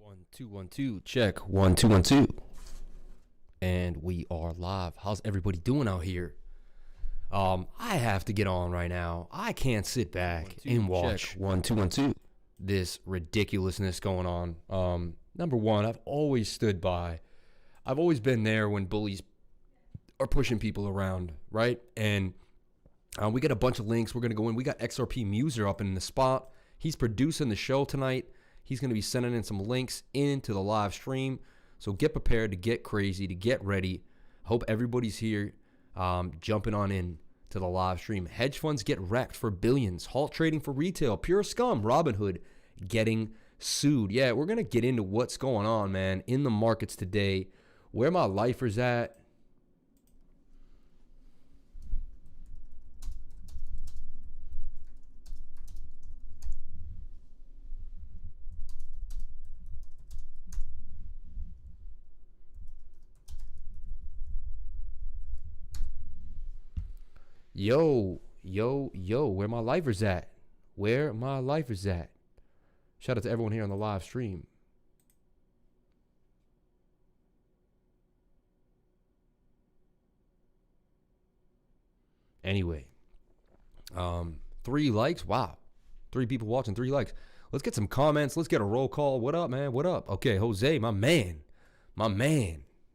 1 2 1 2 check 1 2 1 2, and we are live. How's everybody doing out here? I have to get on right now. I can't sit back and watch 1 2 1 2 this ridiculousness going on. Number one, I've always stood by. I've always been there when bullies are pushing people around, right? And we got a bunch of links. We're gonna go in. We got XRP Muser up in the spot. He's producing the show tonight. He's going to be sending in some links into the live stream. So get prepared to get crazy, to get ready. Hope everybody's here jumping on in to the live stream. Hedge funds get wrecked for billions. Halt trading for retail. Pure scum. Robinhood getting sued. Yeah, we're going to get into what's going on, man, in the markets today. Where my lifers at. Yo, where my lifers at? Where my lifers at? Shout out to everyone here on the live stream. Anyway, 3 likes. Wow. 3 people watching, 3 likes. Let's get some comments. Let's get a roll call. What up, man? What up? Okay, Jose, my man.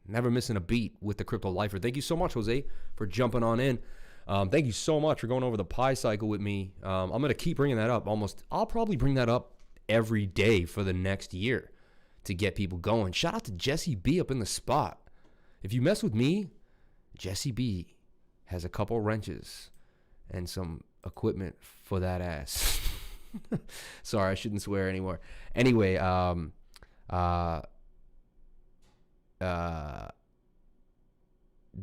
Never missing a beat with the crypto lifer. Thank you so much, Jose, for jumping on in. Thank you so much for going over the pi cycle with me. I'm going to keep bringing that up. I'll probably bring that up every day for the next year to get people going. Shout out to Jesse B up in the spot. If you mess with me, Jesse B has a couple wrenches and some equipment for that ass. Sorry, I shouldn't swear anymore. Anyway,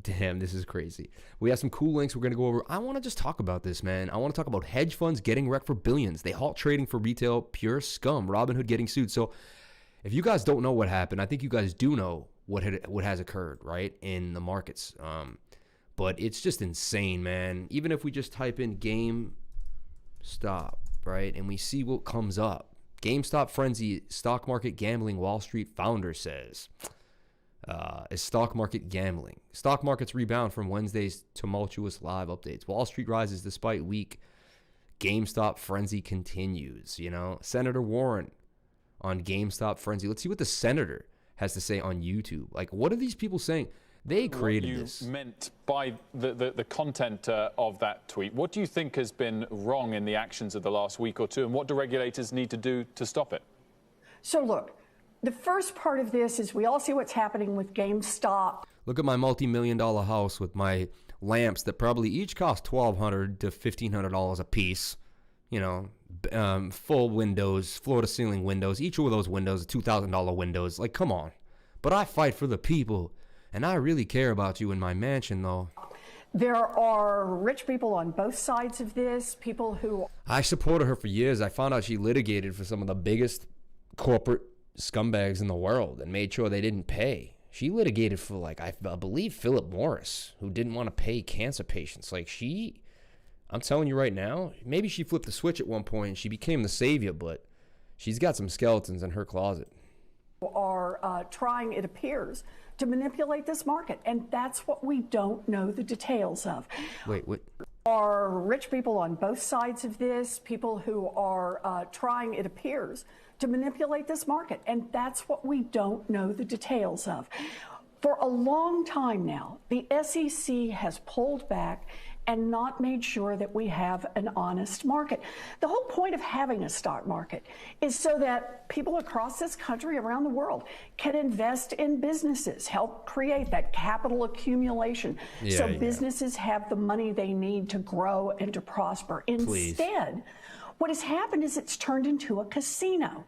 damn, this is crazy. We have some cool links we're going to go over. I want to just talk about this, man. I want to talk about hedge funds getting wrecked for billions. They halt trading for retail. Pure scum. Robinhood getting sued. So if you guys don't know what happened, I think you guys do know what has occurred, right, in the markets. But it's just insane, man. Even if we just type in GameStop, right, and we see what comes up. GameStop frenzy, stock market gambling, Wall Street founder says. Is stock market gambling. Stock markets rebound from Wednesday's tumultuous live updates. Wall Street rises despite weak. GameStop frenzy continues. You know, Senator Warren on GameStop frenzy. Let's see what the senator has to say on YouTube. Like, what are these people saying? They created this. What you meant by the content of that tweet. What do you think has been wrong in the actions of the last week or two, and what do regulators need to do to stop it? So look. The first part of this is we all see what's happening with GameStop. Look at my multi-million-dollar house with my lamps that probably each cost $1,200 to $1,500 a piece. You know, full windows, floor-to-ceiling windows. Each of those windows are $2,000 windows. Like, come on. But I fight for the people, and I really care about you in my mansion, though. There are rich people on both sides of this, people who... I supported her for years. I found out she litigated for some of the biggest corporate scumbags in the world and made sure they didn't pay. She litigated for, like, I believe Philip Morris, who didn't want to pay cancer patients. Like, I'm telling you right now, maybe she flipped the switch at one point and she became the savior, but she's got some skeletons in her closet. Are trying, it appears, to manipulate this market, and that's what we don't know the details of. Wait, what? Are rich people on both sides of this, people who are trying, it appears, to manipulate this market, and that's what we don't know the details of. For a long time now, the SEC has pulled back and not made sure that we have an honest market. The whole point of having a stock market is so that people across this country, around the world, can invest in businesses, help create that capital accumulation, so businesses have the money they need to grow and to prosper. Instead, what has happened is it's turned into a casino,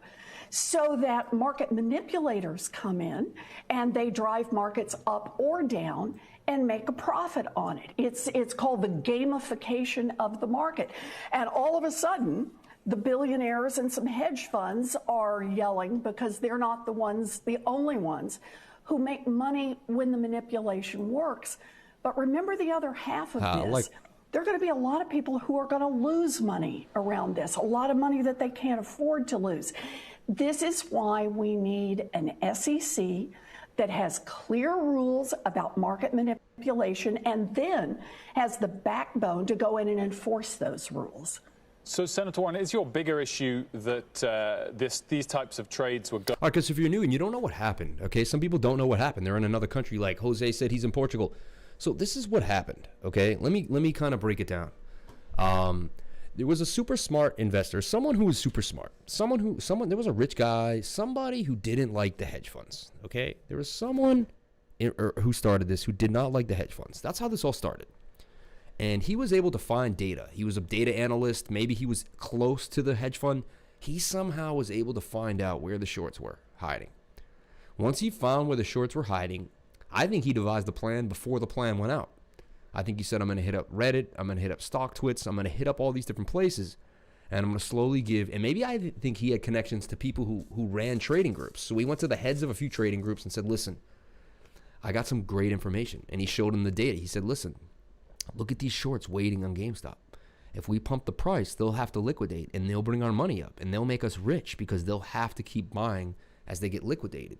so that market manipulators come in and they drive markets up or down and make a profit on it. It's called the gamification of the market. And all of a sudden, the billionaires and some hedge funds are yelling because they're not the only ones who make money when the manipulation works. But remember the other half of this. There are going to be a lot of people who are going to lose money around this, a lot of money that they can't afford to lose. This is why we need an SEC that has clear rules about market manipulation and then has the backbone to go in and enforce those rules. So, Senator Warren, is your bigger issue that these types of trades were All right, because if you're new and you don't know what happened, okay, some people don't know what happened. They're in another country, like Jose said, he's in Portugal. So this is what happened, okay? Let me kind of break it down. There was a super smart investor, someone who was super smart, there was a rich guy, somebody who didn't like the hedge funds, okay? There was someone who started this who did not like the hedge funds. That's how this all started. And he was able to find data. He was a data analyst. Maybe he was close to the hedge fund. He somehow was able to find out where the shorts were hiding. Once he found where the shorts were hiding, I think he devised the plan before the plan went out. I think he said, I'm going to hit up Reddit. I'm going to hit up StockTwits. I'm going to hit up all these different places. And I'm going to slowly give. And maybe I think he had connections to people who ran trading groups. So he went to the heads of a few trading groups and said, listen, I got some great information. And he showed them the data. He said, listen, look at these shorts waiting on GameStop. If we pump the price, they'll have to liquidate and they'll bring our money up and they'll make us rich because they'll have to keep buying as they get liquidated.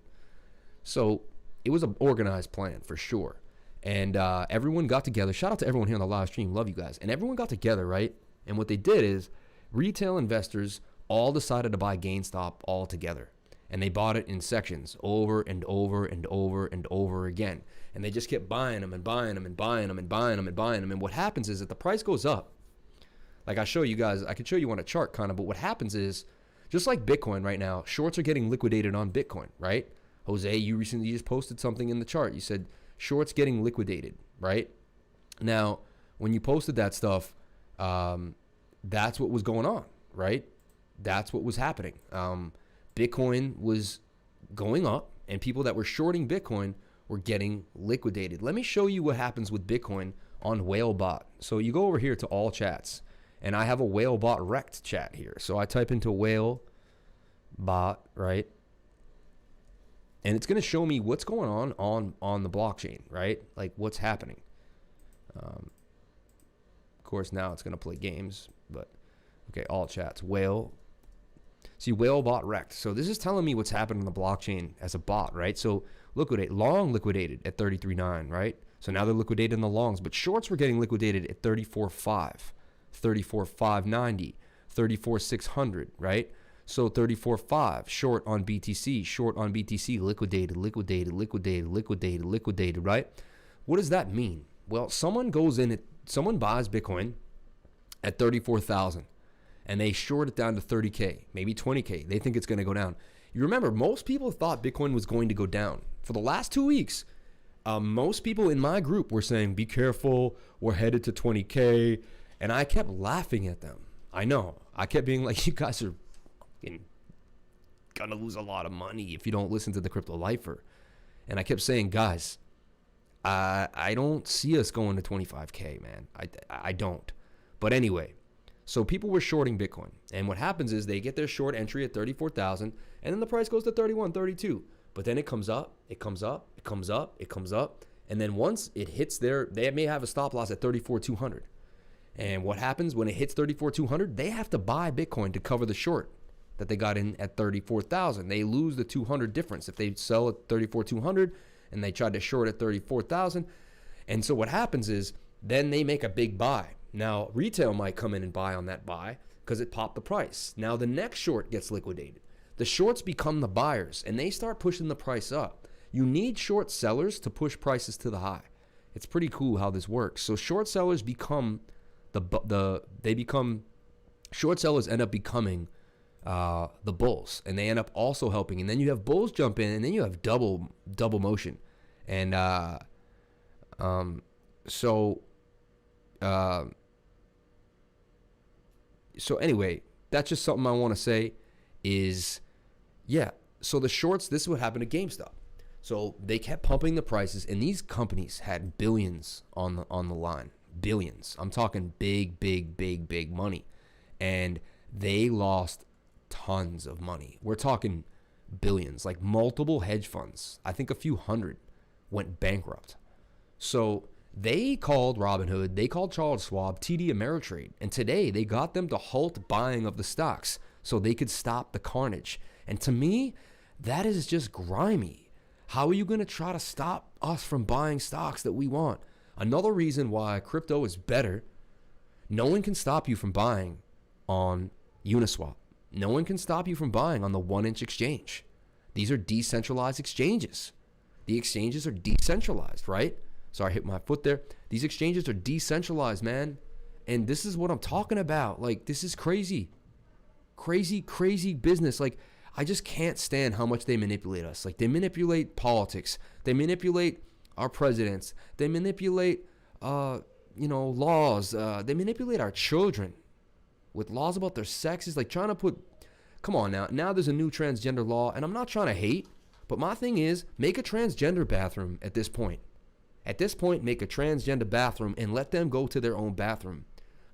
So it was an organized plan for sure. And everyone got together. Shout out to everyone here on the live stream. Love you guys. And everyone got together, right? And what they did is retail investors all decided to buy GameStop all together. And they bought it in sections over and over and over and over again. And they just kept buying them and buying them and buying them and buying them and buying them. And what happens is that the price goes up. Like I show you guys, I could show you on a chart kind of, but what happens is, just like Bitcoin right now, shorts are getting liquidated on Bitcoin, right? Jose, you recently just posted something in the chart. You said shorts getting liquidated, right? Now, when you posted that stuff, that's what was going on, right? That's what was happening. Bitcoin was going up and people that were shorting Bitcoin were getting liquidated. Let me show you what happens with Bitcoin on WhaleBot. So you go over here to all chats and I have a WhaleBot Rekt chat here. So I type into WhaleBot, right? And it's going to show me what's going on the blockchain, right? Like what's happening. Of course, now it's going to play games, but okay, all chats, whale. See, WhaleBot Rekt. So this is telling me what's happened on the blockchain as a bot, right? So long liquidated at 33.9, right? So now they're liquidated in the longs, but shorts were getting liquidated at 34.5, 34.590, 34.600, right? So 34.5 short on BTC, liquidated, right? What does that mean? Well, someone buys Bitcoin at 34,000 and they short it down to 30K, maybe 20K. They think it's going to go down. You remember, most people thought Bitcoin was going to go down. For the last 2 weeks, most people in my group were saying, be careful, we're headed to 20K. And I kept laughing at them. I know. I kept being like, you guys are gonna lose a lot of money if you don't listen to the Crypto Lifer. And I kept saying, guys, I don't see us going to 25K, man. I don't. But anyway, so people were shorting Bitcoin. And what happens is they get their short entry at 34,000 and then the price goes to 31, 32. But then it comes up, it comes up, it comes up, it comes up. And then once it hits they may have a stop loss at 34,200. And what happens when it hits 34,200? They have to buy Bitcoin to cover the short that they got in at 34,000. They lose the 200 difference if they sell at 34,200 and they try to short at 34,000. And so what happens is then they make a big buy. Now, retail might come in and buy on that buy because it popped the price. Now the next short gets liquidated. The shorts become the buyers and they start pushing the price up. You need short sellers to push prices to the high. It's pretty cool how this works. So short sellers become short sellers end up becoming the bulls, and they end up also helping. And then you have bulls jump in, and then you have double motion. And so anyway, that's just something I want to say is, yeah. So the shorts, this is what happened to GameStop. So they kept pumping the prices, and these companies had billions on the line. Billions. I'm talking big money. And they lost tons of money. We're talking billions, like multiple hedge funds. I think a few hundred went bankrupt. So they called Robinhood, they called Charles Schwab, TD Ameritrade, and today they got them to halt buying of the stocks so they could stop the carnage. And to me, that is just grimy. How are you going to try to stop us from buying stocks that we want? Another reason why crypto is better, no one can stop you from buying on Uniswap. No one can stop you from buying on the 1inch exchange. These are decentralized exchanges. The exchanges are decentralized, right? Sorry, I hit my foot there. These exchanges are decentralized, man. And this is what I'm talking about. Like, this is crazy. Crazy, crazy business. Like, I just can't stand how much they manipulate us. Like, they manipulate politics. They manipulate our presidents. They manipulate, laws. They manipulate our children with laws about their sexes. Like, trying to put, come on now. Now there's a new transgender law, and I'm not trying to hate, but my thing is, make a transgender bathroom at this point. At this point, make a transgender bathroom and let them go to their own bathroom.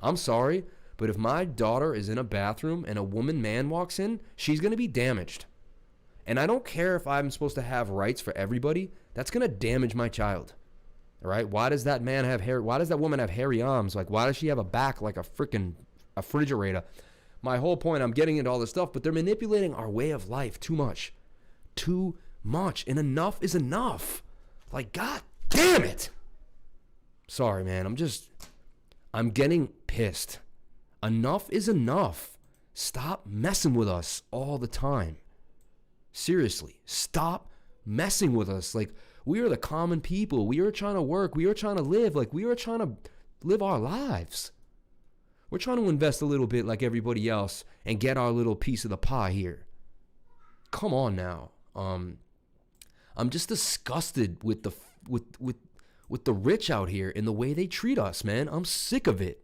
I'm sorry, but if my daughter is in a bathroom and a man walks in, she's going to be damaged. And I don't care if I'm supposed to have rights for everybody. That's going to damage my child. All right? Why does that man have hair? Why does that woman have hairy arms? Like, why does she have a back like a freaking refrigerator? My whole point, I'm getting into all this stuff, but they're manipulating our way of life too much. Too much. And enough is enough. Like, God damn it. Sorry, man. I'm getting pissed. Enough is enough. Stop messing with us all the time. Seriously, stop messing with us. Like, we are the common people. We are trying to work. We are trying to live. Like, we are trying to live our lives. We're trying to invest a little bit like everybody else and get our little piece of the pie here. Come on now. I'm just disgusted with the rich out here and the way they treat us, man. I'm sick of it.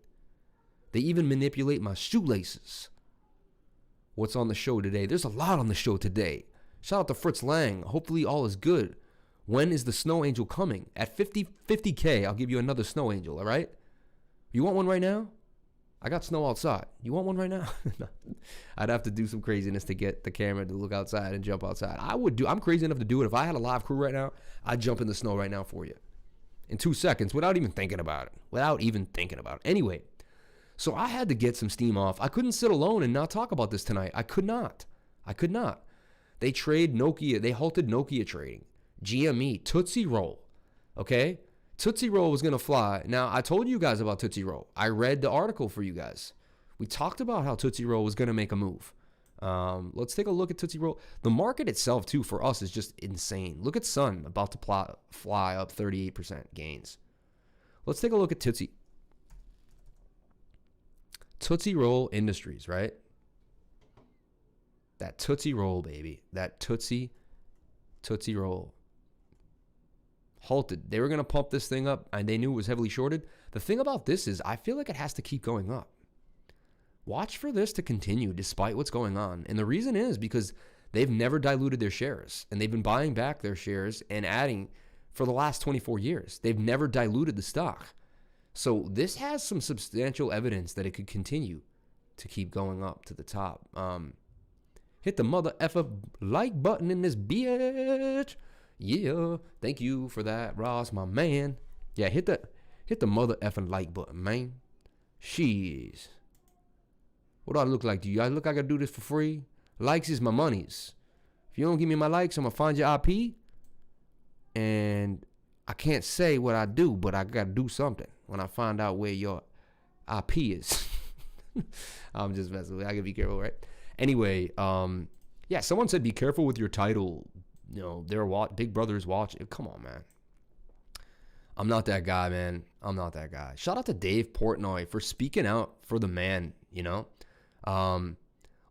They even manipulate my shoelaces. What's on the show today? There's a lot on the show today. Shout out to Fritz Lang. Hopefully all is good. When is the snow angel coming? At 50K, I'll give you another snow angel, all right? You want one right now? I got snow outside. You want one right now? I'd have to do some craziness to get the camera to look outside and jump outside. I'm crazy enough to do it. If I had a live crew right now, I'd jump in the snow right now for you. In 2 seconds, without even thinking about it. Anyway, so I had to get some steam off. I couldn't sit alone and not talk about this tonight. I could not. They trade Nokia. They halted Nokia trading. GME, Tootsie Roll. Okay? Tootsie Roll was going to fly. Now, I told you guys about Tootsie Roll. I read the article for you guys. We talked about how Tootsie Roll was going to make a move. Let's take a look at Tootsie Roll. The market itself, too, for us is just insane. Look at Sun about to fly up 38% gains. Let's take a look at Tootsie Roll Industries, right? That Tootsie Roll, baby. That Tootsie Roll. Halted. They were going to pump this thing up, and they knew it was heavily shorted. The thing about this is I feel like it has to keep going up. Watch for this to continue despite what's going on. And the reason is because they've never diluted their shares, and they've been buying back their shares and adding for the last 24 years. They've never diluted the stock. So this has some substantial evidence that it could continue to keep going up to the top. Hit the mother effer like button in this bitch. Yeah, thank you for that, Ross, my man. Yeah, hit the mother effing like button, man. Jeez. What do I look like to you? I look like I do this for free? Likes is my monies. If you don't give me my likes, I'm going to find your IP. And I can't say what I do, but I got to do something when I find out where your IP is. I'm just messing with you. I got to be careful, right? Anyway, yeah, someone said be careful with your title. You know, Big Brother's watching. Come on, man. I'm not that guy, man. I'm not that guy. Shout out to Dave Portnoy for speaking out for the man, you know.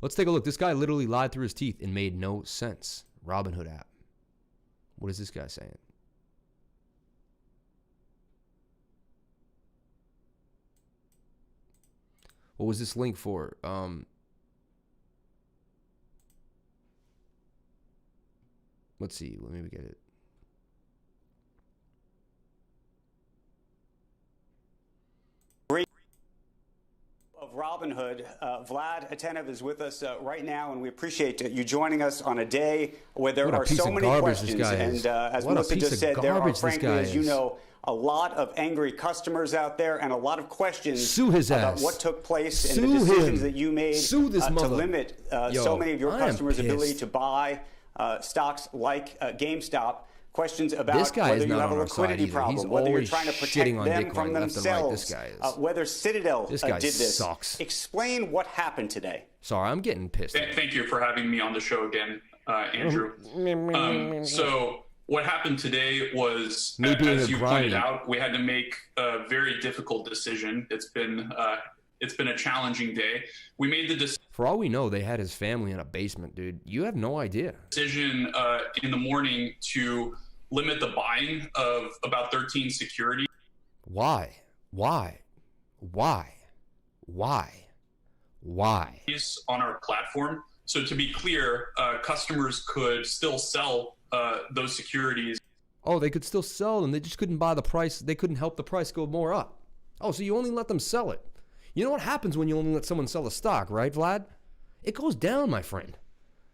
Let's take a look. This guy literally lied through his teeth and made no sense. Robinhood app. What is this guy saying? What was this link for? Let's see. Let me get it. Of Robinhood, Vlad Atenev is with us right now, and we appreciate you joining us on a day where there are so many questions. And as Melissa just said, there are, frankly, as you know, a lot of angry customers out there and a lot of questions about what took place and the decisions that you made to limit so many of your customers' ability to buy stocks like GameStop. Questions about whether you have a liquidity problem, whether you're trying to protect them from themselves, whether Citadel did this. Sucks. Explain what happened today. Sorry, I'm getting pissed. Thank you for having me on the show again, Andrew. So what happened today was, as you pointed out, we had to make a very difficult decision. It's been a challenging day. We made the decision. For all we know, they had his family in a basement, dude. You have no idea. Decision in the morning to limit the buying of about 13 securities. Why? On our platform. So to be clear, customers could still sell those securities. Oh, they could still sell them. They just couldn't buy the price. They couldn't help the price go more up. Oh, so you only let them sell it. You know what happens when you only let someone sell a stock, right, Vlad? It goes down, my friend.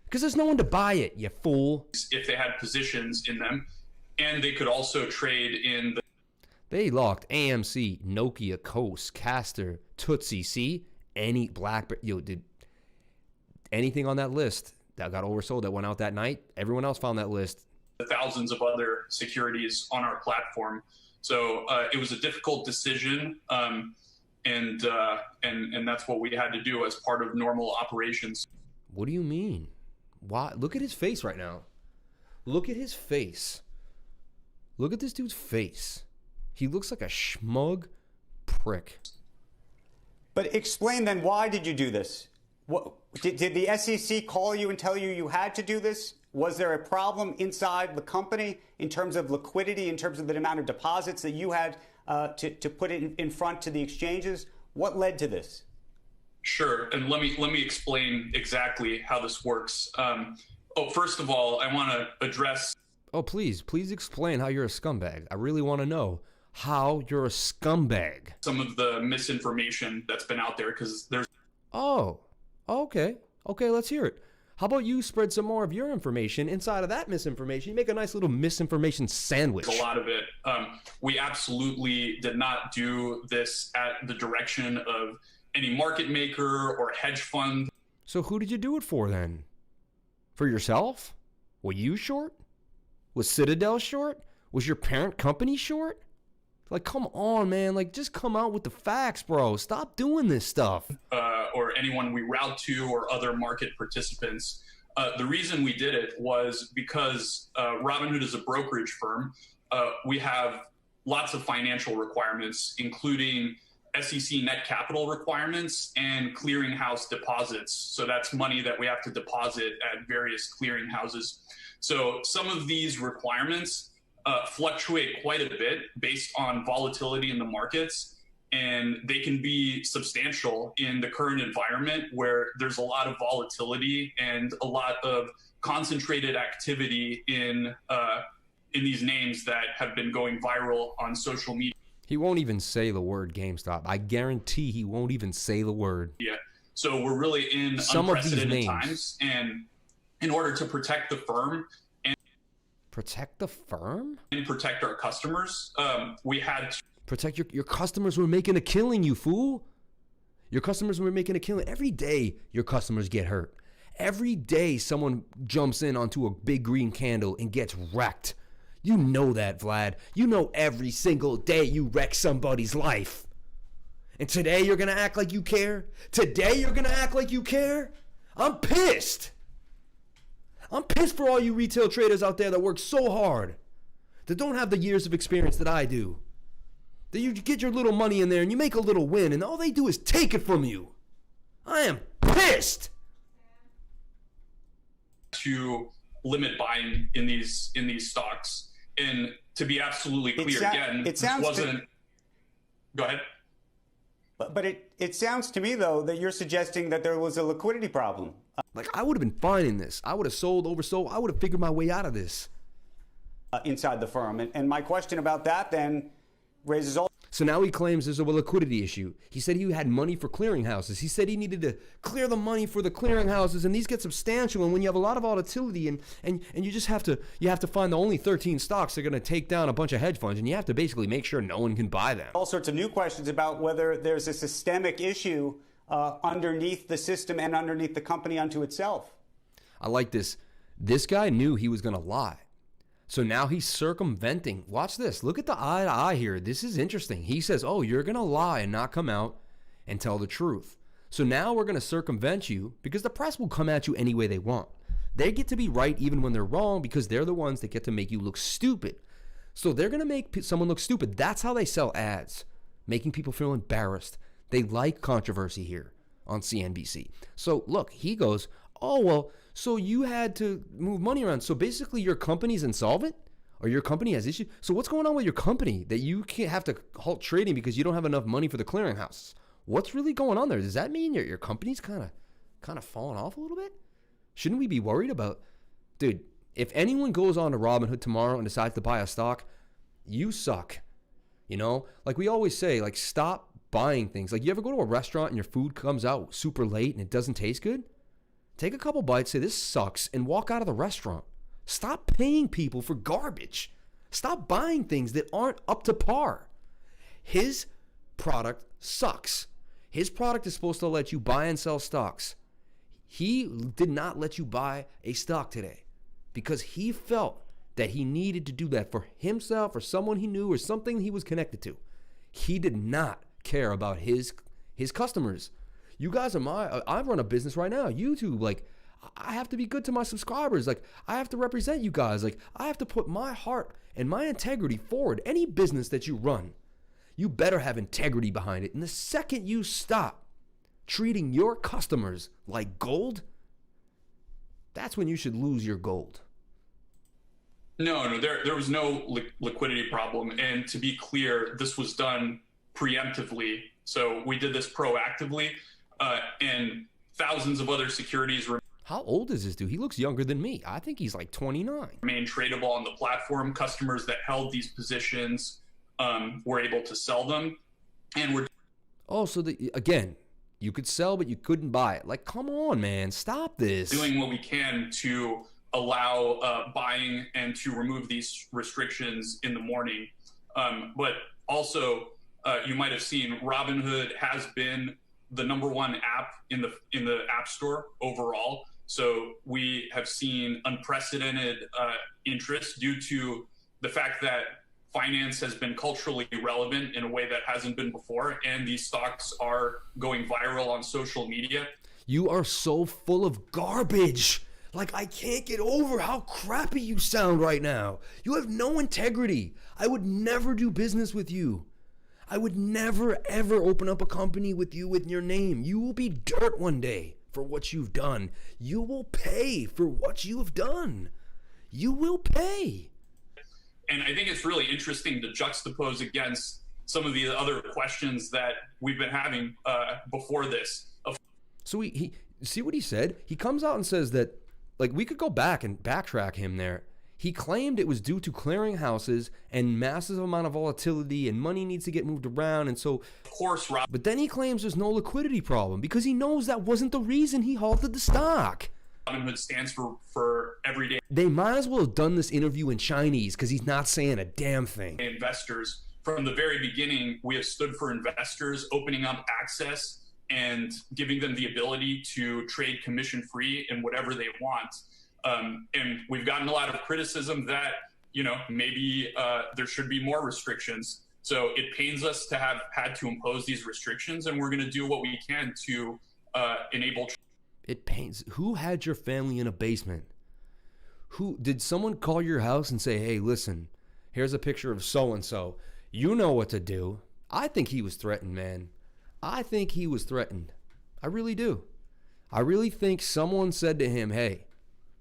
Because there's no one to buy it, you fool. If they had positions in them, and they could also trade in the... They locked AMC, Nokia, Coast, Caster, Tootsie, see? Any BlackBerry... Yo, did anything on that list that got oversold that went out that night? Everyone else found that list. Thousands of other securities on our platform. So it was a difficult decision, and that's what we had to do as part of normal operations. What do you mean? Why? Look at his face right now. Look at his face. Look at this dude's face. He looks like a schmug prick. But explain then, why did you do this? What, did the SEC call you and tell you you had to do this? Was there a problem inside the company in terms of liquidity, in terms of the amount of deposits that you had to put it in front to the exchanges? What led to this? Sure, and let me explain exactly how this works. First of all, I want to address... Oh, please explain how you're a scumbag. I really want to know how you're a scumbag. Some of the misinformation that's been out there, because there's... Oh, okay, let's hear it. How about you spread some more of your information inside of that misinformation? You make a nice little misinformation sandwich. A lot of it. We absolutely did not do this at the direction of any market maker or hedge fund. So who did you do it for then? For yourself? Were you short? Was Citadel short? Was your parent company short? Like, come on, man. Like, just come out with the facts, bro. Stop doing this stuff. Or anyone we route to or other market participants. The reason we did it was because Robinhood is a brokerage firm. We have lots of financial requirements, including SEC net capital requirements and clearinghouse deposits. So that's money that we have to deposit at various clearinghouses. So some of these requirements fluctuate quite a bit based on volatility in the markets, and they can be substantial in the current environment where there's a lot of volatility and a lot of concentrated activity in these names that have been going viral on social media. He won't even say the word GameStop. I guarantee he won't even say the word. Yeah. So we're really in unprecedented times, and in order to protect the firm and protect the firm and protect our customers, we had to protect your customers. Were making a killing, you fool. Your customers were making a killing. Every day your customers get hurt. Every day someone jumps in onto a big green candle and gets wrecked. You know that, Vlad. You know every single day you wreck somebody's life. And today you're going to act like you care? Today you're going to act like you care? I'm pissed. I'm pissed for all you retail traders out there that work so hard, that don't have the years of experience that I do. That you get your little money in there and you make a little win and all they do is take it from you. I am pissed. To limit buying in these stocks. And to be absolutely clear, Go ahead. But it sounds to me, though, that you're suggesting that there was a liquidity problem. Like, I would have been fine in this. I would have sold, oversold. I would have figured my way out of this. Inside the firm. And my question about that then raises all... So now he claims there's a liquidity issue. He said he had money for clearinghouses. He said he needed to clear the money for the clearinghouses, and these get substantial. And when you have a lot of volatility, and you just have to find the only 13 stocks that are going to take down a bunch of hedge funds, and you have to basically make sure no one can buy them. All sorts of new questions about whether there's a systemic issue underneath the system and underneath the company unto itself. I like this. This guy knew he was going to lie. So now he's circumventing. Watch this. Look at the eye to eye here. This is interesting. He says, oh, you're going to lie and not come out and tell the truth. So now we're going to circumvent you because the press will come at you any way they want. They get to be right even when they're wrong because they're the ones that get to make you look stupid. So they're going to make someone look stupid. That's how they sell ads, making people feel embarrassed. They like controversy here on CNBC. So look, he goes, oh, well, so you had to move money around. So basically your company's insolvent or your company has issues. So what's going on with your company that you can't have to halt trading because you don't have enough money for the clearinghouse? What's really going on there? Does that mean your company's kind of falling off a little bit? Shouldn't we be worried about, dude, if anyone goes on to Robinhood tomorrow and decides to buy a stock, you suck. You know, like we always say, like stop buying things. Like you ever go to a restaurant and your food comes out super late and it doesn't taste good? Take a couple bites, say this sucks, and walk out of the restaurant. Stop paying people for garbage. Stop buying things that aren't up to par. His product sucks. His product is supposed to let you buy and sell stocks. He did not let you buy a stock today because he felt that he needed to do that for himself or someone he knew or something he was connected to. He did not care about his customers. You guys are I run a business right now, YouTube. Like, I have to be good to my subscribers. Like, I have to represent you guys. Like, I have to put my heart and my integrity forward. Any business that you run, you better have integrity behind it. And the second you stop treating your customers like gold, that's when you should lose your gold. No, there was no liquidity problem. And to be clear, this was done preemptively. So we did this proactively. And thousands of other securities How old is this dude? He looks younger than me. I think he's like 29. Remain tradable on the platform. Customers that held these positions were able to sell them. And so again, you could sell, but you couldn't buy it. Like, come on, man. Stop this. Doing what we can to allow buying and to remove these restrictions in the morning. But also, you might have seen Robinhood has been the #1 app in the App Store overall. So we have seen unprecedented interest due to the fact that finance has been culturally relevant in a way that hasn't been before, and these stocks are going viral on social media. You are so full of garbage. Like, I can't get over how crappy you sound right now. You have no integrity. I would never do business with you. I would never, ever open up a company with you with your name. You will be dirt one day for what you've done. You will pay for what you have done. You will pay. And I think it's really interesting to juxtapose against some of the other questions that we've been having before this. So he see what he said? He comes out and says that, like, we could go back and backtrack him there. He claimed it was due to clearinghouses and massive amount of volatility and money needs to get moved around. And so, of course, Rob. But then he claims there's no liquidity problem because he knows that wasn't the reason he halted the stock. Robinhood stands for everyday. They might as well have done this interview in Chinese because he's not saying a damn thing. Investors. From the very beginning, we have stood for investors, opening up access and giving them the ability to trade commission-free in whatever they want. And we've gotten a lot of criticism that, maybe there should be more restrictions. So it pains us to have had to impose these restrictions, and we're going to do what we can to enable. It pains. Who had your family in a basement? Who did someone call your house and say, hey, listen, here's a picture of so-and-so. You know what to do. I think he was threatened, man. I think he was threatened. I really do. I really think someone said to him, hey,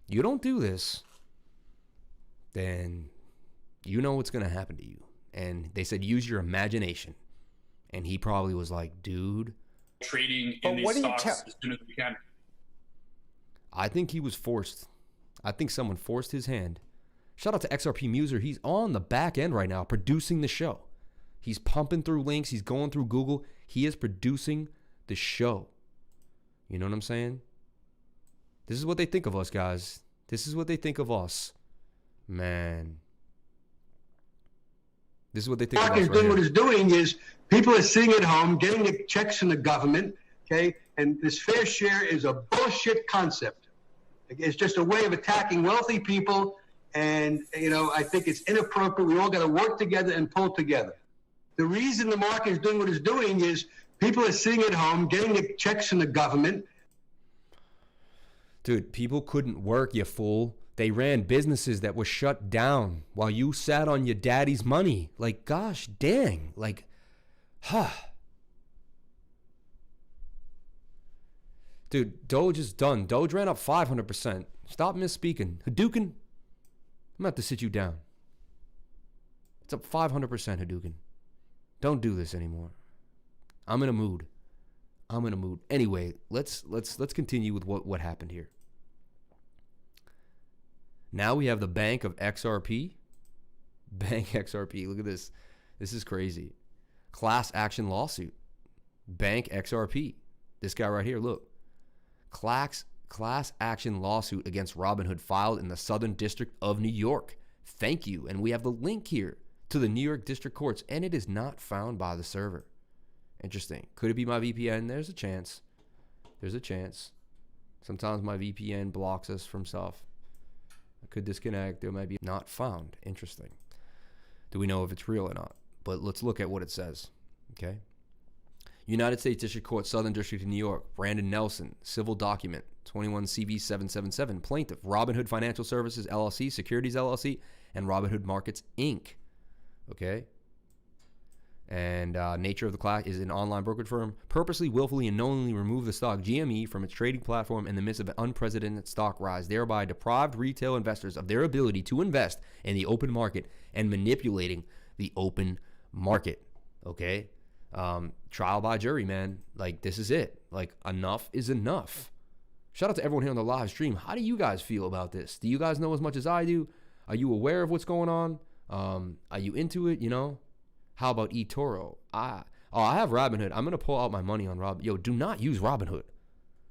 you don't do this, then you know what's going to happen to you. And they said, use your imagination. And he probably was like, dude. Trading in these stocks as soon as we can. I think he was forced. I think someone forced his hand. Shout out to XRP Muser. He's on the back end right now producing the show. He's pumping through links. He's going through Google. He is producing the show. You know what I'm saying? This is what they think of us, guys. This is what they think of us. Man. This is what they think of us right here. What it's doing is people are sitting at home, getting the checks from the government, okay? And this fair share is a bullshit concept. It's just a way of attacking wealthy people. And, you know, I think it's inappropriate. We all got to work together and pull together. The reason the market is doing what it's doing is people are sitting at home, getting the checks from the government. Dude, people couldn't work, you fool. They ran businesses that were shut down while you sat on your daddy's money. Like, gosh dang. Like, Dude, Doge is done. Doge ran up 500%. Stop misspeaking. Hadouken, I'm going to have to sit you down. It's up 500%, Hadouken. Don't do this anymore. I'm in a mood. Anyway, let's continue with what happened here. Now we have the Bank of XRP. Bank XRP. Look at this. This is crazy. Class action lawsuit. Bank XRP. This guy right here, look. Class action lawsuit against Robinhood filed in the Southern District of New York. Thank you. And we have the link here to the New York District Courts, and it is not found by the server. Interesting. Could it be my VPN? There's a chance. There's a chance. Sometimes my VPN blocks us from stuff. I could disconnect. There might be not found. Interesting. Do we know if it's real or not? But let's look at what it says. Okay. United States District Court, Southern District of New York. Brandon Nelson, civil document 21CV777. Plaintiff, Robinhood Financial Services LLC, Securities LLC, and Robinhood Markets Inc. Okay. And nature of the class is an online brokerage firm purposely, willfully, and knowingly remove the stock GME from its trading platform in the midst of an unprecedented stock rise, thereby deprived retail investors of their ability to invest in the open market and manipulating the open market. Okay? Trial by jury, man. Like, this is it. Like, enough is enough. Shout out to everyone here on the live stream. How do you guys feel about this? Do you guys know as much as I do? Are you aware of what's going on? Are you into it, you know? How about eToro? I have Robinhood. I'm going to pull out my money on Robinhood. Yo, do not use Robinhood.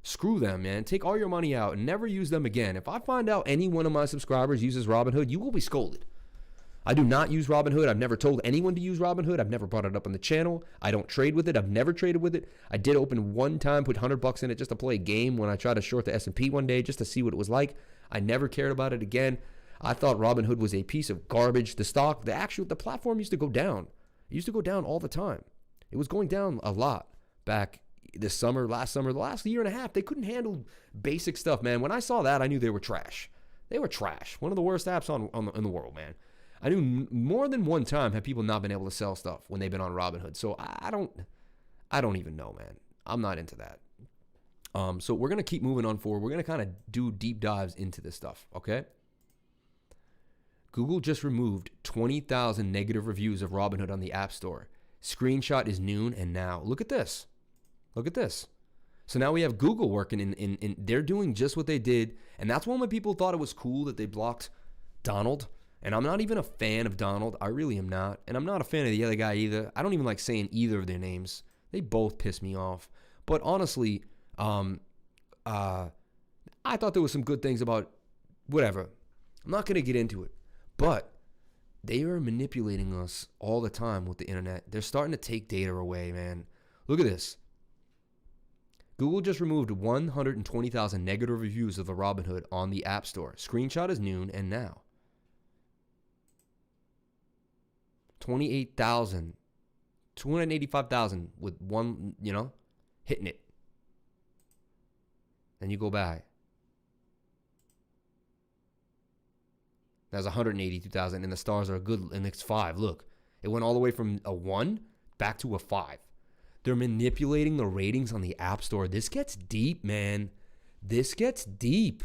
Screw them, man. Take all your money out and never use them again. If I find out any one of my subscribers uses Robinhood, you will be scolded. I do not use Robinhood. I've never told anyone to use Robinhood. I've never brought it up on the channel. I don't trade with it. I've never traded with it. I did open one time, put $100 in it just to play a game when I tried to short the S&P one day just to see what it was like. I never cared about it again. I thought Robinhood was a piece of garbage. The stock, the platform used to go down. It used to go down all the time. It was going down a lot back this summer, the last year and a half. They couldn't handle basic stuff, man. When I saw that, I knew they were trash. They were trash. One of the worst apps in the world, man. I knew more than one time have people not been able to sell stuff when they've been on Robinhood. So I don't even know, man. I'm not into that. So we're going to keep moving on forward. We're going to kind of do deep dives into this stuff, okay? Google just removed 20,000 negative reviews of Robinhood on the App Store. Screenshot is noon and now. Look at this. Look at this. So now we have Google working in they're doing just what they did. And that's when people thought it was cool that they blocked Donald. And I'm not even a fan of Donald. I really am not. And I'm not a fan of the other guy either. I don't even like saying either of their names. They both piss me off. But honestly, I thought there was some good things about whatever. I'm not going to get into it. But they are manipulating us all the time with the internet. They're starting to take data away, man. Look at this. Google just removed 120,000 negative reviews of the Robinhood on the App Store. Screenshot is noon and now. 28,000, 285,000 with one, hitting it. Then you go back. That's 182,000, and the stars are good, and it's 5. Look, it went all the way from a 1 back to a 5. They're manipulating the ratings on the App Store. This gets deep, man. This gets deep.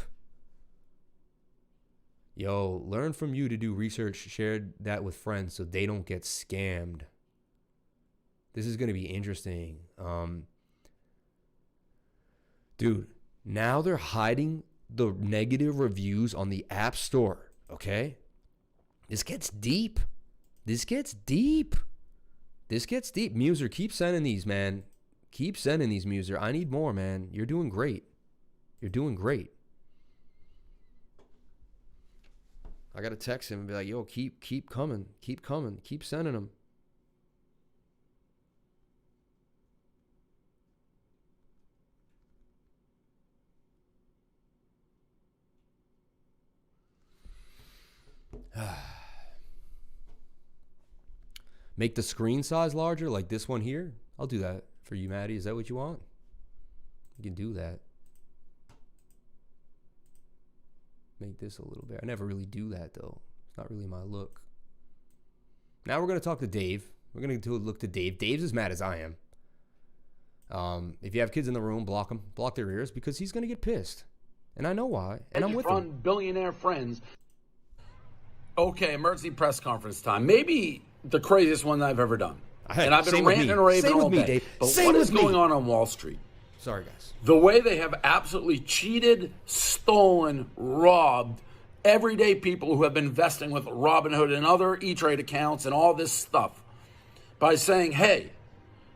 Yo, learn from you to do research. Share that with friends so they don't get scammed. This is going to be interesting. Dude, now they're hiding the negative reviews on the App Store. Okay? This gets deep. This gets deep. This gets deep. Muser, keep sending these, man. Keep sending these, Muser. I need more, man. You're doing great. You're doing great. I got to text him and be like, yo, keep coming. Keep coming. Keep sending them. Make the screen size larger, like this one here. I'll do that for you, Maddie. Is that what you want? You can do that. Make this a little bit. I never really do that, though. It's not really my look. Now we're going to talk to Dave. We're going to look to Dave. Dave's as mad as I am. If you have kids in the room, block them. Block their ears, because he's going to get pissed. And I know why. And I'm with him. Billionaire friends. Okay, emergency press conference time. Maybe the craziest one that I've ever done. And I've been ranting and raving all day. Dave. But what is going on Wall Street? Sorry, guys. The way they have absolutely cheated, stolen, robbed everyday people who have been investing with Robinhood and other E-Trade accounts and all this stuff by saying, hey,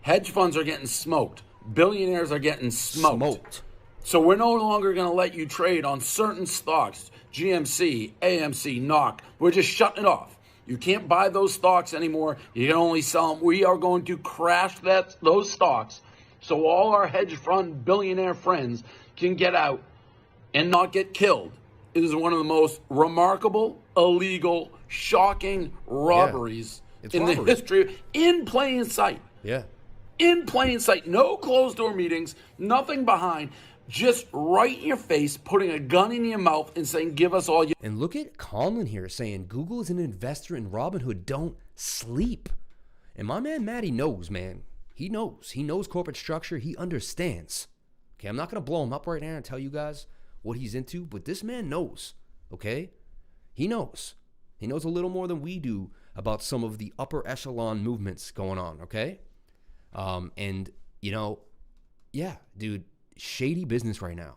hedge funds are getting smoked. Billionaires are getting smoked. So we're no longer going to let you trade on certain stocks, GMC, AMC, NOC. We're just shutting it off. You can't buy those stocks anymore. You can only sell them. We are going to crash those stocks so all our hedge fund billionaire friends can get out and not get killed. It is one of the most remarkable, illegal, shocking robberies in the history, in plain sight. Yeah. In plain sight. No closed door meetings, nothing behind. Just right in your face, putting a gun in your mouth and saying, give us all you... And look at Conlon here saying, Google is an investor in Robinhood. Don't sleep. And my man Matty knows, man. He knows. He knows corporate structure. He understands. Okay, I'm not going to blow him up right now and tell you guys what he's into, but this man knows, okay? He knows. He knows a little more than we do about some of the upper echelon movements going on, okay? And, you know, yeah, dude, shady business right now.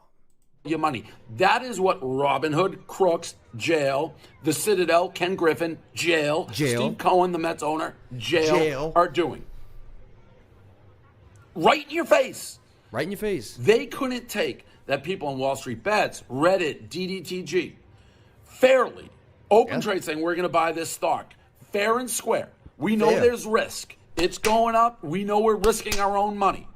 Your money. That is what Robinhood, crooks, jail, the Citadel, Ken Griffin, jail, Steve Cohen, the Mets owner, jail, are doing. Right in your face. Right in your face. They couldn't take that people on Wall Street Bets, Reddit, DDTG, fairly open trade saying we're going to buy this stock. Fair and square. We know there's risk. It's going up. We know we're risking our own money,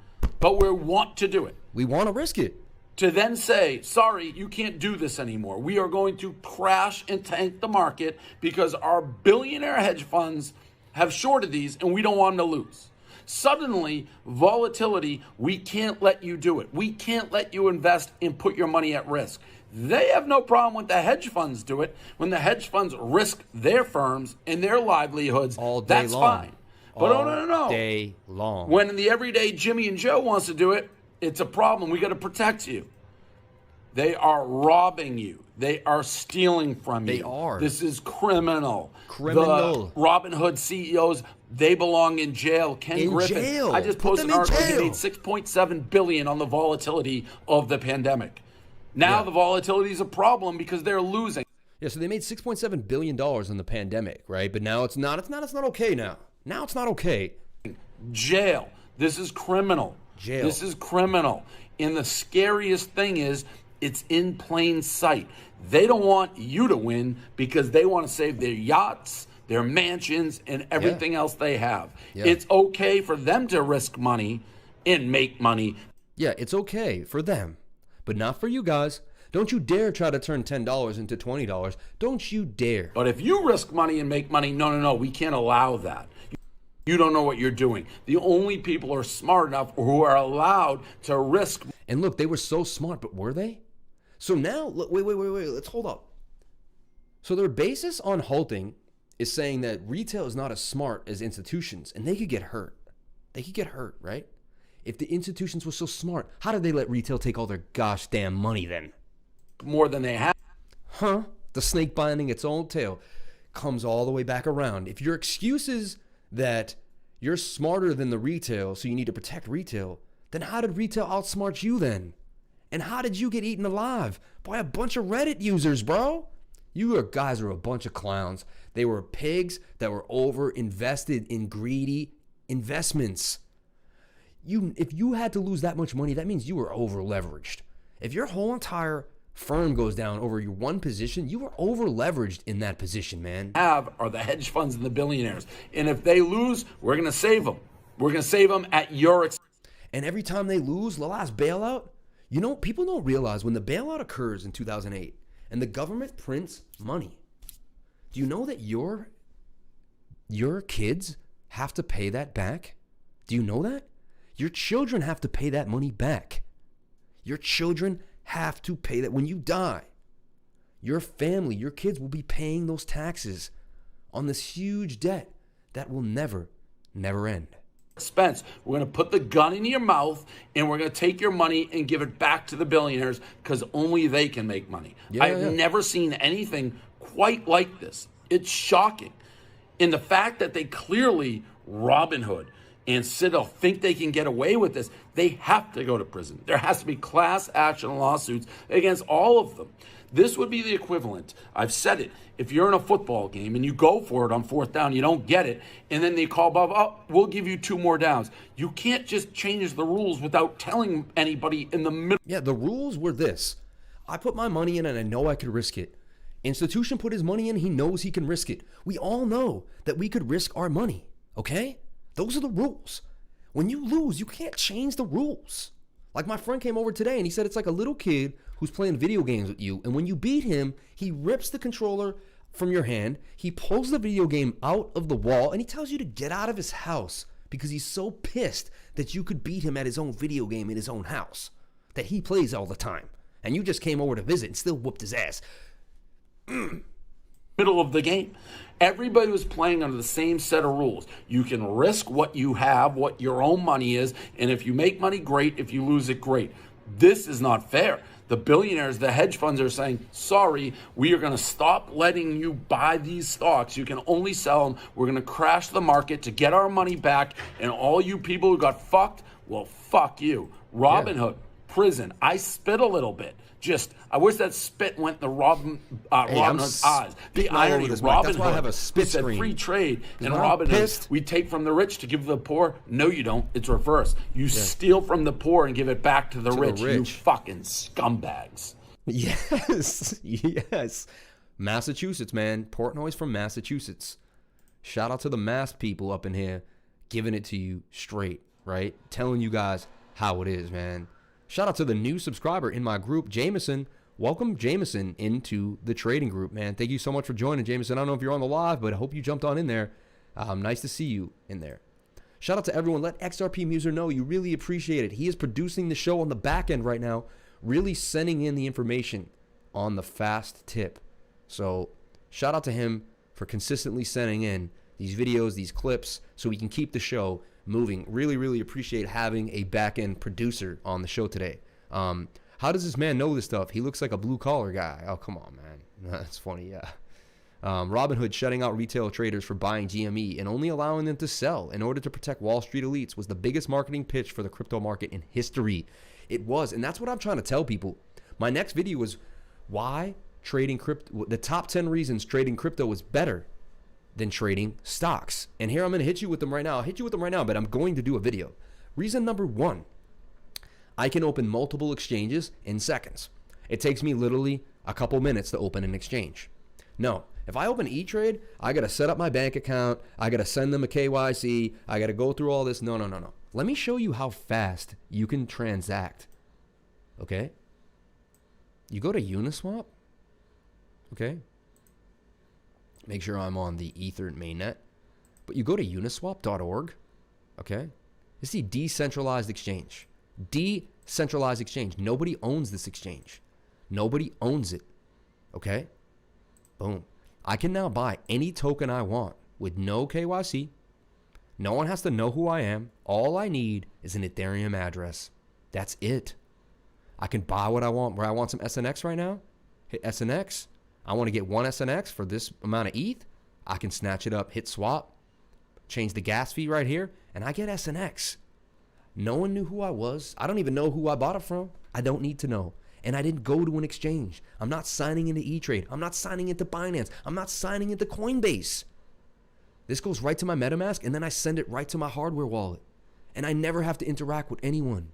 but we want to do it. We want to risk it. To then say, sorry, you can't do this anymore. We are going to crash and tank the market because our billionaire hedge funds have shorted these and we don't want them to lose. Suddenly, volatility, we can't let you do it. We can't let you invest and put your money at risk. They have no problem when the hedge funds do it. When the hedge funds risk their firms and their livelihoods, all day that's long. fine. But no. All day long. When the everyday Jimmy and Joe wants to do it, it's a problem. We got to protect you. They are robbing you. They are stealing from you. They are. This is criminal. Criminal. The Robinhood CEOs, they belong in jail. Ken Griffin. Jail. I just posted an article. He made $6.7 billion on the volatility of the pandemic. Now the volatility is a problem because they're losing. Yeah, so they made $6.7 billion in the pandemic, right? But now it's not okay now. Now it's not okay. Jail. This is criminal. Jail. This is criminal. And the scariest thing is it's in plain sight. They don't want you to win because they want to save their yachts, their mansions, and everything else they have. Yeah. It's okay for them to risk money and make money. Yeah, it's okay for them, but not for you guys. Don't you dare try to turn $10 into $20. Don't you dare. But if you risk money and make money, no, we can't allow that. You don't know what you're doing. The only people who are smart enough who are allowed to risk. And look, they were so smart, but were they? So now, look, wait, let's hold up. So their basis on halting is saying that retail is not as smart as institutions, and they could get hurt. They could get hurt, right? If the institutions were so smart, how did they let retail take all their gosh damn money then? More than they have. Huh? The snake binding its own tail comes all the way back around. If your excuse is that you're smarter than the retail, so you need to protect retail, then how did retail outsmart you then? And how did you get eaten alive? By a bunch of Reddit users, bro. You guys are a bunch of clowns. They were pigs that were over invested in greedy investments. If you had to lose that much money, that means you were over leveraged. If your whole entire firm goes down over your one position, you were over leveraged in that position, man. Are the hedge funds and the billionaires. And if they lose, we're going to save them. We're going to save them at your expense. And every time they lose, the last bailout, you know, people don't realize when the bailout occurs in 2008 and the government prints money, do you know that your kids have to pay that back? Do you know that? Your children have to pay that money back. Your children have to pay that. When you die, your family, your kids will be paying those taxes on this huge debt that will never end. Expense. We're going to put the gun in your mouth and we're going to take your money and give it back to the billionaires because only they can make money. I've never seen anything quite like this. It's shocking. And the fact that they clearly, Robinhood and Citadel, think they can get away with this, they have to go to prison. There has to be class action lawsuits against all of them. This would be the equivalent. I've said it. If you're in a football game and you go for it on fourth down, you don't get it, and then they call Bob, oh, we'll give you 2 more downs. You can't just change the rules without telling anybody in the middle. Yeah, the rules were this. I put my money in and I know I could risk it. Institution put his money in, he knows he can risk it. We all know that we could risk our money, okay? Those are the rules. When you lose, you can't change the rules. Like my friend came over today and he said it's like a little kid who's playing video games with you. And when you beat him, he rips the controller from your hand. He pulls the video game out of the wall and he tells you to get out of his house because he's so pissed that you could beat him at his own video game in his own house that he plays all the time. And you just came over to visit and still whooped his ass. Middle of the game. Everybody was playing under the same set of rules. You can risk what you have, what your own money is, and if you make money, great. If you lose it, great. This is not fair. The billionaires, the hedge funds are saying, sorry, we are going to stop letting you buy these stocks. You can only sell them. We're going to crash the market to get our money back, and all you people who got fucked, well, fuck you. Robinhood, prison. I spit a little bit. I wish that spit went in the Robinhood's eyes. The irony, Robinhood said free trade, and Robinhood, we take from the rich to give to the poor. No, you don't. It's reverse. You steal from the poor and give it back to the rich. You fucking scumbags. Yes. Massachusetts, man. Portnoy's from Massachusetts. Shout out to the Mass people up in here, giving it to you straight, right? Telling you guys how it is, man. Shout out to the new subscriber in my group, Jameson. Welcome, Jameson, into the trading group, man. Thank you so much for joining, Jameson. I don't know if you're on the live, but I hope you jumped on in there. Nice to see you in there. Shout out to everyone. Let XRP Muser know you really appreciate it. He is producing the show on the back end right now, really sending in the information on the fast tip. So shout out to him for consistently sending in these videos, these clips, so we can keep the show moving. Really, really appreciate having a back-end producer on the show today. How does this man know this stuff? He looks like a blue-collar guy. Oh, come on, man. That's funny, yeah. Robinhood shutting out retail traders for buying GME and only allowing them to sell in order to protect Wall Street elites was the biggest marketing pitch for the crypto market in history. It was, and that's what I'm trying to tell people. My next video was why trading crypto, the top 10 reasons trading crypto was better than trading stocks. And here I'm going to hit you with them right now. I'll hit you with them right now, but I'm going to do a video. Reason number 1, I can open multiple exchanges in seconds. It takes me literally a couple minutes to open an exchange. No, if I open E-Trade, I got to set up my bank account. I got to send them a KYC. I got to go through all this. No. Let me show you how fast you can transact. Okay? You go to Uniswap. Okay? Make sure I'm on the Ether mainnet. But you go to uniswap.org, okay? It's the decentralized exchange. Decentralized exchange. Nobody owns this exchange. Nobody owns it, okay? Boom. I can now buy any token I want with no KYC. No one has to know who I am. All I need is an Ethereum address. That's it. I can buy what I want. Where I want some SNX right now, hit SNX. I want to get 1 SNX for this amount of ETH. I can snatch it up, hit swap, change the gas fee right here, and I get SNX. No one knew who I was. I don't even know who I bought it from. I don't need to know. And I didn't go to an exchange. I'm not signing into E-Trade. I'm not signing into Binance. I'm not signing into Coinbase. This goes right to my MetaMask, and then I send it right to my hardware wallet. And I never have to interact with anyone.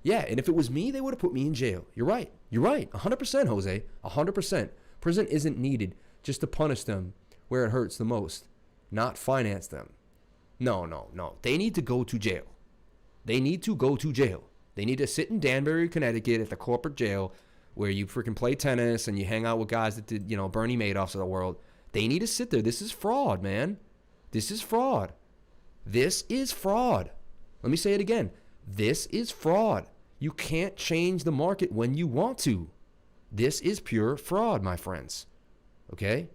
Yeah, and if it was me, they would have put me in jail. You're right. You're right. 100%, Jose. 100%. Prison isn't needed just to punish them where it hurts the most, not finance them. No. They need to go to jail. They need to go to jail. They need to sit in Danbury, Connecticut at the corporate jail where you freaking play tennis and you hang out with guys that did, Bernie Madoffs of the world. They need to sit there. This is fraud, man. This is fraud. This is fraud. Let me say it again. This is fraud. You can't change the market when you want to. This is pure fraud, my friends. Okay?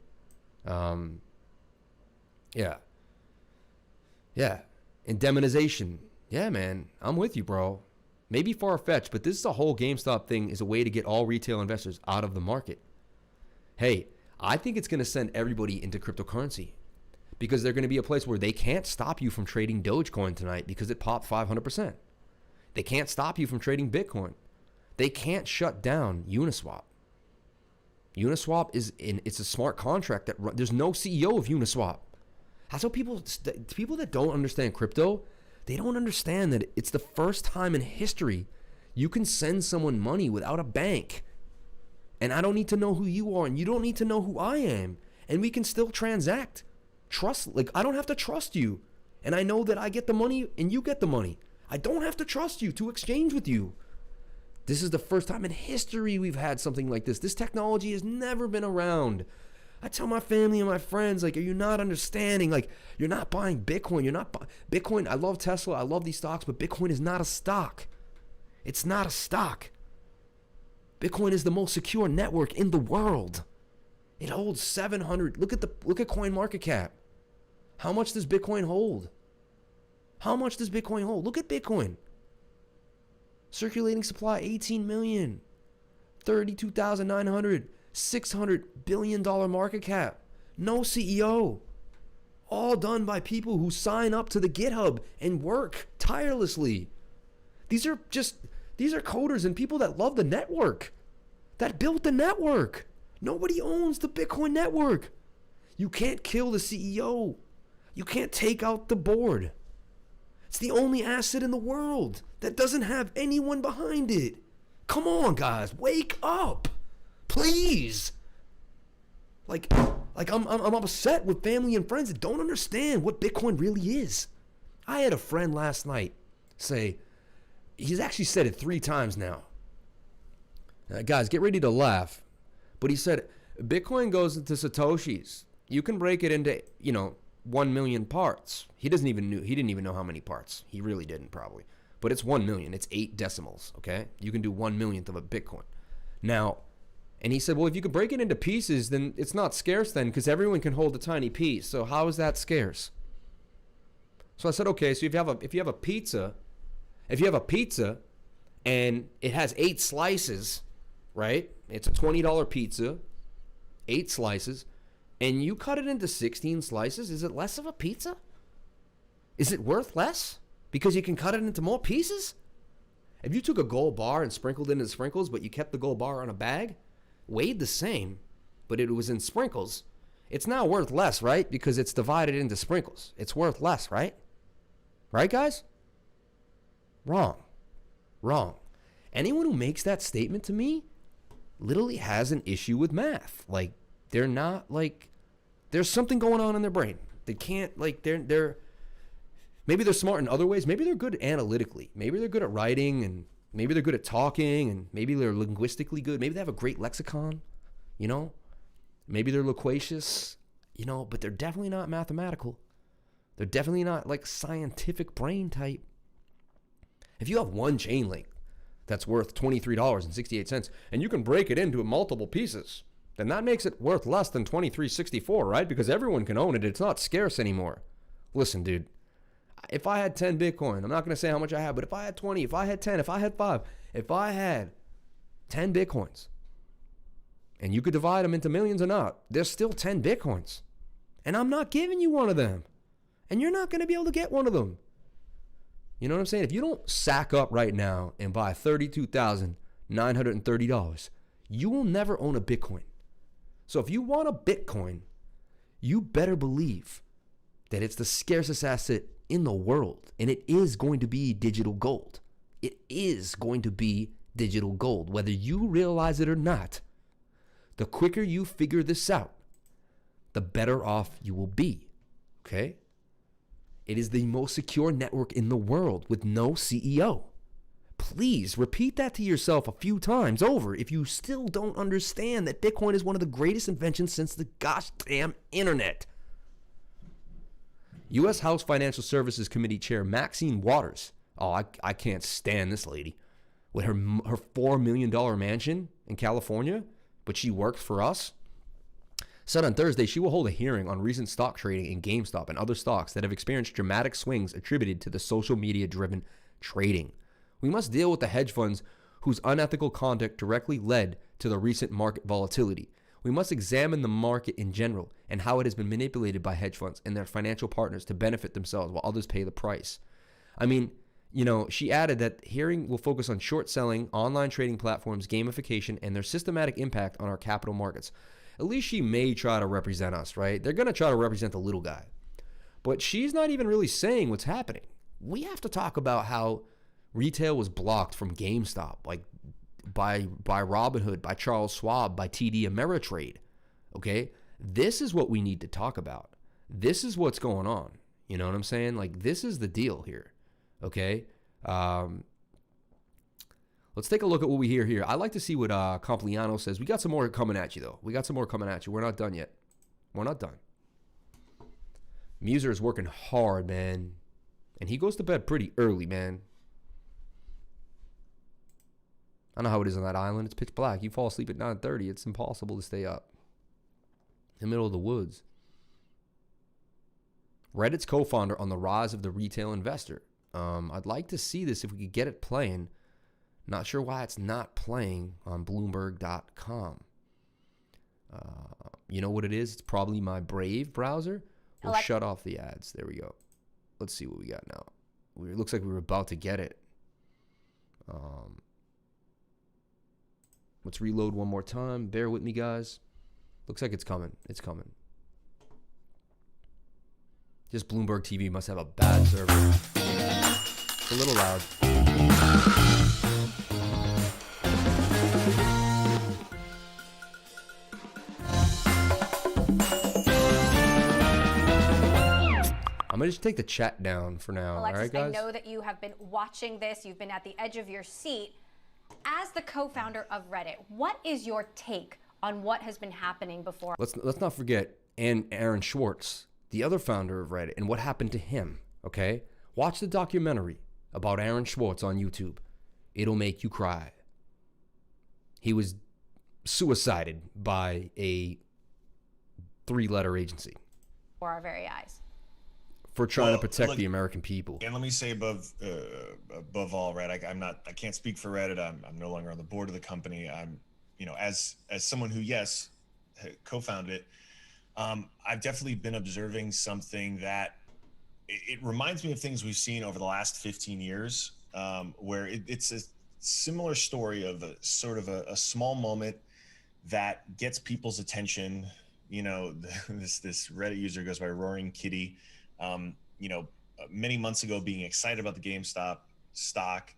Yeah. Indemnization. Yeah, man. I'm with you, bro. Maybe far-fetched, but this is a whole GameStop thing is a way to get all retail investors out of the market. Hey, I think it's going to send everybody into cryptocurrency because they're going to be a place where they can't stop you from trading Dogecoin tonight because it popped 500%. They can't stop you from trading Bitcoin. They can't shut down Uniswap. Uniswap it's a smart contract that there's no CEO of Uniswap. That's what people that don't understand crypto, they don't understand that it's the first time in history you can send someone money without a bank. And I don't need to know who you are, and you don't need to know who I am. And we can still transact. I don't have to trust you. And I know that I get the money and you get the money. I don't have to trust you to exchange with you. This is the first time in history we've had something like this. This technology has never been around. I tell my family and my friends, are you not understanding? You're not buying Bitcoin. Bitcoin, I love Tesla. I love these stocks, but Bitcoin is not a stock. It's not a stock. Bitcoin is the most secure network in the world. It holds 700. Look at CoinMarketCap. How much does Bitcoin hold? How much does Bitcoin hold? Look at Bitcoin. Circulating supply, 18 million. 32,900. $600 billion market cap. No CEO. All done by people who sign up to the GitHub and work tirelessly. These are coders and people that love the network. That built the network. Nobody owns the Bitcoin network. You can't kill the CEO. You can't take out the board. It's the only asset in the world that doesn't have anyone behind it. Come on, guys, wake up, please. I'm upset with family and friends that don't understand what Bitcoin really is. I had a friend last night say, he's actually said it 3 times now. Guys, get ready to laugh. But he said, Bitcoin goes into Satoshis. You can break it into, 1 million parts. He didn't even know how many parts. He really didn't probably. But it's 1 million. It's 8 decimals, okay? You can do 1 millionth of a Bitcoin. Now, and he said, well, if you could break it into pieces, then it's not scarce then because everyone can hold a tiny piece. So how is that scarce? So I said, okay, so if you have a pizza and it has 8 slices, right? It's a $20 pizza, 8 slices, and you cut it into 16 slices, is it less of a pizza? Is it worth less because you can cut it into more pieces? If you took a gold bar and sprinkled it in sprinkles, but you kept the gold bar on a bag, weighed the same, but it was in sprinkles, it's now worth less, right? Because it's divided into sprinkles. It's worth less, right? Right, guys? Wrong. Anyone who makes that statement to me literally has an issue with math. They're not there's something going on in their brain. They can't they're maybe they're smart in other ways. Maybe they're good analytically. Maybe they're good at writing, and maybe they're good at talking, and maybe they're linguistically good. Maybe they have a great lexicon, Maybe they're loquacious, but they're definitely not mathematical. They're definitely not scientific brain type. If you have one chain link that's worth $23.68 and you can break it into multiple pieces, then that makes it worth less than $23.64, right? Because everyone can own it. It's not scarce anymore. Listen, dude, if I had 10 Bitcoin, I'm not going to say how much I have, but if I had 20, if I had 10, if I had 5, if I had 10 Bitcoins and you could divide them into millions or not, there's still 10 Bitcoins. And I'm not giving you one of them. And you're not going to be able to get one of them. You know what I'm saying? If you don't sack up right now and buy $32,930, you will never own a Bitcoin. So if you want a Bitcoin, you better believe that it's the scarcest asset in the world, and it is going to be digital gold. It is going to be digital gold, whether you realize it or not. The quicker you figure this out, the better off you will be, okay? It is the most secure network in the world with no CEO. Please repeat that to yourself a few times over if you still don't understand that Bitcoin is one of the greatest inventions since the gosh damn internet. U.S. House Financial Services Committee Chair Maxine Waters, oh, I can't stand this lady, with her $4 million mansion in California, but she works for us, said on Thursday she will hold a hearing on recent stock trading in GameStop and other stocks that have experienced dramatic swings attributed to the social media-driven trading. We must deal with the hedge funds whose unethical conduct directly led to the recent market volatility. We must examine the market in general and how it has been manipulated by hedge funds and their financial partners to benefit themselves while others pay the price. I mean, you know, she added that hearing will focus on short selling, online trading platforms, gamification, and their systematic impact on our capital markets. At least she may try to represent us, right? They're going to try to represent the little guy. But she's not even really saying what's happening. We have to talk about how retail was blocked from GameStop, like by Robinhood, by Charles Schwab, by TD Ameritrade. Okay? This is what we need to talk about. This is what's going on. You know what I'm saying? Like, this is the deal here. Okay? Let's take a look at what we hear here. I like to see what Compliano says. We got some more coming at you, though. We got some more coming at you. We're not done yet. We're not done. Muser is working hard, man. And he goes to bed pretty early, man. I know how it is on that island. It's pitch black. You fall asleep at 9:30. It's impossible to stay up. In the middle of the woods. Reddit's co-founder on the rise of the retail investor. I'd like to see this if we could get it playing. Not sure why it's not playing on Bloomberg.com. You know what it is? It's probably my Brave browser. We'll shut off the ads. There we go. Let's see what we got now. It looks like we were about to get it. Let's reload one more time. Bear with me, guys. Looks like it's coming. It's coming. Just Bloomberg TV must have a bad server. It's a little loud. I'm going to just take the chat down for now. Alexis, all right, guys? I know that you have been watching this. You've been at the edge of your seat. As the co-founder of Reddit, what is your take on what has been happening before? Let's not forget Aaron Schwartz, the other founder of Reddit, and what happened to him, okay? Watch the documentary about Aaron Schwartz on YouTube. It'll make you cry. He was suicided by a 3-letter agency. For our very eyes. For trying to protect the American people. And let me say above all, right? I can't speak for Reddit. I'm no longer on the board of the company. I'm, you know, as someone who, yes, co-founded it, I've definitely been observing something that it reminds me of things we've seen over the last 15 years, where it's a similar story of a sort of a small moment that gets people's attention. You know, this Reddit user goes by Roaring Kitty. You know, many months ago, being excited about the GameStop stock,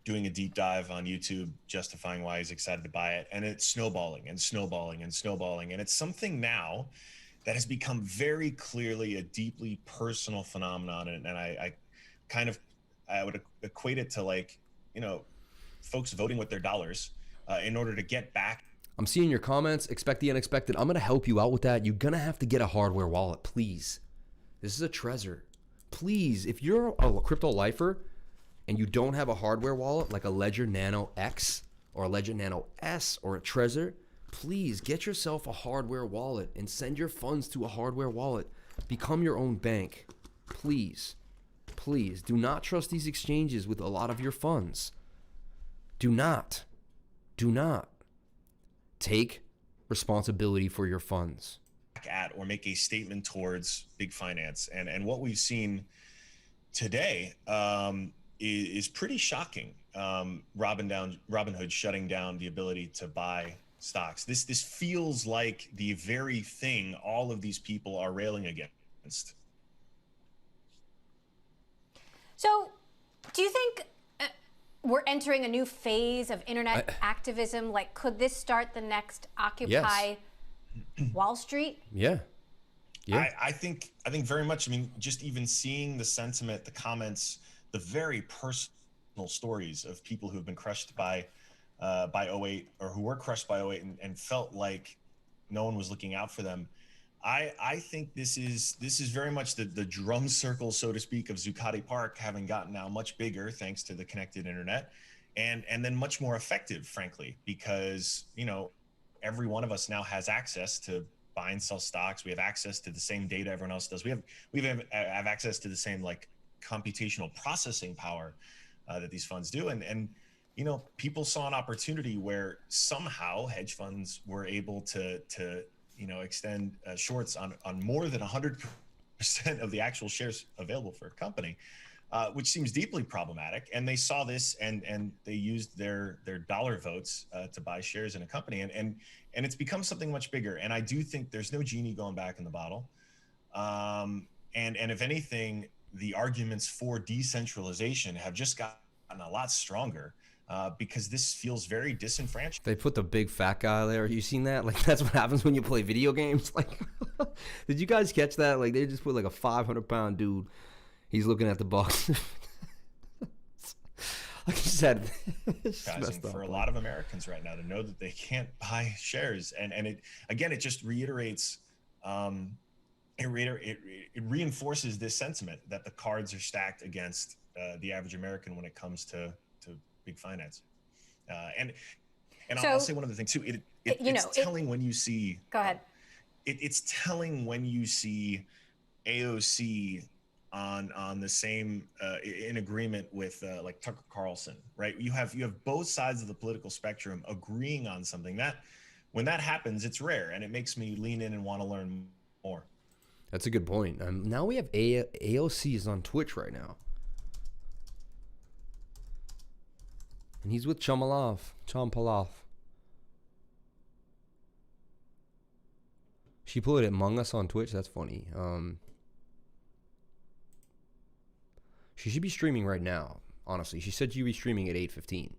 doing a deep dive on YouTube, justifying why he's excited to buy it. And it's snowballing and snowballing and snowballing. And it's something now that has become very clearly a deeply personal phenomenon. And I would equate it to, like, you know, folks voting with their dollars in order to get back. I'm seeing your comments. Expect the unexpected. I'm going to help you out with that. You're going to have to get a hardware wallet, please. This is a treasure. Please, if you're a crypto lifer and you don't have a hardware wallet like a Ledger Nano X or a Ledger Nano S or a Trezor, please get yourself a hardware wallet and send your funds to a hardware wallet. Become your own bank. Please, please do not trust these exchanges with a lot of your funds. Do not take responsibility for your funds. At or make a statement towards big finance, and what we've seen today is pretty shocking. Robinhood shutting down the ability to buy stocks. This feels like the very thing all of these people are railing against. So, do you think we're entering a new phase of internet activism? Like, could this start the next Occupy Wall Street? Yeah. Yeah. I think very much. I mean, just even seeing the sentiment, the comments, the very personal stories of people who have been crushed by 08, or who were crushed by 08 and felt like no one was looking out for them. I think this is very much the drum circle, so to speak, of Zuccotti Park having gotten now much bigger thanks to the connected internet, and then much more effective, frankly, because, you know, every one of us now has access to buy and sell stocks. We have access to the same data everyone else does. We have access to the same like computational processing power that these funds do, and you know, people saw an opportunity where somehow hedge funds were able to you know, extend shorts on more than 100% of the actual shares available for a company, which seems deeply problematic. And they saw this and they used their dollar votes to buy shares in a company, and it's become something much bigger. And I do think there's no genie going back in the bottle. And if anything, the arguments for decentralization have just gotten a lot stronger. Because this feels very disenfranchised. They put the big fat guy there. You seen that? Like, that's what happens when you play video games. Like, did you guys catch that? Like, they just put like a 500-pound dude. He's looking at the box. Like you said, for a lot of Americans right now to know that they can't buy shares, and it just reiterates, it reinforces this sentiment that the cards are stacked against the average American when it comes to big finance. And so, I'll say one other thing too. It's telling when you see. Go ahead. It's telling when you see AOC on the same in agreement with like Tucker Carlson, right? You have both sides of the political spectrum agreeing on something. That when that happens, it's rare, and it makes me lean in and want to learn more. That's a good point. Now we have AOC is on Twitch right now. And he's with Chompalov. She put it Among Us on Twitch. That's funny. She should be streaming right now, honestly. She said she'd be streaming at 8:15.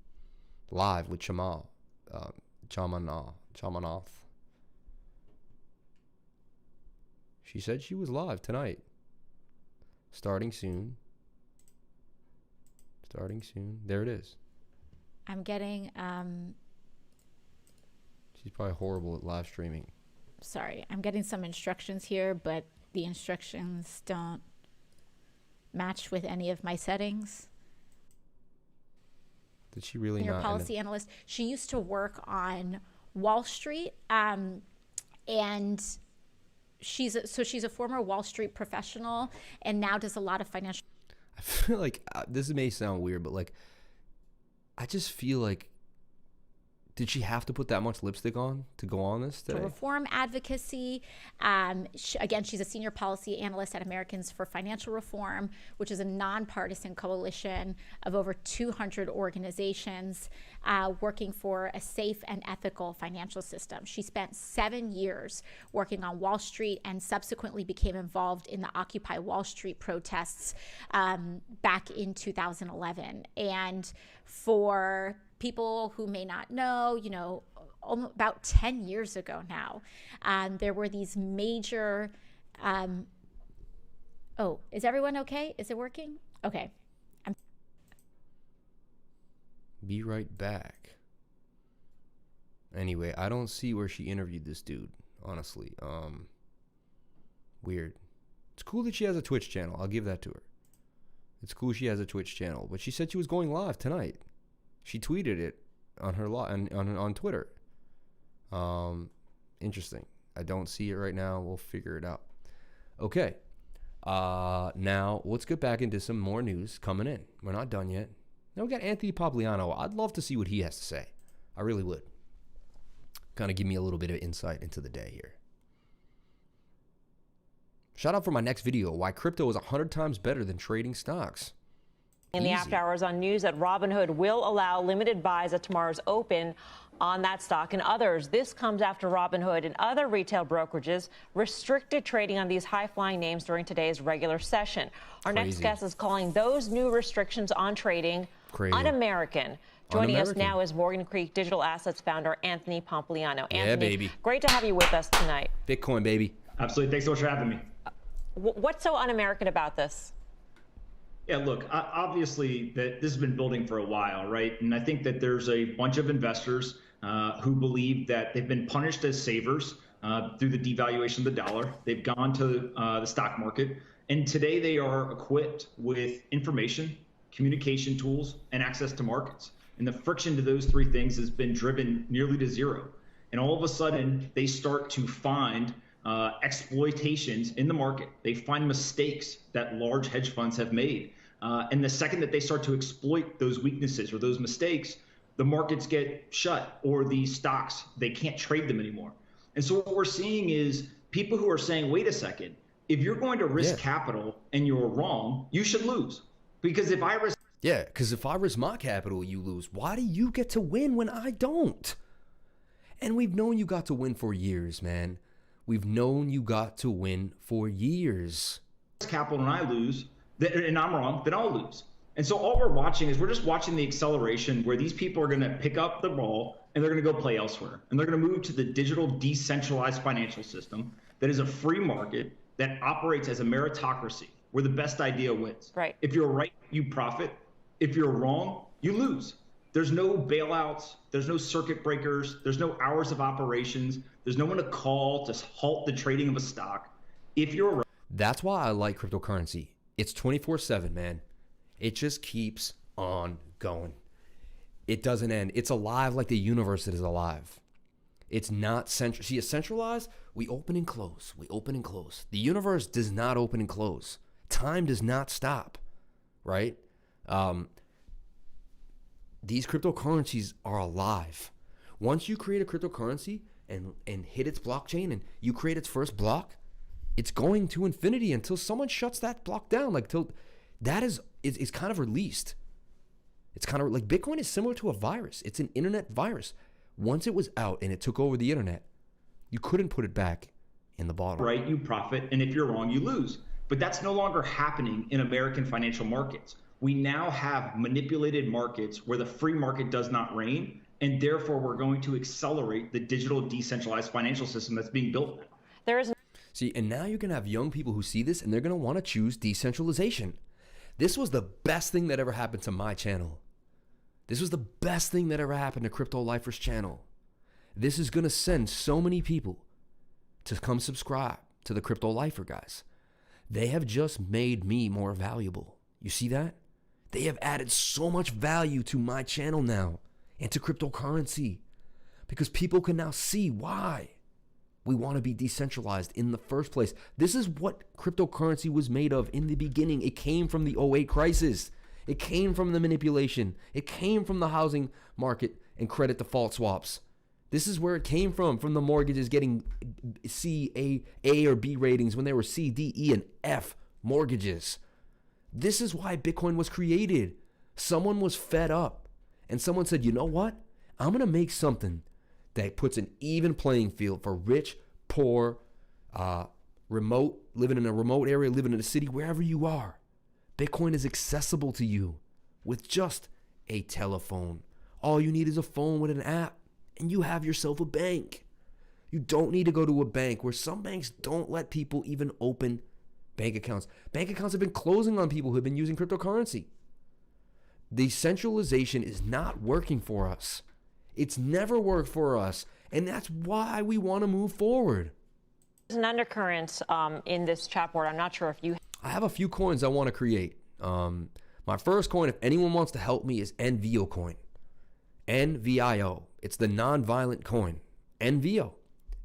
Live with Chamanoff. She said she was live tonight. Starting soon. There it is. I'm getting She's probably horrible at live streaming. Sorry, I'm getting some instructions here, but the instructions don't match with any of my settings. Did she really Senior not? Policy analyst. She used to work on Wall Street, and she's a former Wall Street professional, and now does a lot of financial. I feel like this may sound weird, but like, I just feel like, did she have to put that much lipstick on to go on this today? Reform advocacy. Again, she's a senior policy analyst at Americans for Financial Reform, which is a nonpartisan coalition of over 200 organizations working for a safe and ethical financial system. She spent 7 years working on Wall Street and subsequently became involved in the Occupy Wall Street protests back in 2011. And for people who may not know, about 10 years ago now, there were these major, is everyone okay? Is it working? Okay. Be right back. Anyway, I don't see where she interviewed this dude, honestly. Weird. It's cool that she has a Twitch channel. I'll give that to her. It's cool she has a Twitch channel, but she said she was going live tonight. She tweeted it on her on Twitter. Interesting. I don't see it right now. We'll figure it out. Okay. Now let's get back into some more news coming in. We're not done yet. Now we got Anthony Popliano. I'd love to see what he has to say. I really would. Kind of give me a little bit of insight into the day here. Shout out for my next video, why crypto is 100 times better than trading stocks. In the after hours on news that Robinhood will allow limited buys at tomorrow's open on that stock and others. This comes after Robinhood and other retail brokerages restricted trading on these high-flying names during today's regular session. Our next guest is calling those new restrictions on trading un-American. Joining us now is Morgan Creek Digital Assets founder Anthony Pompliano. Anthony, yeah, baby. Great to have you with us tonight. Bitcoin, baby. Absolutely. Thanks so much for having me. What's so un-American about this? Yeah, look, obviously this has been building for a while, right? And I think that there's a bunch of investors who believe that they've been punished as savers through the devaluation of the dollar. They've gone to the stock market, and today they are equipped with information, communication tools, and access to markets. And the friction to those three things has been driven nearly to zero. And all of a sudden, they start to find exploitations in the market. They find mistakes that large hedge funds have made. And the second that they start to exploit those weaknesses or those mistakes, the markets get shut, or the stocks, they can't trade them anymore. And so what we're seeing is people who are saying, wait a second, if you're going to risk capital and you're wrong, you should lose. Because if I risk... Yeah, because if I risk my capital, you lose. Why do you get to win when I don't? And we've known you got to win for years, man. We've known you got to win for years. Capital and I lose, and I'm wrong, then I'll lose. And so all we're watching is we're just watching the acceleration where these people are going to pick up the ball and they're going to go play elsewhere. And they're going to move to the digital decentralized financial system that is a free market that operates as a meritocracy where the best idea wins. Right. If you're right, you profit. If you're wrong, you lose. There's no bailouts. There's no circuit breakers. There's no hours of operations. There's no one to call to halt the trading of a stock. If you're right. That's why I like cryptocurrency. It's 24/7, man. It just keeps on going. It doesn't end. It's alive like the universe is alive. It's not central. See, it's centralized. We open and close. We open and close. The universe does not open and close. Time does not stop, right? These cryptocurrencies are alive. Once you create a cryptocurrency and hit its blockchain and you create its first block, it's going to infinity until someone shuts that block down. Like till that is kind of released. It's kind of like Bitcoin is similar to a virus. It's an internet virus. Once it was out and it took over the internet, you couldn't put it back in the bottle. Right, you profit, and if you're wrong, you lose. But that's no longer happening in American financial markets. We now have manipulated markets where the free market does not reign, and therefore we're going to accelerate the digital decentralized financial system that's being built now. There is See, and now you're going to have young people who see this and they're going to want to choose decentralization. This was the best thing that ever happened to my channel. This was the best thing that ever happened to Crypto Lifers channel. This is going to send so many people to come subscribe to the Crypto Lifer guys. They have just made me more valuable. You see that? They have added so much value to my channel now and to cryptocurrency because people can now see why we want to be decentralized in the first place. This is what cryptocurrency was made of in the beginning. It came from the 2008 crisis. It came from the manipulation. It came from the housing market and credit default swaps. This is where it came from the mortgages getting C, A or B ratings when they were C, D, E, and F mortgages. This is why Bitcoin was created. Someone was fed up and someone said, you know what? I'm going to make something that puts an even playing field for rich, poor, remote, living in a remote area, living in a city, wherever you are. Bitcoin is accessible to you with just a telephone. All you need is a phone with an app and you have yourself a bank. You don't need to go to a bank where some banks don't let people even open bank accounts. Bank accounts have been closing on people who have been using cryptocurrency. Decentralization is not working for us. It's never worked for us, and that's why we want to move forward. There's an undercurrent in this chat board. I'm not sure if you... I have a few coins I want to create. My first coin, if anyone wants to help me, is NVO coin. NVIO. It's the non-violent coin. NVO.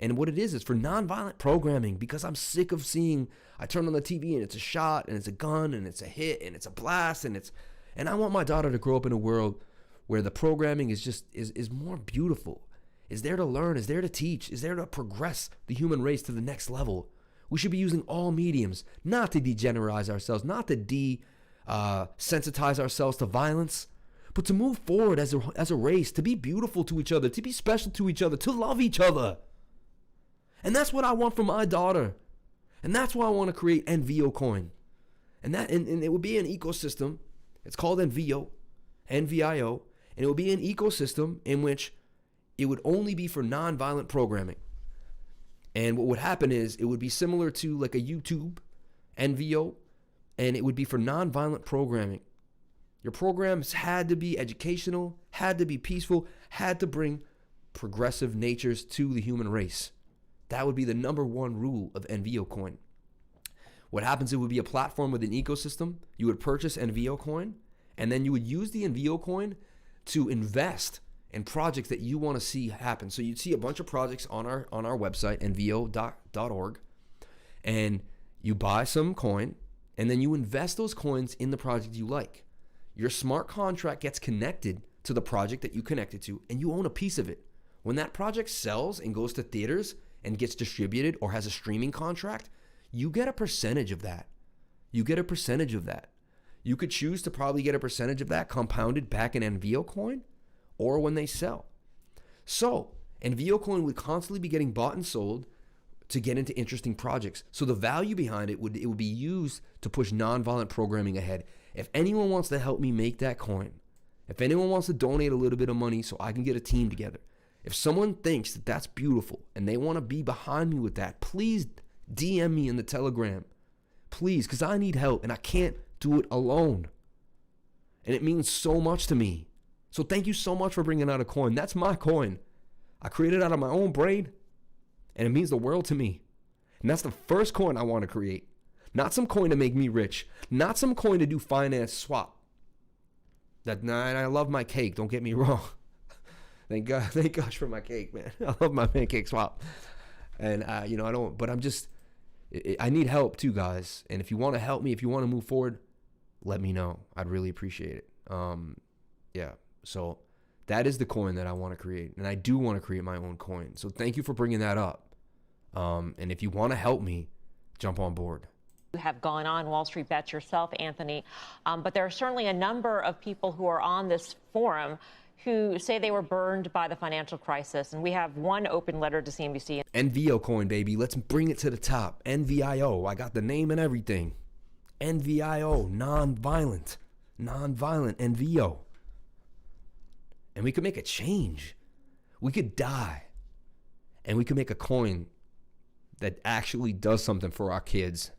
And what it is for non-violent programming, because I'm sick of seeing, I turn on the TV and it's a shot and it's a gun and it's a hit and it's a blast and I want my daughter to grow up in a world where the programming is just is more beautiful, is there to learn, is there to teach, is there to progress the human race to the next level. We should be using all mediums, not to degenerate ourselves, not to sensitize ourselves to violence, but to move forward as a race, to be beautiful to each other, to be special to each other, to love each other. And that's what I want for my daughter. And that's why I want to create NVO Coin. And it would be an ecosystem. It's called NVO, NVIO. And it would be an ecosystem in which it would only be for non-violent programming. And what would happen is it would be similar to like a YouTube, NVO, and it would be for non-violent programming. Your programs had to be educational, had to be peaceful, had to bring progressive natures to the human race. That would be the number one rule of NVO Coin. What happens, it would be a platform with an ecosystem. You would purchase NVO Coin, and then you would use the NVO Coin to invest in projects that you want to see happen. So you'd see a bunch of projects on our website, nvo.org, and you buy some coin, and then you invest those coins in the project you like. Your smart contract gets connected to the project that you connected to, and you own a piece of it. When that project sells and goes to theaters and gets distributed or has a streaming contract, you get a percentage of that. You get a percentage of that. You could choose to probably get a percentage of that compounded back in NVO Coin or when they sell. So NVO Coin would constantly be getting bought and sold to get into interesting projects. So the value behind it would be used to push nonviolent programming ahead. If anyone wants to help me make that coin, if anyone wants to donate a little bit of money so I can get a team together, if someone thinks that that's beautiful and they want to be behind me with that, please DM me in the Telegram. Please, because I need help and I can't do it alone. And it means so much to me. So thank you so much for bringing out a coin. That's my coin. I created it out of my own brain, and it means the world to me. And that's the first coin I want to create. Not some coin to make me rich. Not some coin to do finance swap. And I love my cake, don't get me wrong. Thank gosh for my cake, man. I love my pancake swap. And I need help too, guys. And if you want to help me, if you want to move forward, let me know. I'd really appreciate it. Yeah. So that is the coin that I want to create. And I do want to create my own coin. So thank you for bringing that up. And if you want to help me, jump on board. You have gone on Wall Street Bets yourself, Anthony. But there are certainly a number of people who are on this forum who say they were burned by the financial crisis. And we have one open letter to CNBC. NVO Coin, baby. Let's bring it to the top. NVIO. I got the name and everything. NVIO. Non-violent. Non-violent NVO. And we could make a change. We could die. And we could make a coin that actually does something for our kids,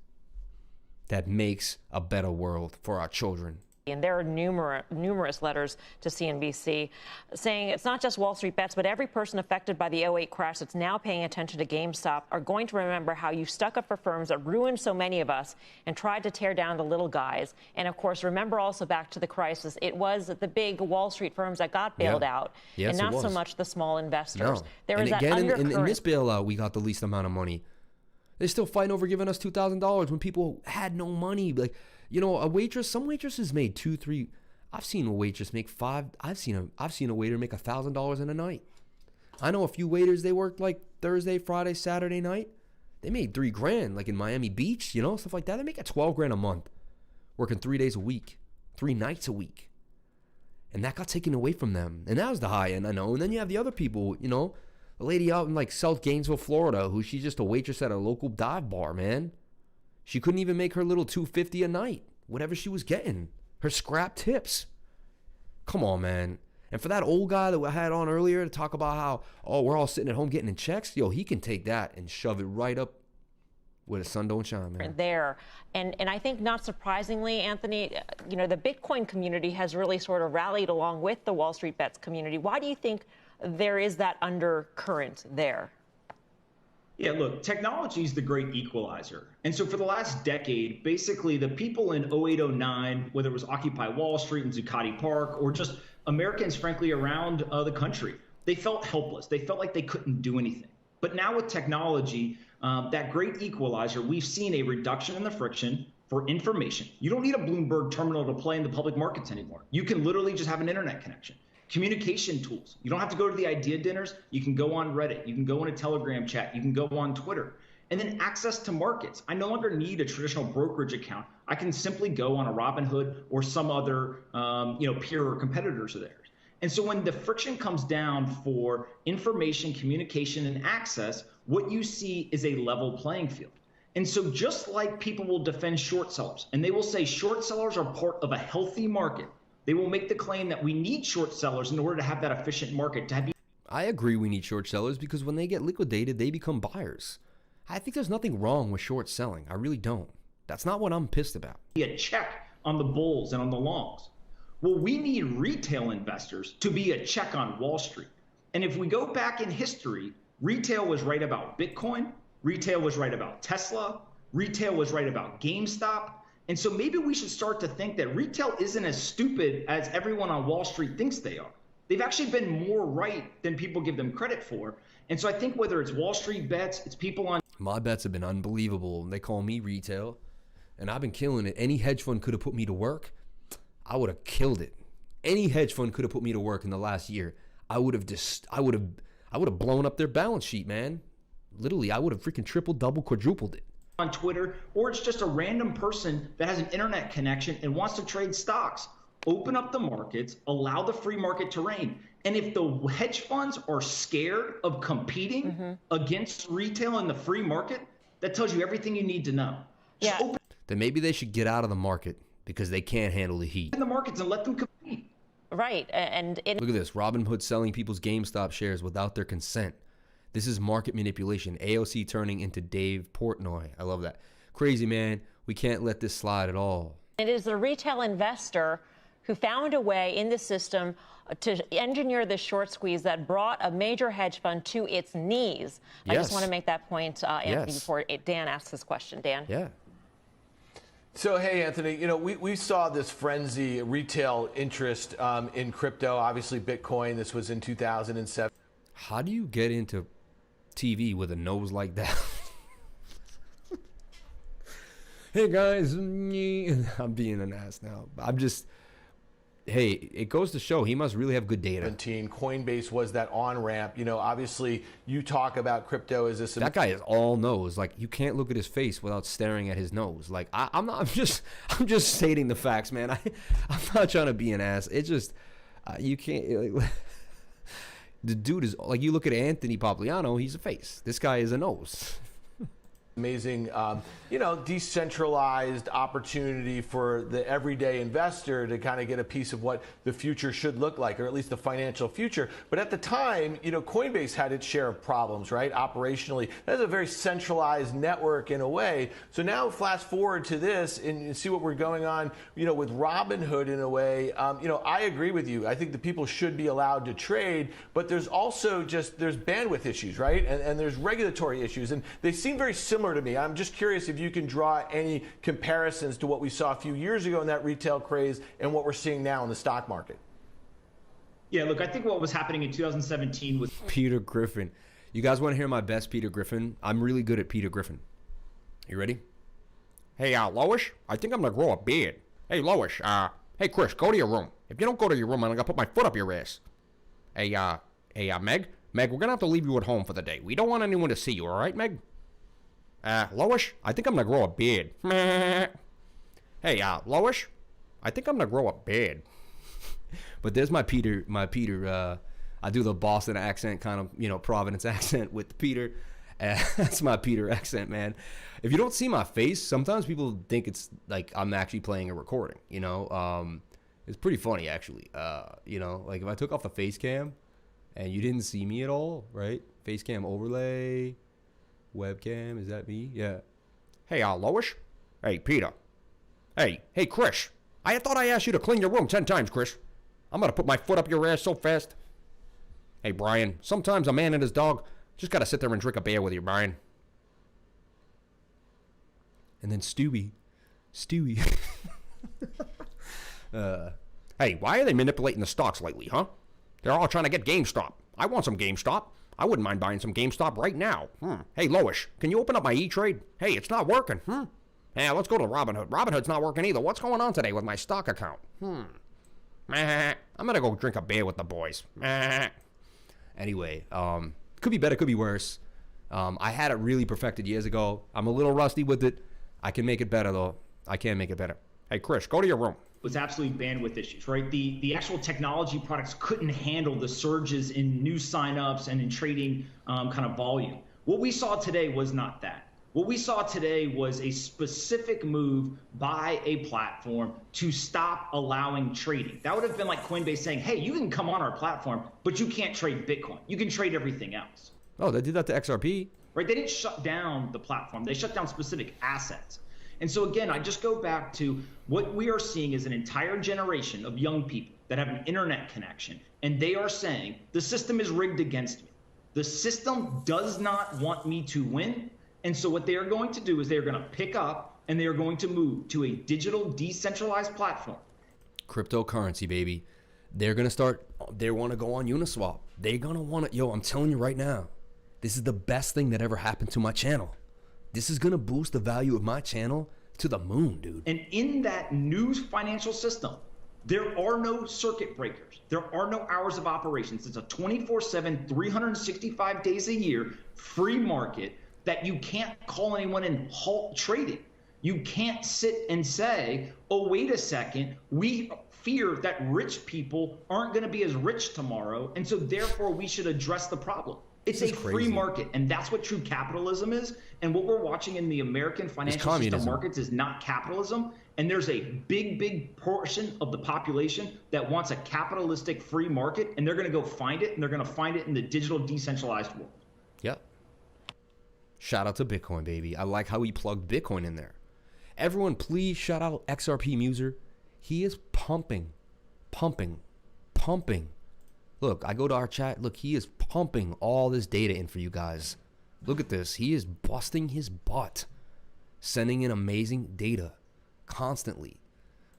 that makes a better world for our children. And there are numerous letters to CNBC saying it's not just Wall Street Bets, but every person affected by the 2008 crash that's now paying attention to GameStop are going to remember how you stuck up for firms that ruined so many of us and tried to tear down the little guys. And of course, remember also back to the crisis, it was the big Wall Street firms that got bailed out, yes, and not so much the small investors. No. There and is again, that undercurrent. in this bailout, we got the least amount of money. They're still fighting over giving us $2,000 when people had no money. Like, you know, some waitresses made $2,000, $3,000. I've seen a waitress make $5,000. I've seen a waiter make $1,000 in a night. I know a few waiters, they worked like Thursday, Friday, Saturday night. They made $3,000, like in Miami Beach, you know, stuff like that. They make $12,000 a month, working 3 days a week, 3 nights a week. And that got taken away from them. And that was the high end, I know. And then you have the other people, you know, a lady out in like South Gainesville, Florida, who she's just a waitress at a local dive bar, man. She couldn't even make her little $250 a night, whatever she was getting. Her scrap tips. Come on, man. And for that old guy that I had on earlier to talk about how, oh, we're all sitting at home getting in checks, yo, he can take that and shove it right up where the sun don't shine, man. There. And I think not surprisingly, Anthony, you know, the Bitcoin community has really sort of rallied along with the Wall Street Bets community. Why do you think there is that undercurrent there? Yeah, look, technology is the great equalizer. And so for the last decade, basically the people in 2008, 2009, whether it was Occupy Wall Street and Zuccotti Park, or just Americans, frankly, around the country, they felt helpless. They felt like they couldn't do anything. But now with technology, that great equalizer, we've seen a reduction in the friction for information. You don't need a Bloomberg terminal to play in the public markets anymore. You can literally just have an internet connection. Communication tools. You don't have to go to the idea dinners. You can go on Reddit. You can go in a Telegram chat. You can go on Twitter. And then access to markets. I no longer need a traditional brokerage account. I can simply go on a Robinhood or some other peer or competitors of theirs. And so when the friction comes down for information, communication, and access, what you see is a level playing field. And so just like people will defend short sellers, and they will say short sellers are part of a healthy market, they will make the claim that we need short sellers in order to have that efficient market. I agree we need short sellers because when they get liquidated, they become buyers. I think there's nothing wrong with short selling. I really don't. That's not what I'm pissed about. A check on the bulls and on the longs. Well, we need retail investors to be a check on Wall Street. And if we go back in history, retail was right about Bitcoin. Retail was right about Tesla. Retail was right about GameStop. And so maybe we should start to think that retail isn't as stupid as everyone on Wall Street thinks they are. They've actually been more right than people give them credit for. And so I think whether it's Wall Street bets, it's people on... My bets have been unbelievable. They call me retail, and I've been killing it. Any hedge fund could have put me to work. I would have killed it. Any hedge fund could have put me to work in the last year. I would have blown up their balance sheet, man. Literally, I would have freaking tripled, double, quadrupled it. On Twitter, or it's just a random person that has an internet connection and wants to trade stocks. Open up the markets, allow the free market to reign. And if the hedge funds are scared of competing against retail in the free market, that tells you everything you need to know. Yeah. Then maybe they should get out of the market because they can't handle the heat. In the markets and let them compete. Right. And look at this. Robinhood selling people's GameStop shares without their consent. This is market manipulation. AOC turning into Dave Portnoy. I love that. Crazy, man. We can't let this slide at all. It is the retail investor who found a way in the system to engineer this short squeeze that brought a major hedge fund to its knees. Yes. I just want to make that point, Anthony, before Dan asks his question. Dan? Yeah. So, hey, Anthony, we saw this frenzy retail interest in crypto, obviously Bitcoin. This was in 2007. How do you get into TV with a nose like that? Hey, guys. I'm being an ass now. Hey, it goes to show he must really have good data. Coinbase was that on-ramp. Obviously, you talk about crypto as this. That guy is all nose. Like, you can't look at his face without staring at his nose. Like, I'm just stating the facts, man. I'm not trying to be an ass. It's just, you can't. Like, the dude is, like, you look at Anthony Popliano, he's a face. This guy is a nose. Amazing, decentralized opportunity for the everyday investor to kind of get a piece of what the future should look like, or at least the financial future. But at the time, Coinbase had its share of problems, right? Operationally, that's a very centralized network in a way. So now flash forward to this and see what we're going on, with Robinhood in a way. I agree with you. I think the people should be allowed to trade, but there's also there's bandwidth issues, right? And there's regulatory issues, and they seem very similar to me. I'm just curious if you can draw any comparisons to what we saw a few years ago in that retail craze and what we're seeing now in the stock market. Yeah, look, I think what was happening in 2017 was Peter Griffin. You guys want to hear my best Peter Griffin? I'm really good at Peter Griffin. You ready? Hey, Lois, I think I'm gonna grow a beard. Hey, Lois, hey, Chris, go to your room. If you don't go to your room, I'm gonna put my foot up your ass. Hey, Meg, we're gonna have to leave you at home for the day. We don't want anyone to see you, all right, Meg? Lois, I think I'm gonna grow a beard. Hey, Lois, I think I'm gonna grow a beard. But there's my Peter. I do the Boston accent, kind of, Providence accent with Peter. That's my Peter accent, man. If you don't see my face, sometimes people think it's like I'm actually playing a recording. It's pretty funny actually. Like if I took off the face cam and you didn't see me at all, right? Face cam overlay. Webcam, is that me? Yeah. Hey, Lois. Hey, Peter. Hey, Chris. I thought I asked you to clean your room 10 times, Chris. I'm going to put my foot up your ass so fast. Hey, Brian. Sometimes a man and his dog just got to sit there and drink a beer with you, Brian. And then Stewie. Hey, why are they manipulating the stocks lately, huh? They're all trying to get GameStop. I want some GameStop. I wouldn't mind buying some GameStop right now. Hey, Lois, can you open up my E-Trade? Hey, it's not working. Yeah, let's go to Robinhood. Robinhood's not working either. What's going on today with my stock account? I'm going to go drink a beer with the boys. Anyway, could be better, could be worse. I had it really perfected years ago. I'm a little rusty with it. I can make it better, though. I can make it better. Hey, Chris, go to your room. Was absolutely bandwidth issues, right? The actual technology products couldn't handle the surges in new signups and in trading kind of volume. What we saw today was not that. What we saw today was a specific move by a platform to stop allowing trading. That would have been like Coinbase saying, hey, you can come on our platform, but you can't trade Bitcoin. You can trade everything else. Oh, they did that to XRP? Right, they didn't shut down the platform. They shut down specific assets. And so again, I just go back to what we are seeing is an entire generation of young people that have an internet connection, and they are saying the system is rigged against me. The system does not want me to win. And so what they are going to do is they're going to pick up and they are going to move to a digital decentralized platform. Cryptocurrency, baby. They're going to start, they want to go on Uniswap. They're going to want to, yo, I'm telling you right now, this is the best thing that ever happened to my channel. This is going to boost the value of my channel to the moon, dude. And in that new financial system, there are no circuit breakers. There are no hours of operations. It's a 24/7, 365 days a year, free market that you can't call anyone and halt trading. You can't sit and say, oh, wait a second, we fear that rich people aren't going to be as rich tomorrow, and so therefore we should address the problem. It's a free market, and that's what true capitalism is. And what we're watching in the American financial system markets is not capitalism. And there's a big, big portion of the population that wants a capitalistic free market, and they're going to go find it, and they're going to find it in the digital decentralized world. Yep. Shout out to Bitcoin, baby. I like how he plugged Bitcoin in there. Everyone, please shout out XRP Muser. He is pumping. Look, I go to our chat. Look, he is pumping all this data in for you guys. Look at this. He is busting his butt, sending in amazing data constantly.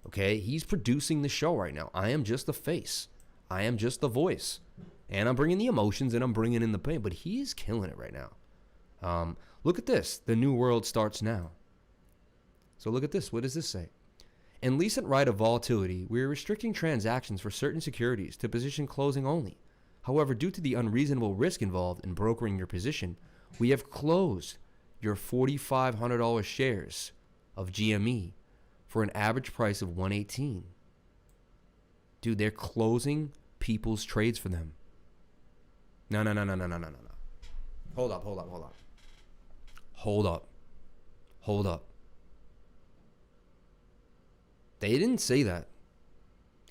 Okay? He's producing the show right now. I am just the face. I am just the voice. And I'm bringing the emotions and I'm bringing in the pain. But he is killing it right now. Look at this. The new world starts now. So look at this. What does this say? In recent right of volatility, we are restricting transactions for certain securities to position closing only. However, due to the unreasonable risk involved in brokering your position, we have closed your $4,500 shares of GME for an average price of $118. Dude, they're closing people's trades for them. No. Hold up. They didn't say that.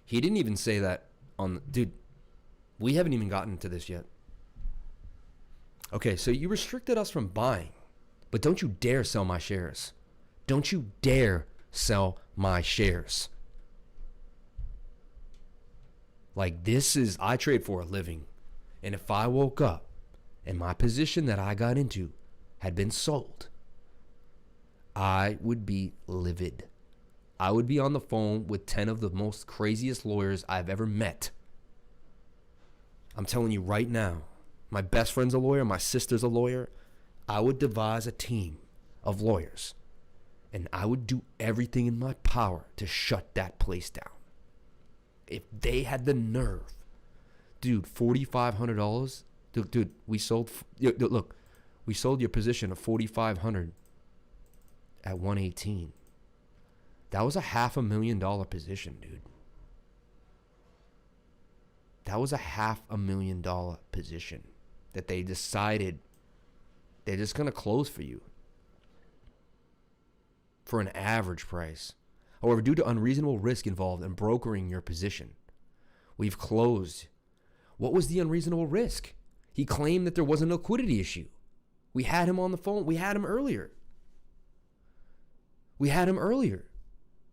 He didn't even say that on... Dude, we haven't even gotten to this yet. Okay, so you restricted us from buying, but don't you dare sell my shares. Don't you dare sell my shares. Like, this is... I trade for a living. And if I woke up and my position that I got into had been sold, I would be livid. I would be on the phone with 10 of the most craziest lawyers I've ever met. I'm telling you right now, my best friend's a lawyer, my sister's a lawyer. I would devise a team of lawyers, and I would do everything in my power to shut that place down. If they had the nerve, dude, $4,500, dude, we sold. Look, we sold your position of $4,500 at $118. That was a $500,000 position, dude. That was a $500,000 position that they decided they're just going to close for you for an average price. However, due to unreasonable risk involved in brokering your position, we've closed. What was the unreasonable risk? He claimed that there was a liquidity issue. We had him on the phone. We had him earlier.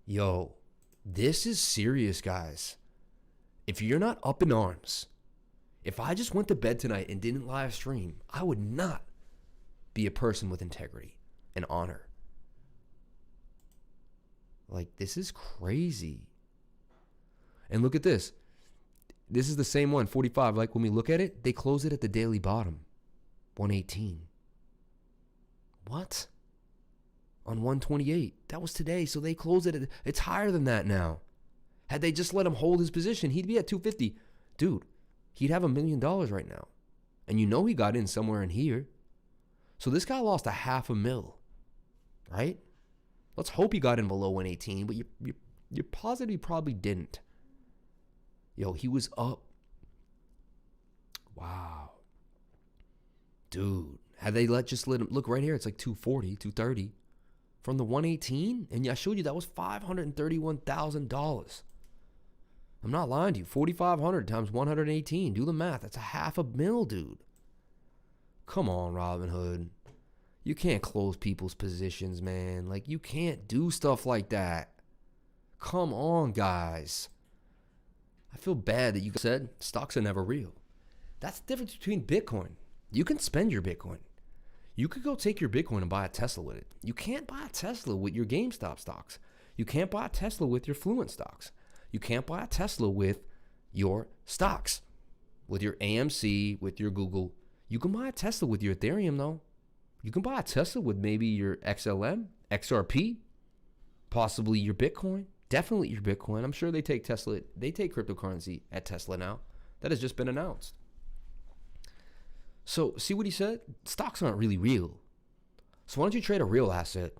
Yo, this is serious, guys. If you're not up in arms, if I just went to bed tonight and didn't live stream, I would not be a person with integrity and honor. Like, this is crazy. And look at this. This is the same one, 45. Like, when we look at it, they close it at the daily bottom, 118. What? On 128. That was today, so they closed it. It's higher than that now. Had they just let him hold his position, he'd be at 250. Dude, he'd have $1 million right now. And you know he got in somewhere in here. So this guy lost $500,000, right? Let's hope he got in below 118, but you're positive he probably didn't. Yo, he was up. Wow. Dude, had they just let him, look right here, it's like 240, 230 from the 118, and I showed you that was $531,000. I'm not lying to you. 4,500 times 118. Do the math. That's $500,000, dude. Come on, Robinhood. You can't close people's positions, man. Like, you can't do stuff like that. Come on, guys. I feel bad that you said stocks are never real. That's the difference between Bitcoin. You can spend your Bitcoin. You could go take your Bitcoin and buy a Tesla with it. You can't buy a Tesla with your GameStop stocks. You can't buy a Tesla with your Fluent stocks. You can't buy a Tesla with your stocks, with your AMC, with your Google. You can buy a Tesla with your Ethereum, though. You can buy a Tesla with maybe your XLM, XRP, possibly your Bitcoin, definitely your Bitcoin. I'm sure they take Tesla. They take cryptocurrency at Tesla now. That has just been announced. So see what he said? Stocks aren't really real. So why don't you trade a real asset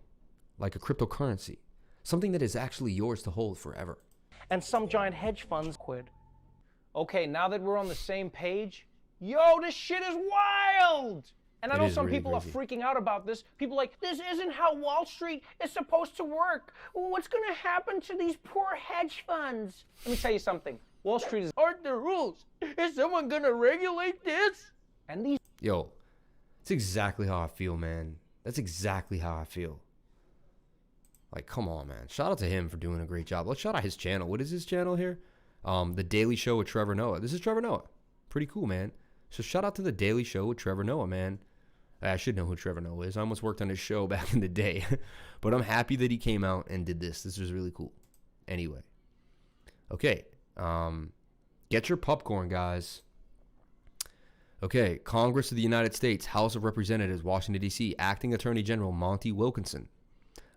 like a cryptocurrency, something that is actually yours to hold forever? And some giant hedge funds quit. Okay, now that we're on the same page, yo, this shit is wild! And I know some people are freaking out about this. People are like, this isn't how Wall Street is supposed to work. What's gonna happen to these poor hedge funds? Let me tell you something. Wall Street is, aren't there rules? Is someone gonna regulate this? And these... Yo, that's exactly how I feel, man. That's exactly how I feel. Like, come on, man. Shout out to him for doing a great job. Let's shout out his channel. What is his channel here? The Daily Show with Trevor Noah. This is Trevor Noah. Pretty cool, man. So shout out to the Daily Show with Trevor Noah, man. I should know who Trevor Noah is. I almost worked on his show back in the day. But I'm happy that he came out and did this. This was really cool. Anyway. Okay. Get your popcorn, guys. Okay. Congress of the United States, House of Representatives, Washington, D.C., Acting Attorney General Monty Wilkinson.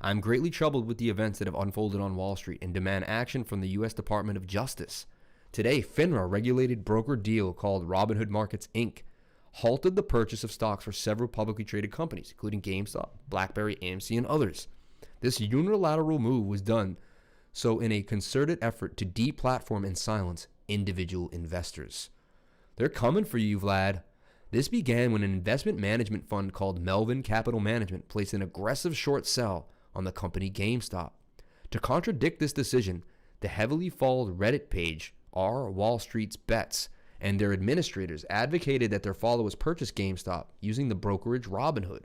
I'm greatly troubled with the events that have unfolded on Wall Street and demand action from the U.S. Department of Justice. Today, FINRA regulated broker deal called Robinhood Markets, Inc. halted the purchase of stocks for several publicly traded companies, including GameStop, BlackBerry, AMC, and others. This unilateral move was done so in a concerted effort to deplatform and silence individual investors. They're coming for you, Vlad. This began when an investment management fund called Melvin Capital Management placed an aggressive short sell on the company GameStop. To contradict this decision, the heavily followed Reddit page, R Wall Street's Bets, and their administrators advocated that their followers purchase GameStop using the brokerage Robinhood.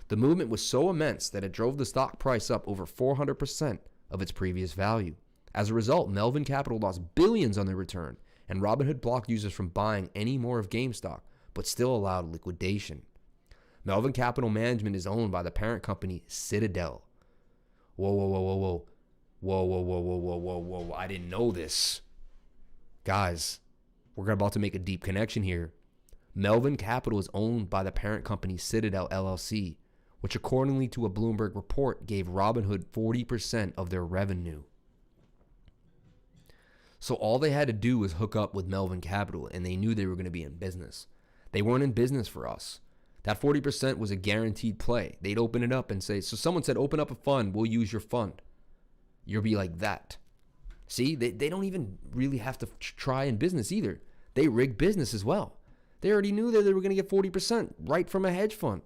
The movement was so immense that it drove the stock price up over 400% of its previous value. As a result, Melvin Capital lost billions on their return, and Robinhood blocked users from buying any more of GameStop, but still allowed liquidation. Melvin Capital Management is owned by the parent company Citadel. Whoa. I didn't know this. Guys, we're about to make a deep connection here. Melvin Capital is owned by the parent company Citadel LLC, which accordingly to a Bloomberg report gave Robinhood 40% of their revenue. So all they had to do was hook up with Melvin Capital, and they knew they were going to be in business. They weren't in business for us. That 40% was a guaranteed play. They'd open it up and say, so someone said, open up a fund, we'll use your fund. You'll be like that. See, they don't even really have to try in business either. They rig business as well. They already knew that they were going to get 40% right from a hedge fund.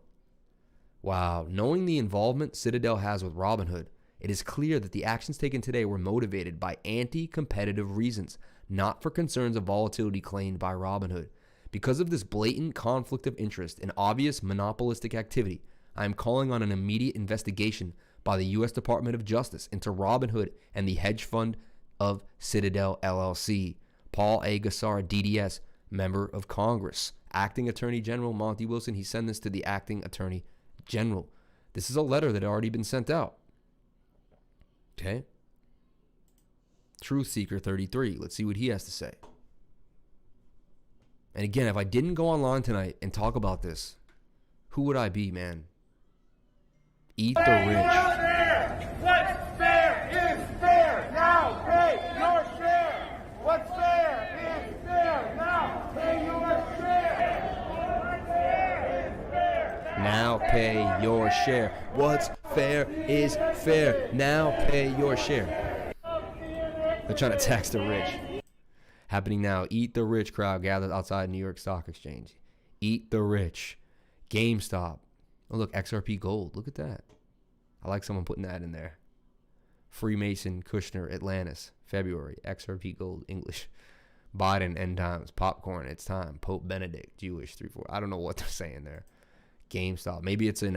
Wow, knowing the involvement Citadel has with Robinhood, it is clear that the actions taken today were motivated by anti-competitive reasons, not for concerns of volatility claimed by Robinhood. Because of this blatant conflict of interest and obvious monopolistic activity, I am calling on an immediate investigation by the U.S. Department of Justice into Robinhood and the hedge fund of Citadel LLC. Paul A. Gassar, DDS, member of Congress. Acting Attorney General Monty Wilson, he sent this to the Acting Attorney General. This is a letter that had already been sent out. Okay. Truth Seeker 33. Let's see what he has to say. And again, if I didn't go online tonight and talk about this, who would I be, man? Eat the rich. What's fair is fair. Now pay your share. What's fair is fair. Now pay your share. What's fair is fair. Now pay share. What's fair is fair. Now pay your share. They're trying to tax the rich. Happening now. Eat the rich crowd gathers outside New York Stock Exchange. Eat the rich. GameStop. Oh, look, XRP Gold. Look at that. I like someone putting that in there. Freemason, Kushner, Atlantis, February, XRP Gold, English. Biden, end times, popcorn, it's time. Pope Benedict, Jewish, 3-4. I don't know what they're saying there. GameStop. Maybe it's in,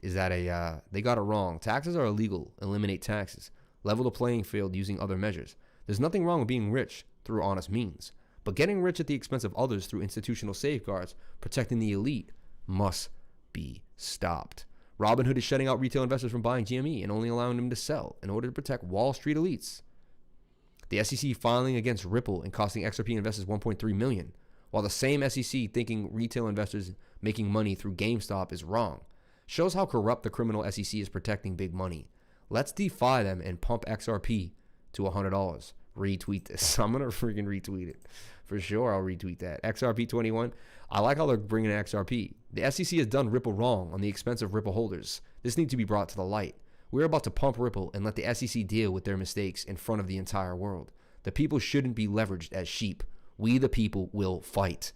is that a, they got it wrong. Taxes are illegal. Eliminate taxes. Level the playing field using other measures. There's nothing wrong with being rich through honest means. But getting rich at the expense of others through institutional safeguards, protecting the elite, must be stopped. Robinhood is shutting out retail investors from buying GME and only allowing them to sell in order to protect Wall Street elites. The SEC filing against Ripple and costing XRP investors $1.3 million, while the same SEC thinking retail investors making money through GameStop is wrong. Shows how corrupt the criminal SEC is protecting big money. Let's defy them and pump XRP to $100. Retweet this. I'm going to freaking retweet it. For sure, I'll retweet that. XRP21. I like how they're bringing in XRP. The SEC has done Ripple wrong on the expense of Ripple holders. This needs to be brought to the light. We're about to pump Ripple and let the SEC deal with their mistakes in front of the entire world. The people shouldn't be leveraged as sheep. We, the people, will fight.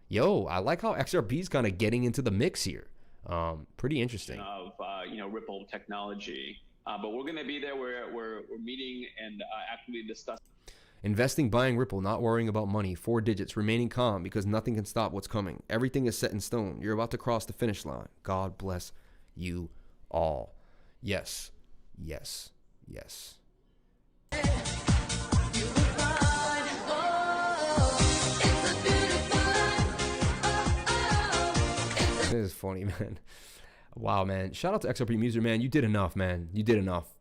Yo, I like how XRP is kind of getting into the mix here. Pretty interesting. Of Ripple technology, but we're going to be there. We're meeting and actively discussing. Investing, buying Ripple, not worrying about money, 4 digits, remaining calm because nothing can stop what's coming. Everything is set in stone. You're about to cross the finish line. God bless you all. Yes, yes, yes. This is funny, man. Wow, man. Shout out to XRP Muser, man. You did enough, man. You did enough.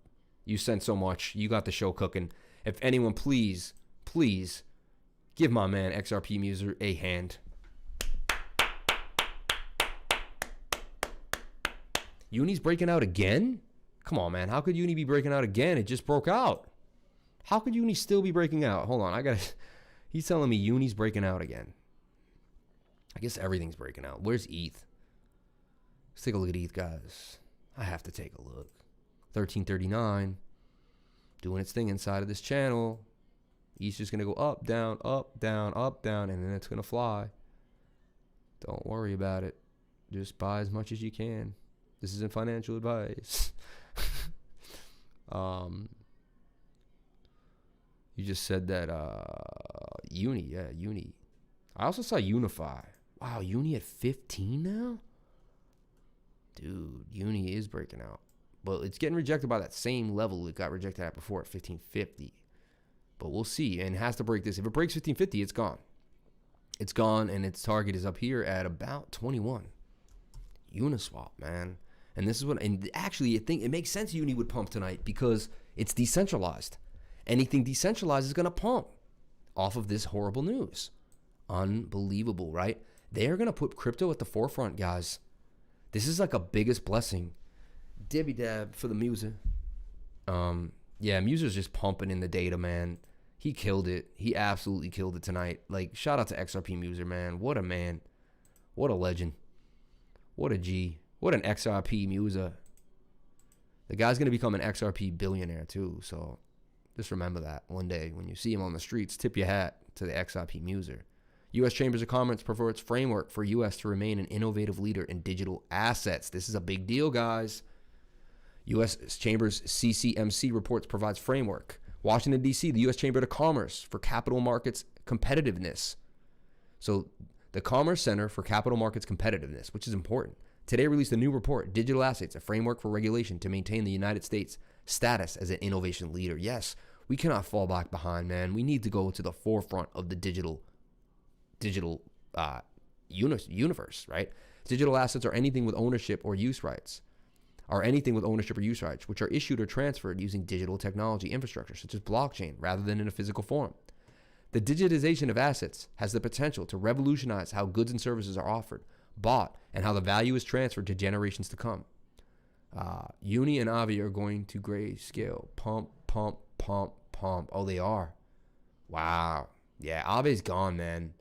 You sent so much. You got the show cooking. If anyone, please give my man XRP Muser a hand. Uni's breaking out again? Come on, man. How could Uni be breaking out again? It just broke out. How could Uni still be breaking out? Hold on. He's telling me Uni's breaking out again. I guess everything's breaking out. Where's ETH? Let's take a look at ETH, guys. I have to take a look. 1339. Doing its thing inside of this channel. ETH's just going to go up, down, up, down, up, down, and then it's going to fly. Don't worry about it. Just buy as much as you can. This isn't financial advice. You just said that Uni, yeah, Uni. I also saw Unify. Wow, Uni at 15 now? Dude, Uni is breaking out. But it's getting rejected by that same level it got rejected at before at 1550. But we'll see. And it has to break this. If it breaks 1550, it's gone. It's gone, and its target is up here at about 21. Uniswap, man. And this is what, and actually, I think it makes sense Uni would pump tonight because it's decentralized. Anything decentralized is going to pump off of this horrible news. Unbelievable, right? They are going to put crypto at the forefront, guys. This is like a biggest blessing. Dibby dab for the Muser. Yeah, Muser's just pumping in the data, man. He killed it. He absolutely killed it tonight. Like, shout out to XRP Muser, man. What a man. What a legend. What a G. What an XRP Muser. The guy's going to become an XRP billionaire, too. So just remember that one day when you see him on the streets, tip your hat to the XRP Muser. U.S. Chambers of Commerce provides framework for U.S. to remain an innovative leader in digital assets. This is a big deal, guys. U.S. Chambers CCMC reports provides framework. Washington, D.C., the U.S. Chamber of Commerce for capital markets competitiveness. So the Commerce Center for Capital Markets Competitiveness, which is important, today released a new report, Digital Assets, a framework for regulation to maintain the United States' status as an innovation leader. Yes, we cannot fall back behind, man. We need to go to the forefront of the digital universe, right? Digital assets are anything with ownership or use rights, which are issued or transferred using digital technology infrastructure, such as blockchain, rather than in a physical form. The digitization of assets has the potential to revolutionize how goods and services are offered, bought, and how the value is transferred to generations to come. Uni and Avi are going to grayscale. Pump, pump, pump, pump. Oh, they are. Wow. Yeah, Ave's gone, man.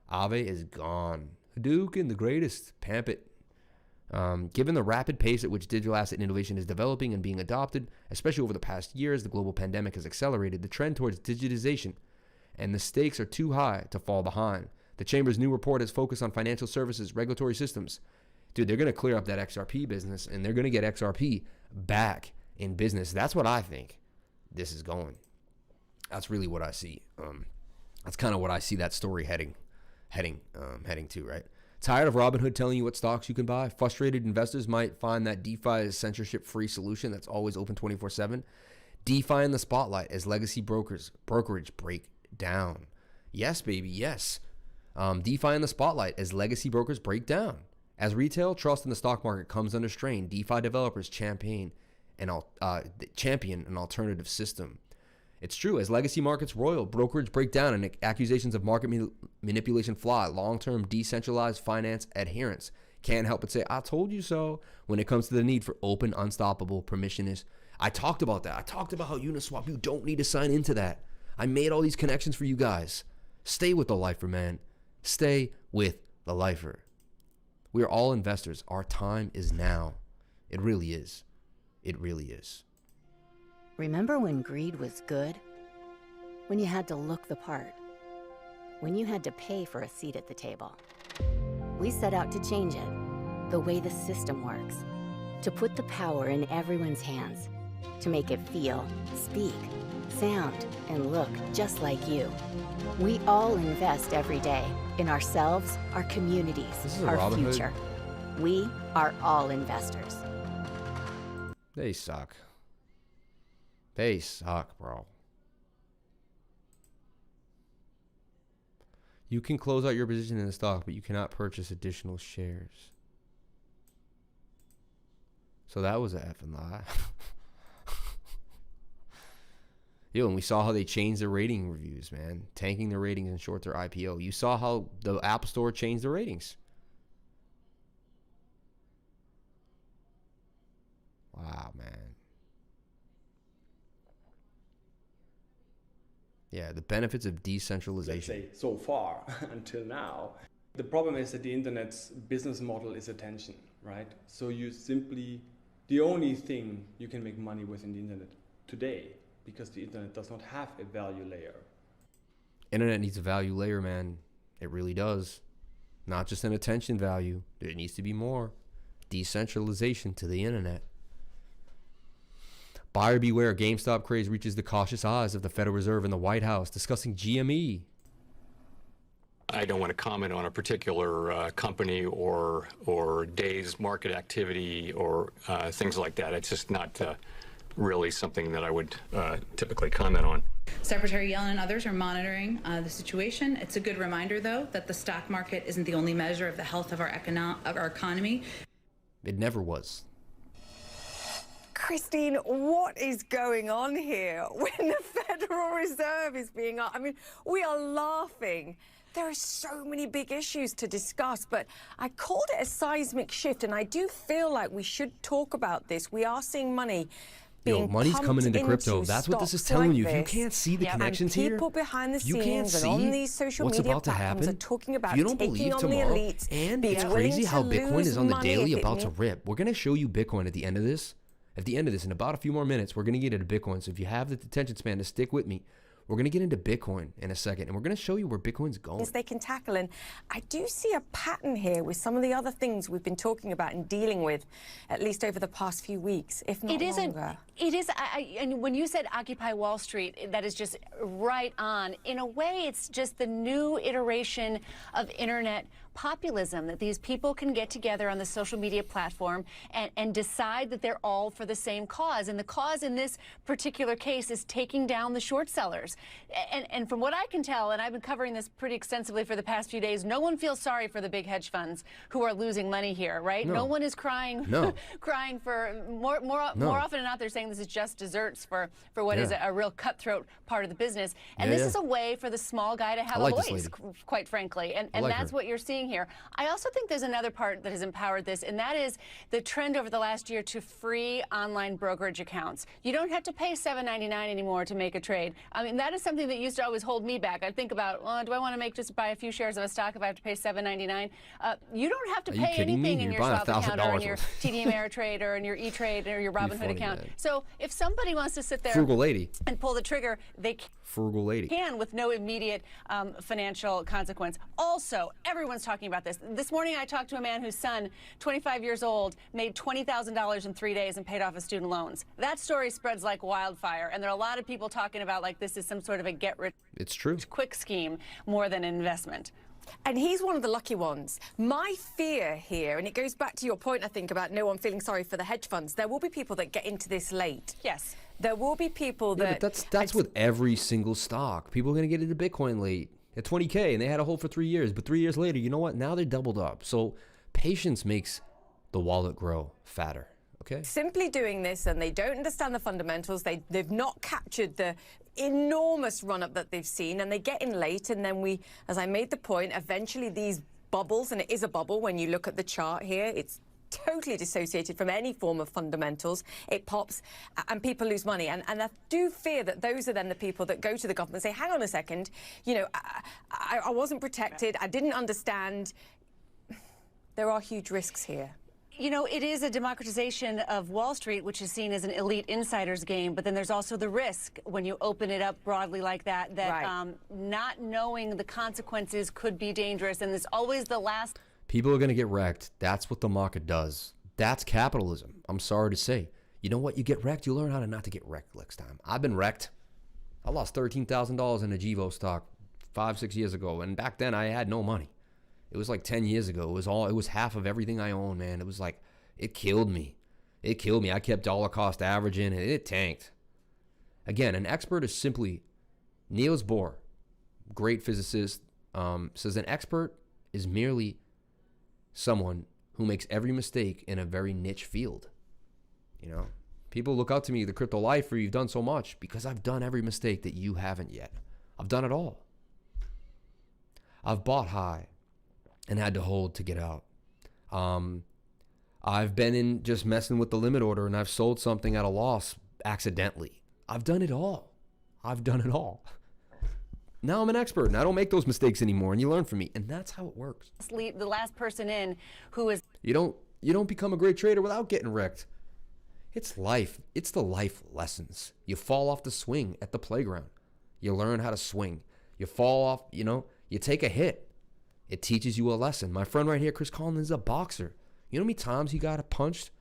Ave is gone. Hadouken, the greatest. Pamp it. Given the rapid pace at which digital asset innovation is developing and being adopted, especially over the past years, the global pandemic has accelerated the trend towards digitization, and the stakes are too high to fall behind. The Chamber's new report is focused on financial services, regulatory systems. Dude, they're going to clear up that XRP business, and they're going to get XRP back in business. That's what I think this is going. That's really what I see. That's kind of what I see that story heading to, right? Tired of Robinhood telling you what stocks you can buy? Frustrated investors might find that DeFi is a censorship-free solution that's always open 24/7. DeFi in the spotlight as legacy brokerage break down. Yes, baby, yes. DeFi in the spotlight as legacy brokers break down. As retail trust in the stock market comes under strain, DeFi developers champion an alternative system. It's true, as legacy markets roil, brokerage break down, and accusations of market manipulation fly, long-term decentralized finance adherents can't help but say, I told you so, when it comes to the need for open, unstoppable, permissionless. I talked about that. I talked about how Uniswap, you don't need to sign into that. I made all these connections for you guys. Stay with the lifer, man. Stay with the lifer. We are all investors. Our time is now. It really is. It really is. Remember when greed was good? When you had to look the part? When you had to pay for a seat at the table? We set out to change it, the way the system works, to put the power in everyone's hands, to make it feel, speak, sound, and look just like you. We all invest every day in ourselves, our communities, our future. We are all investors. They suck. They suck, bro. You can close out your position in the stock, but you cannot purchase additional shares. So that was an effing lie. Yo, and we saw how they changed their rating reviews, man. Tanking their ratings and short their IPO. You saw how the Apple Store changed the ratings. Wow, man. Yeah, the benefits of decentralization. Let's say so far until now. The problem is that the internet's business model is attention, right? So you simply, the only thing you can make money with in the internet today, because the internet does not have a value layer. Internet needs a value layer, man. It really does. Not just an attention value. There needs to be more decentralization to the internet. Buyer beware, GameStop craze reaches the cautious eyes of the Federal Reserve and the White House, discussing GME. I don't want to comment on a particular company or day's market activity or things like that. It's just not really something that I would typically comment on. Secretary Yellen and others are monitoring the situation. It's a good reminder, though, that the stock market isn't the only measure of the health of our economy. It never was. Christine, what is going on here when the Federal Reserve is being... I mean, we are laughing. There are so many big issues to discuss, but I called it a seismic shift, and I do feel like we should talk about this. We are seeing money being money's coming into crypto. Into That's what this is telling like you. If you can't see the connections and here, people behind the you can't scenes see and on these social what's media about to platforms happen. are talking about If you don't taking believe on tomorrow, the elites, and being it's willing crazy to how Bitcoin lose is on the money daily if it about to rip. We're going to show you Bitcoin at the end of this. At the end of this, in about a few more minutes, we're going to get into Bitcoin. So if you have the attention span to stick with me, we're going to get into Bitcoin in a second, and we're going to show you where Bitcoin's going. They can tackle, and I do see a pattern here with some of the other things we've been talking about and dealing with, at least over the past few weeks, if not longer. It is, and when you said Occupy Wall Street, that is just right on. In a way, it's just the new iteration of internet populism, that these people can get together on the social media platform and decide that they're all for the same cause. And the cause in this particular case is taking down the short sellers. And from what I can tell, and I've been covering this pretty extensively for the past few days, no one feels sorry for the big hedge funds who are losing money here, right? No one is crying, crying for more often than not. They're saying saying this is just desserts for what is a real cutthroat part of the business. And this is a way for the small guy to have a voice, quite frankly. And that's what you're seeing here. I also think there's another part that has empowered this, and that is the trend over the last year to free online brokerage accounts. You don't have to pay $7.99 anymore to make a trade. I mean, that is something that used to always hold me back. I'd think about, well, do I want to just buy a few shares of a stock if I have to pay $7.99? You don't have to pay anything in your Schwab account or in your TD Ameritrade or in your E-Trade or your Robinhood account. Man. So if somebody wants to sit there and pull the trigger, they can with no immediate financial consequence. Also, everyone's talking about this. This morning I talked to a man whose son, 25 years old, made $20,000 in 3 days and paid off his student loans. That story spreads like wildfire, and there are a lot of people talking about like this is some sort of a get-rich-quick scheme more than an investment. And he's one of the lucky ones. My fear here, and it goes back to your point, I think, about no one feeling sorry for the hedge funds. There will be people that get into this late. Yes. There will be people that... But that's with every single stock. People are going to get into Bitcoin late at 20K, and they had a hold for 3 years. But 3 years later, you know what? Now they're doubled up. So patience makes the wallet grow fatter. Okay. Simply doing this, and they don't understand the fundamentals. They've not captured the enormous run-up that they've seen, and they get in late, and then we, as I made the point, eventually these bubbles, and it is a bubble when you look at the chart here, it's totally dissociated from any form of fundamentals. It pops, and people lose money. And I do fear that those are then the people that go to the government and say, hang on a second, you know, I wasn't protected, I didn't understand. There are huge risks here. You know, it is a democratization of Wall Street, which is seen as an elite insider's game, but then there's also the risk when you open it up broadly like that, not knowing the consequences could be dangerous, and there's always the last... People are going to get wrecked. That's what the market does. That's capitalism. I'm sorry to say. You know what? You get wrecked, you learn how to not to get wrecked next time. I've been wrecked. I lost $13,000 in a GVO stock 5-6 years ago, and back then I had no money. It was like 10 years ago. It was half of everything I own, man. It was like, it killed me. It killed me. I kept dollar cost averaging, and it tanked. Again, an expert is simply, Niels Bohr, great physicist, says an expert is merely someone who makes every mistake in a very niche field. You know, people look up to me, the crypto lifer, you've done so much, because I've done every mistake that you haven't yet. I've done it all. I've bought high and had to hold to get out. I've been in just messing with the limit order, and I've sold something at a loss accidentally. I've done it all. I've done it all. Now I'm an expert, and I don't make those mistakes anymore, and you learn from me, and that's how it works. The last person in who is... You don't become a great trader without getting wrecked. It's life. It's the life lessons. You fall off the swing at the playground. You learn how to swing. You fall off, you know, you take a hit. It teaches you a lesson. My friend right here, Chris Collins, is a boxer. You know how many times he got punched?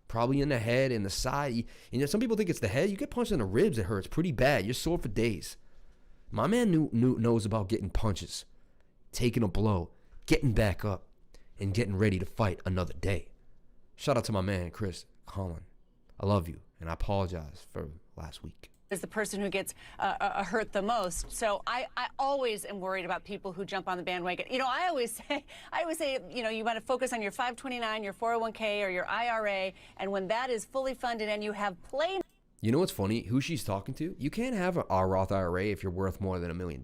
Probably in the head, in the side. You know, some people think it's the head. You get punched in the ribs, it hurts pretty bad. You're sore for days. My man knows about getting punches, taking a blow, getting back up, and getting ready to fight another day. Shout out to my man, Chris Collins. I love you, and I apologize for last week. Is the person who gets hurt the most. So I always am worried about people who jump on the bandwagon. You know, I always say, you know, you want to focus on your 529, your 401k, or your IRA, and when that is fully funded and you have play. You know what's funny? Who she's talking to? You can't have a Roth IRA if you're worth more than $1 million.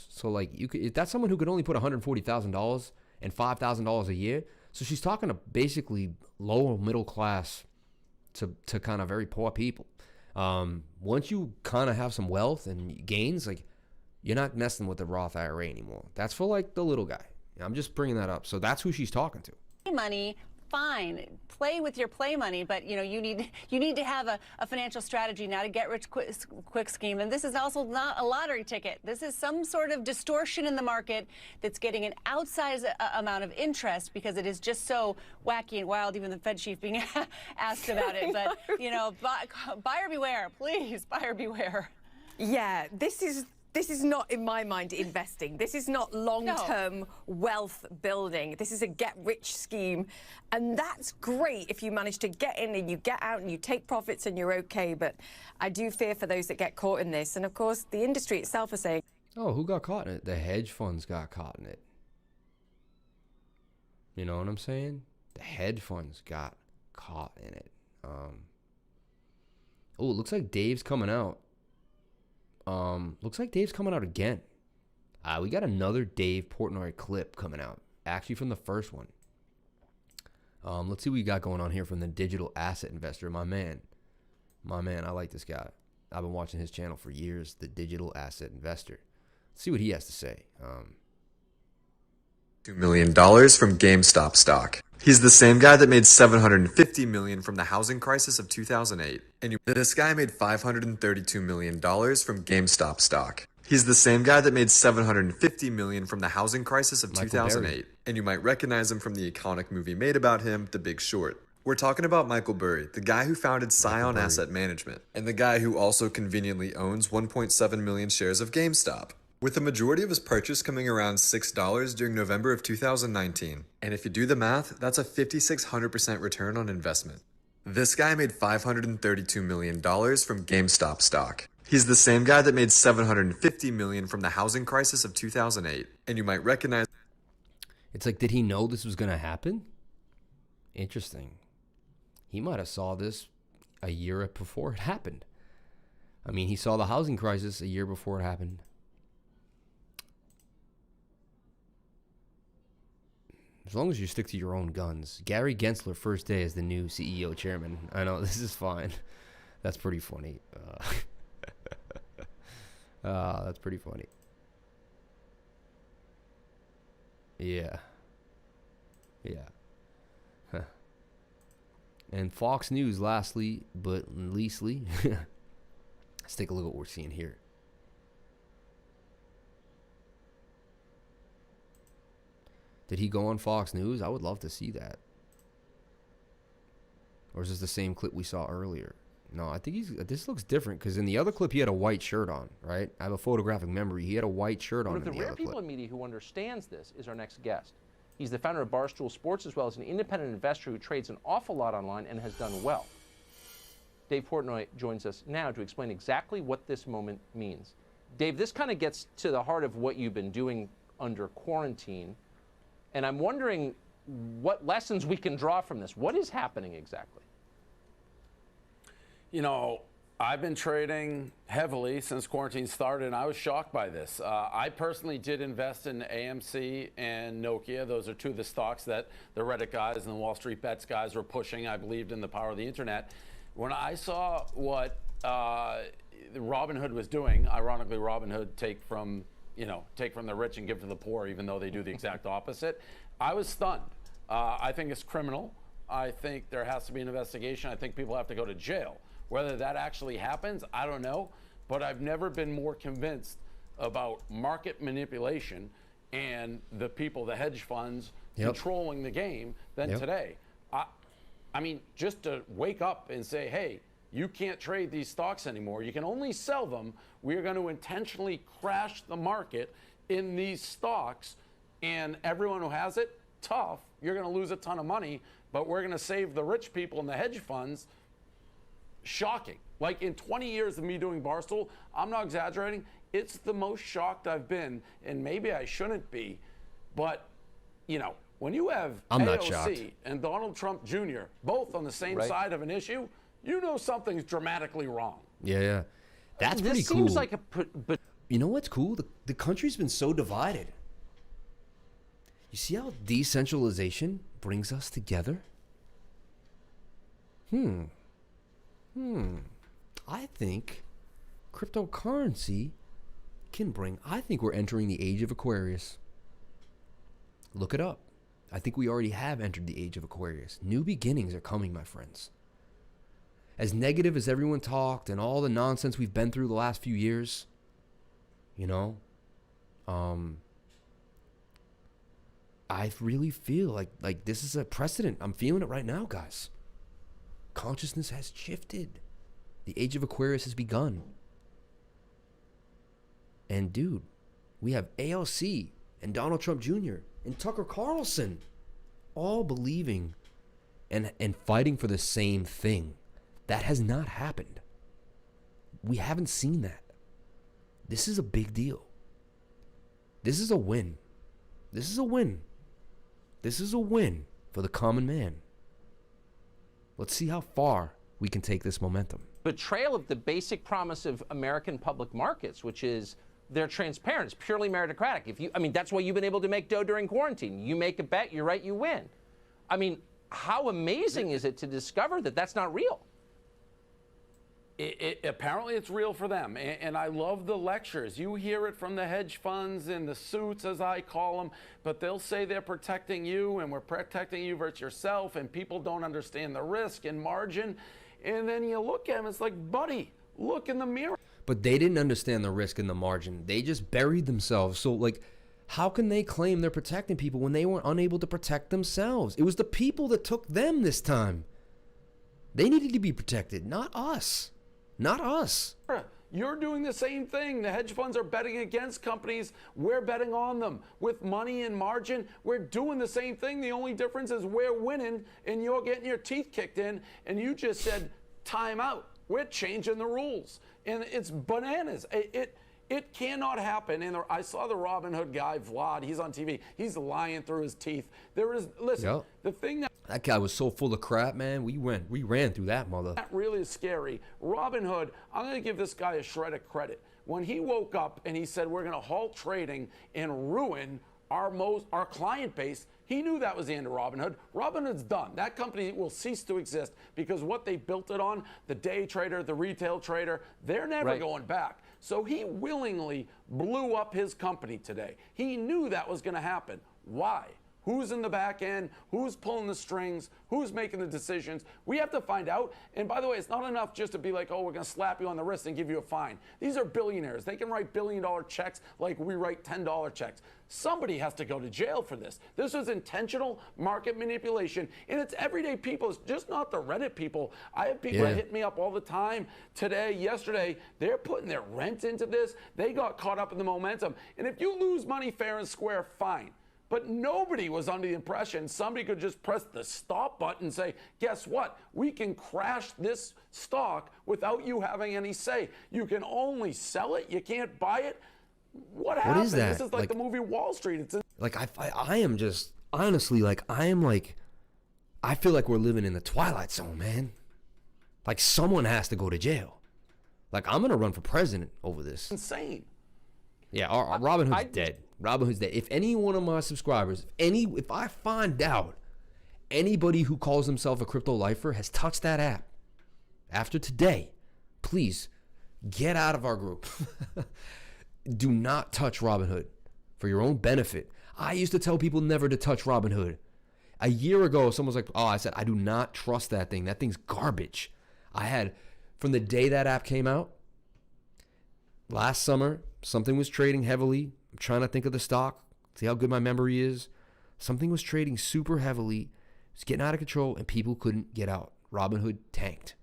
So like, if that's someone who could only put $140,000 and $5,000 a year. So she's talking to basically lower middle class to kind of very poor people. Once you kind of have some wealth and gains, like, you're not messing with the Roth IRA anymore. That's for like the little guy. I'm just bringing that up. So that's who she's talking to. Money, fine, play with your play money, but you know, you need to have a financial strategy, not a get rich quick scheme. And this is also not a lottery ticket. This is some sort of distortion in the market that's getting an outsized amount of interest because it is just so wacky and wild. Even the Fed chief being asked about it. But you know, buyer beware, please, buyer beware. Yeah, this is not, in my mind, investing. This is not long-term wealth building. This is a get-rich scheme. And that's great if you manage to get in and you get out and you take profits and you're okay. But I do fear for those that get caught in this. And, of course, the industry itself is saying... Oh, who got caught in it? The hedge funds got caught in it. You know what I'm saying? The hedge funds got caught in it. Oh, it looks like Dave's coming out. Looks like Dave's coming out again. We got another Dave Portnoy clip coming out, actually from the first one. Let's see what we got going on here from the digital asset investor, my man. I like this guy. I've been watching his channel for years, the digital asset investor. Let's see what he has to say. $2 million from GameStop stock. He's the same guy that made $750 million from the housing crisis of 2008. And this guy made $532 million from GameStop stock. He's the same guy that made $750 million from the housing crisis of 2008. And you might recognize him from the iconic movie made about him, The Big Short. We're talking about Michael Burry, the guy who founded Scion Asset Management, and the guy who also conveniently owns 1.7 million shares of GameStop, with the majority of his purchase coming around $6 during November of 2019. And if you do the math, that's a 5,600% return on investment. This guy made $532 million from GameStop stock. He's the same guy that made $750 million from the housing crisis of 2008. And you might recognize... It's like, did he know this was going to happen? Interesting. He might have saw this a year before it happened. I mean, he saw the housing crisis a year before it happened. As long as you stick to your own guns. Gary Gensler, first day as the new CEO chairman. I know, this is fine. That's pretty funny. That's pretty funny. Yeah. Huh. And Fox News, lastly, but leastly. Let's take a look at what we're seeing here. Did he go on Fox News? I would love to see that. Or is this the same clip we saw earlier? No, I think this looks different because in the other clip he had a white shirt on, right? I have a photographic memory. He had a white shirt on. One of the rare people in media who understands this is our next guest. He's the founder of Barstool Sports as well as an independent investor who trades an awful lot online and has done well. Dave Portnoy joins us now to explain exactly what this moment means. Dave, this kind of gets to the heart of what you've been doing under quarantine. And I'm wondering what lessons we can draw from this. What is happening exactly? You know, I've been trading heavily since quarantine started, and I was shocked by this. I personally did invest in AMC and Nokia. Those are two of the stocks that the Reddit guys and the Wall Street Bets guys were pushing. I believed in the power of the internet. When I saw what Robinhood was doing, ironically, Robinhood take from the rich and give to the poor, even though they do the exact opposite. I was stunned. I think it's criminal. I think there has to be an investigation. I think people have to go to jail. Whether that actually happens, I don't know. But I've never been more convinced about market manipulation and the people, the hedge funds, controlling the game than today. I mean, just to wake up and say, hey, you can't trade these stocks anymore. You can only sell them. We're going to intentionally crash the market in these stocks. And everyone who has it, tough. You're going to lose a ton of money, but we're going to save the rich people and the hedge funds. Shocking. Like in 20 years of me doing Barstool, I'm not exaggerating. It's the most shocked I've been. And maybe I shouldn't be. But, you know, when you have AOC and Donald Trump Jr. both on the same side of an issue, you know something's dramatically wrong. Yeah. That's pretty cool. Seems like but you know what's cool? The country's been so divided. You see how decentralization brings us together? I think cryptocurrency can bring... I think we're entering the age of Aquarius. Look it up. I think we already have entered the age of Aquarius. New beginnings are coming, my friends. As negative as everyone talked and all the nonsense we've been through the last few years, you know, I really feel like this is a precedent. I'm feeling it right now, guys. Consciousness has shifted. The age of Aquarius has begun. And dude, we have AOC and Donald Trump Jr. and Tucker Carlson all believing and fighting for the same thing. That has not happened. We haven't seen that. This is a big deal. This is a win. This is a win. This is a win for the common man. Let's see how far we can take this momentum. betrayal of the basic promise of American public markets, which is they're transparent. It's purely meritocratic. That's why you've been able to make dough during quarantine. You make a bet, you're right, you win. How amazing is it to discover that that's not real? Apparently it's real for them. And I love the lectures. You hear it from the hedge funds and the suits, as I call them, but they'll say they're protecting you and we're protecting you versus yourself, and people don't understand the risk and margin. And then you look at them, it's like, buddy, look in the mirror. But they didn't understand the risk and the margin. They just buried themselves. So, how can they claim they're protecting people when they were unable to protect themselves? It was the people that took them this time. They needed to be protected, not us. Not us. You're doing the same thing. The hedge funds are betting against companies. We're betting on them. With money and margin, we're doing the same thing. The only difference is we're winning and you're getting your teeth kicked in, and you just said, time out. We're changing the rules. And it's bananas. It cannot happen. And I saw the Robinhood guy, Vlad, he's on TV. He's lying through his teeth. The thing that guy was so full of crap, man. We ran through that mother. That really is scary. Robinhood, I'm going to give this guy a shred of credit. When he woke up and he said, we're going to halt trading and ruin our client base, he knew that was the end of Robinhood. Robinhood's done. That company will cease to exist because what they built it on, the day trader, the retail trader, they're never going back. So he willingly blew up his company today. He knew that was going to happen. Why? Who's in the back end? Who's pulling the strings? Who's making the decisions? We have to find out. And by the way, it's not enough just to be like, oh, we're going to slap you on the wrist and give you a fine. These are billionaires. They can write billion-dollar checks like we write $10 checks. Somebody has to go to jail for this. This was intentional market manipulation, and it's everyday people. It's just not the Reddit people. I have people that hit me up all the time today, yesterday. They're putting their rent into this. They got caught up in the momentum. And if you lose money fair and square, fine. But nobody was under the impression somebody could just press the stop button and say, guess what? We can crash this stock without you having any say. You can only sell it. You can't buy it. What happened? What is that? This is like the movie Wall Street. I am just, honestly, I feel like we're living in the Twilight Zone, man. Like someone has to go to jail. Like I'm going to run for president over this. Insane. Yeah, Robinhood's dead. Robinhood's dead. If any one of my subscribers, if I find out anybody who calls himself a crypto lifer has touched that app after today, please get out of our group. Do not touch Robinhood for your own benefit. I used to tell people never to touch Robinhood. A year ago, someone was like, I said, I do not trust that thing. That thing's garbage. From the day that app came out, last summer, something was trading heavily. I'm trying to think of the stock, see how good my memory is. Something was trading super heavily. It was getting out of control, and people couldn't get out. Robinhood tanked.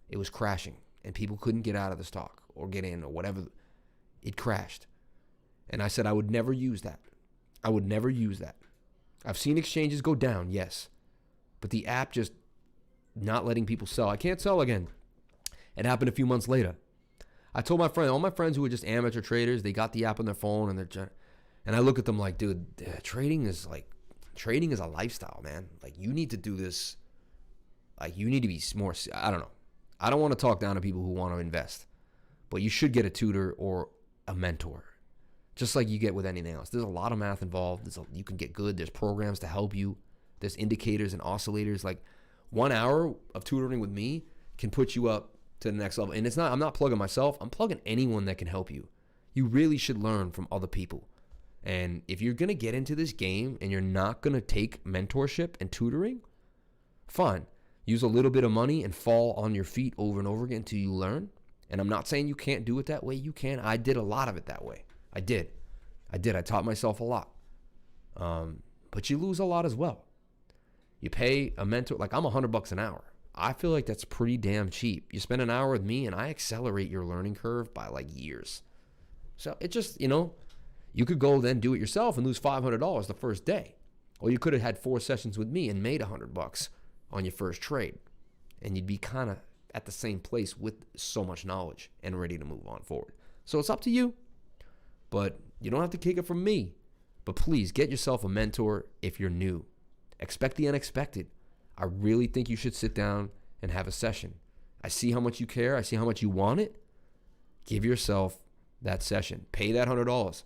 It was crashing, and people couldn't get out of the stock or get in or whatever. It crashed. And I said I would never use that. I would never use that. I've seen exchanges go down, yes. But the app just not letting people sell. I can't sell again. It happened a few months later. I told all my friends who were just amateur traders, they got the app on their phone and I look at them like, dude, trading is a lifestyle, man. Like you need to do this. Like you need to be more, I don't know. I don't want to talk down to people who want to invest, but you should get a tutor or a mentor, just like you get with anything else. There's a lot of math involved. You can get good. There's programs to help you. There's indicators and oscillators. Like 1 hour of tutoring with me can put you up to the next level. And I'm not plugging myself. I'm plugging anyone that can help you. You really should learn from other people. And if you're going to get into this game and you're not going to take mentorship and tutoring, fine. Use a little bit of money and fall on your feet over and over again until you learn. And I'm not saying you can't do it that way. You can. I did a lot of it that way. I did. I taught myself a lot. But you lose a lot as well. You pay a mentor, like I'm $100 an hour. I feel like that's pretty damn cheap. You spend an hour with me and I accelerate your learning curve by like years. So it just, you could go then do it yourself and lose $500 the first day. Or you could have had 4 sessions with me and made $100 on your first trade. And you'd be kind of at the same place with so much knowledge and ready to move on forward. So it's up to you. But you don't have to kick it from me. But please get yourself a mentor if you're new. Expect the unexpected. I really think you should sit down and have a session I see how much you care. I see how much you want it. Give yourself that session. Pay that $100.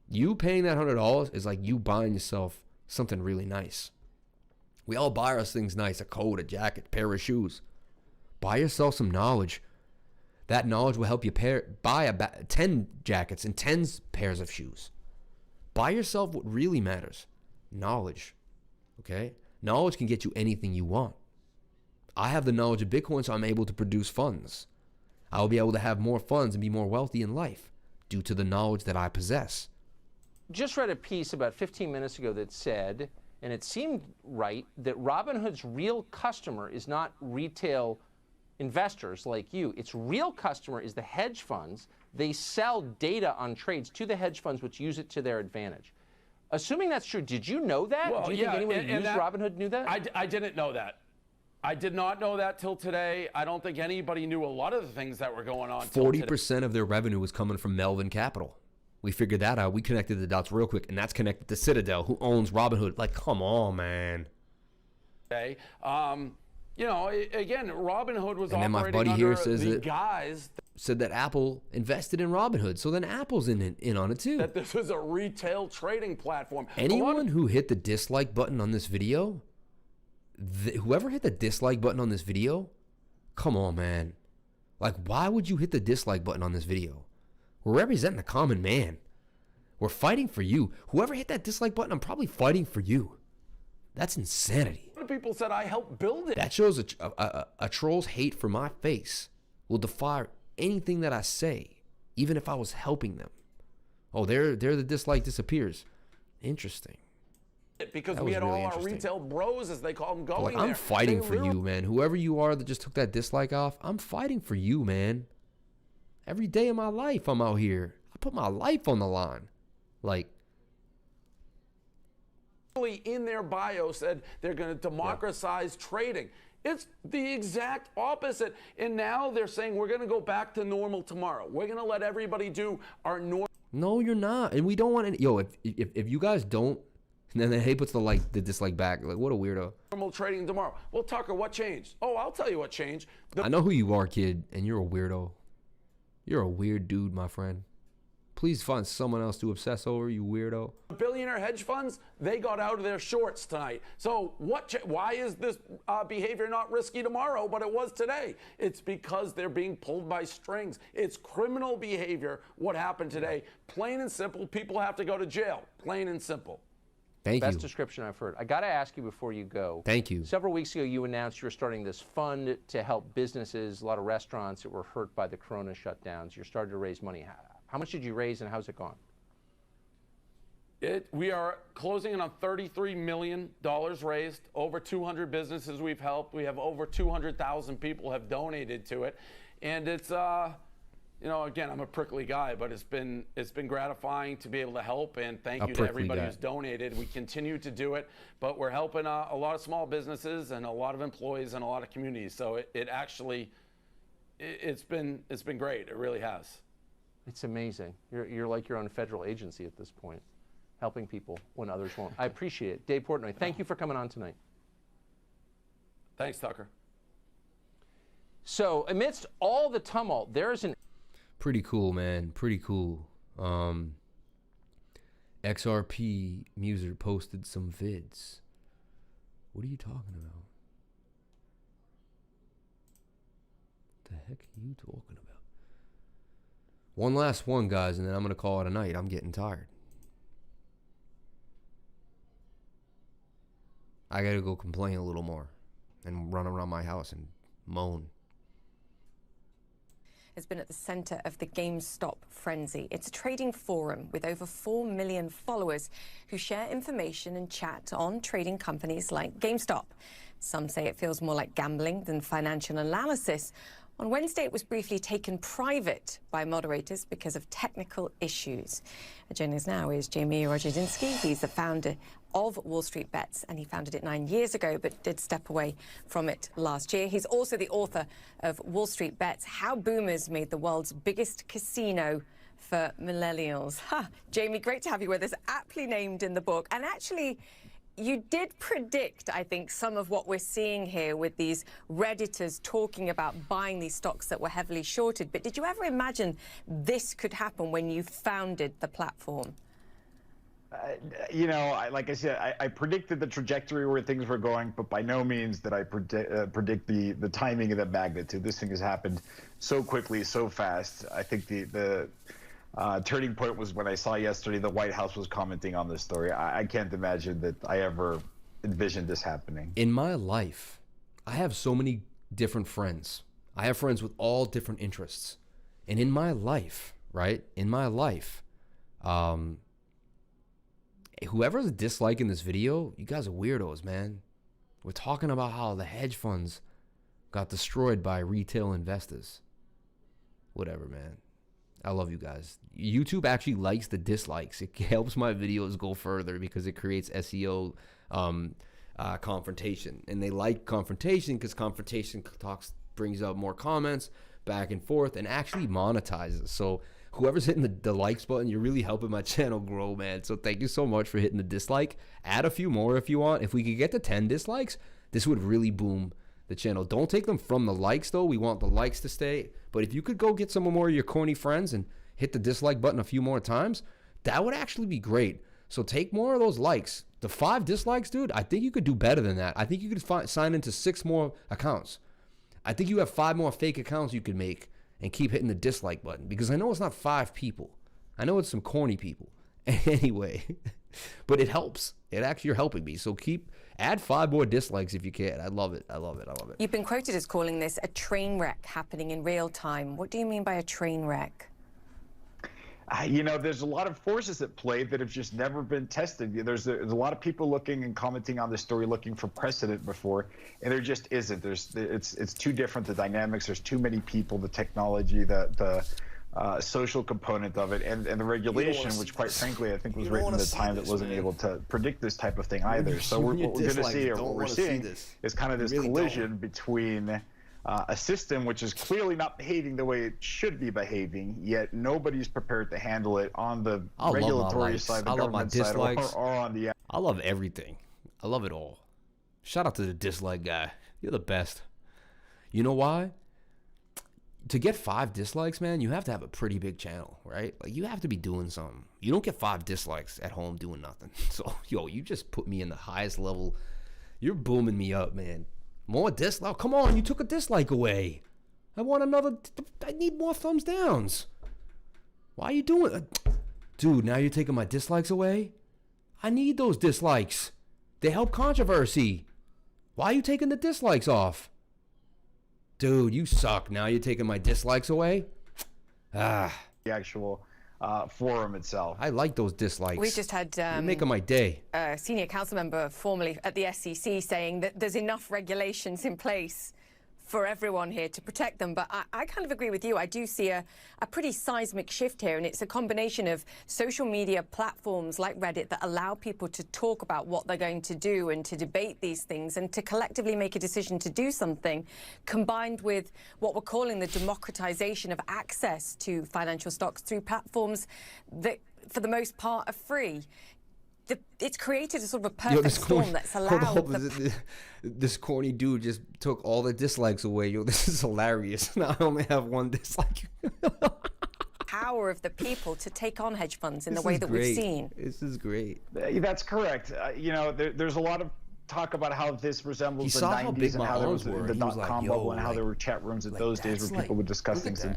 You paying that $100 is like you buying yourself something really nice. We all buy us things nice, a coat, a jacket, a pair of shoes. Buy yourself some knowledge. That knowledge will help you buy 10 jackets and 10 pairs of shoes. Buy yourself what really matters. Knowledge. Okay? Knowledge can get you anything you want. I have the knowledge of Bitcoin, so I'm able to produce funds. I will be able to have more funds and be more wealthy in life due to the knowledge that I possess. Just read a piece about 15 minutes ago that said, and it seemed right, that Robinhood's real customer is not retail investors like you. Its real customer is the hedge funds. They sell data on trades to the hedge funds, which use it to their advantage. Assuming that's true, did you know that? Well, Do you think anyone who used Robinhood knew that? I didn't know that. I did not know that till today. I don't think anybody knew a lot of the things that were going on. 40% of their revenue was coming from Melvin Capital. We figured that out. We connected the dots real quick, and that's connected to Citadel, who owns Robinhood. Like, come on, man. Okay. You know, again, Robinhood was and then my operating buddy under here says the that, guise said that Apple invested in Robinhood, so then Apple's in on it too. that this was a retail trading platform. Anyone who hit the dislike button on this video, whoever hit the dislike button on this video, come on, man. Like, why would you hit the dislike button on this video? We're representing the common man. We're fighting for you. Whoever hit that dislike button, I'm probably fighting for you. That's insanity. A lot of people said I helped build it. That shows a troll's hate for my face will defy anything that I say, even if I was helping them. Oh, there the dislike disappears. Interesting. Because we had really all our retail bros, as they call them, going like, there. I'm fighting for you, man. Whoever you are that just took that dislike off, I'm fighting for you, man. Every day of my life, I'm out here. I put my life on the line. Like, in their bio said they're going to democratize trading. It's the exact opposite. And now they're saying we're going to go back to normal tomorrow. We're going to let everybody do our normal. No, you're not. And we don't want any. Yo, if you guys don't, and then he puts the dislike back. Like, what a weirdo. Normal trading tomorrow. Well, Tucker, what changed? Oh, I'll tell you what changed. I know who you are, kid, and you're a weirdo. You're a weird dude, my friend. Please find someone else to obsess over, you weirdo. Billionaire hedge funds, they got out of their shorts tonight. So why is this behavior not risky tomorrow, but it was today? It's because they're being pulled by strings. It's criminal behavior, what happened today. Plain and simple, people have to go to jail. Plain and simple. Thank you. Best description I've heard. I got to ask you before you go. Thank you. Several weeks ago, you announced you were starting this fund to help businesses, a lot of restaurants that were hurt by the corona shutdowns. You're starting to raise money. How much did you raise and how's it gone? We are closing in on $33 million raised, over 200 businesses we've helped. We have over 200,000 people have donated to it. And it's, you know, again, I'm a prickly guy, but it's been gratifying to be able to help. And thank you to everybody who's donated. We continue to do it, but we're helping a lot of small businesses and a lot of employees and a lot of communities. So it's been great. It really has. It's amazing. You're like your own federal agency at this point, helping people when others won't. I appreciate it. Dave Portnoy, thank you for coming on tonight. Thanks, Tucker. So amidst all the tumult, there's an... Pretty cool, man. Pretty cool. XRP Muser posted some vids. What are you talking about? What the heck are you talking about? One last one, guys, and then I'm going to call it a night. I'm getting tired. I got to go complain a little more and run around my house and moan. Has been at the center of the GameStop frenzy. It's a trading forum with over 4 million followers who share information and chat on trading companies like GameStop. Some say it feels more like gambling than financial analysis. On Wednesday, it was briefly taken private by moderators because of technical issues. Joining us now is Jamie Rogozinski. He's the founder of Wall Street Bets, and he founded it 9 years ago, but did step away from it last year. He's also the author of Wall Street Bets, How Boomers Made the World's Biggest Casino for Millennials. Jamie, great to have you with us, aptly named in the book. And actually, you did predict, I think, some of what we're seeing here with these Redditors talking about buying these stocks that were heavily shorted. But did you ever imagine this could happen when you founded the platform? You know, like I said, I predicted the trajectory where things were going, but by no means did I predict the timing and the magnitude. This thing has happened so quickly, so fast. I think the turning point was when I saw yesterday the White House was commenting on this story. I can't imagine that I ever envisioned this happening. In my life, I have so many different friends. I have friends with all different interests. And in my life, right? In my life, whoever's disliking this video, you guys are weirdos, man. We're talking about how the hedge funds got destroyed by retail investors. Whatever, man. I love you guys. YouTube actually likes the dislikes. It helps my videos go further because it creates SEO confrontation. And they like confrontation because confrontation talks brings up more comments back and forth and actually monetizes. So whoever's hitting the likes button, you're really helping my channel grow, man. So thank you so much for hitting the dislike. Add a few more if you want. If we could get to 10 dislikes, this would really boom the channel. Don't take them from the likes, though. We want the likes to stay. But if you could go get some more of your corny friends and hit the dislike button a few more times, that would actually be great. So take more of those likes. The 5 dislikes, dude, I think you could do better than that. I think you could sign into 6 more accounts. I think you have 5 more fake accounts you could make and keep hitting the dislike button, because I know it's not 5 people. I know it's some corny people. Anyway, but it helps. It actually, you're helping me. So add 5 more dislikes if you can. I love it. I love it. I love it. You've been quoted as calling this a train wreck happening in real time. What do you mean by a train wreck? You know, there's a lot of forces at play that have just never been tested. There's a lot of people looking and commenting on this story, looking for precedent before, and there just isn't. It's too different, the dynamics. There's too many people, the technology, the social component of it, and the regulation, which quite frankly I think was written at a time that wasn't able to predict this type of thing either. So what we're going to see, or what we're seeing, is kind of this collision between a system which is clearly not behaving the way it should be behaving, yet nobody's prepared to handle it on the regulatory side, the government side, or on the... I love everything. I love it all. Shout out to the dislike guy. You're the best. You know why? To get 5 dislikes, man, you have to have a pretty big channel, right? Like, you have to be doing something. You don't get 5 dislikes at home doing nothing. So, yo, you just put me in the highest level. You're booming me up, man. More dislike? Come on, you took a dislike away. I want another. I need more thumbs downs. Why are you doing it? Dude, now you're taking my dislikes away? I need those dislikes. They help controversy. Why are you taking the dislikes off? Dude, you suck. Now you're taking my dislikes away? The actual forum itself. I like those dislikes. We just had you're making my day. A senior council member formerly at the SEC saying that there's enough regulations in place for everyone here to protect them. But I kind of agree with you. I do see a pretty seismic shift here, and it's a combination of social media platforms like Reddit that allow people to talk about what they're going to do and to debate these things and to collectively make a decision to do something, combined with what we're calling the democratization of access to financial stocks through platforms that, for the most part, are free. It's created a sort of a perfect storm that's allowed... This corny dude just took all the dislikes away. Yo, this is hilarious. Now I only have 1 dislike. Power of the people to take on hedge funds in the way that we've seen. This is great. That's correct. You know, there's a lot of talk about how this resembles the 90s and how there was the dot-com bubble and how there were chat rooms at those days where people would discuss things in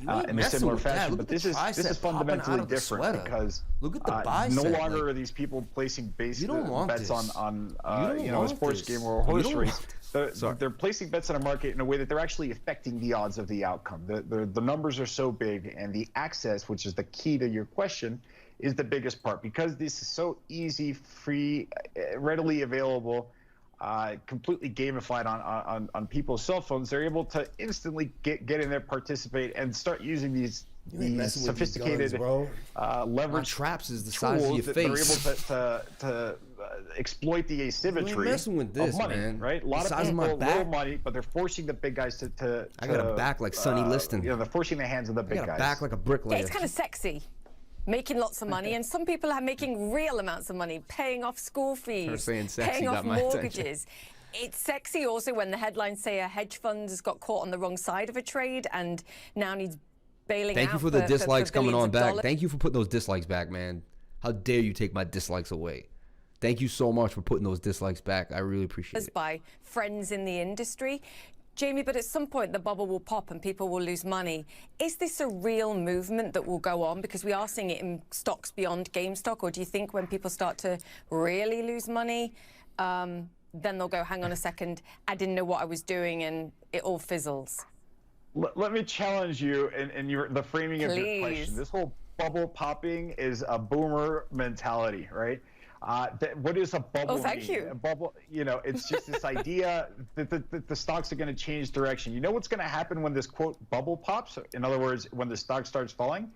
a similar fashion. But this is fundamentally different because no longer are these people placing bets on a sports game or a horse race. They're placing bets on a market in a way that they're actually affecting the odds of the outcome. The numbers are so big, and the access, which is the key to your question, is the biggest part, because this is so easy, free, readily available, completely gamified on people's cell phones. They're able to instantly get in there, participate, and start using these sophisticated leverage traps is the size of your face. They're able to exploit the asymmetry messing with this, of money, man. right? A lot of people will money, but they're forcing the big guys I got a back like Sonny Liston. They're forcing the hands of the big guys. I got a back like a bricklayer. Yeah, it's kind of sexy. making lots of money, and some people are making real amounts of money, paying off school fees, paying off mortgages. It's sexy also when the headlines say a hedge fund has got caught on the wrong side of a trade and now needs bailing out. Thank you for the dislikes coming on back. Thank you for putting those dislikes back, man. How dare you take my dislikes away? Thank you so much for putting those dislikes back. I really appreciate it. By friends in the industry. Jamie, but at some point the bubble will pop and people will lose money. Is this a real movement that will go on? Because we are seeing it in stocks beyond GameStop. Or do you think when people start to really lose money, then they'll go, hang on a second, I didn't know what I was doing, and it all fizzles? Let me challenge you in the framing of your question. This whole bubble popping is a boomer mentality, right? What is a bubble mean? Thank you. A bubble, it's just this idea that the stocks are going to change direction. You know what's going to happen when this, quote, bubble pops? In other words, when the stock starts falling?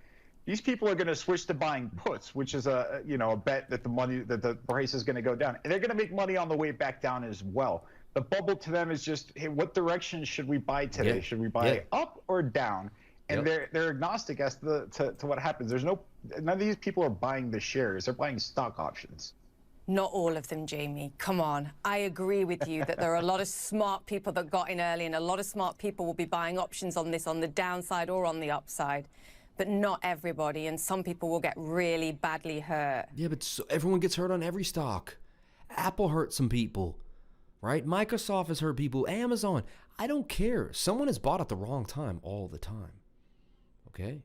These people are going to switch to buying puts, which is a bet that the price is going to go down. And they're going to make money on the way back down as well. The bubble to them is just, hey, what direction should we buy today? Yeah. Should we buy up or down? And they're agnostic as to what happens. None of these people are buying the shares. They're buying stock options. Not all of them, Jamie. Come on. I agree with you that there are a lot of smart people that got in early, and a lot of smart people will be buying options on this on the downside or on the upside. But not everybody, and some people will get really badly hurt. Yeah, but everyone gets hurt on every stock. Apple hurt some people, right? Microsoft has hurt people. Amazon. I don't care. Someone is bought at the wrong time all the time. Okay?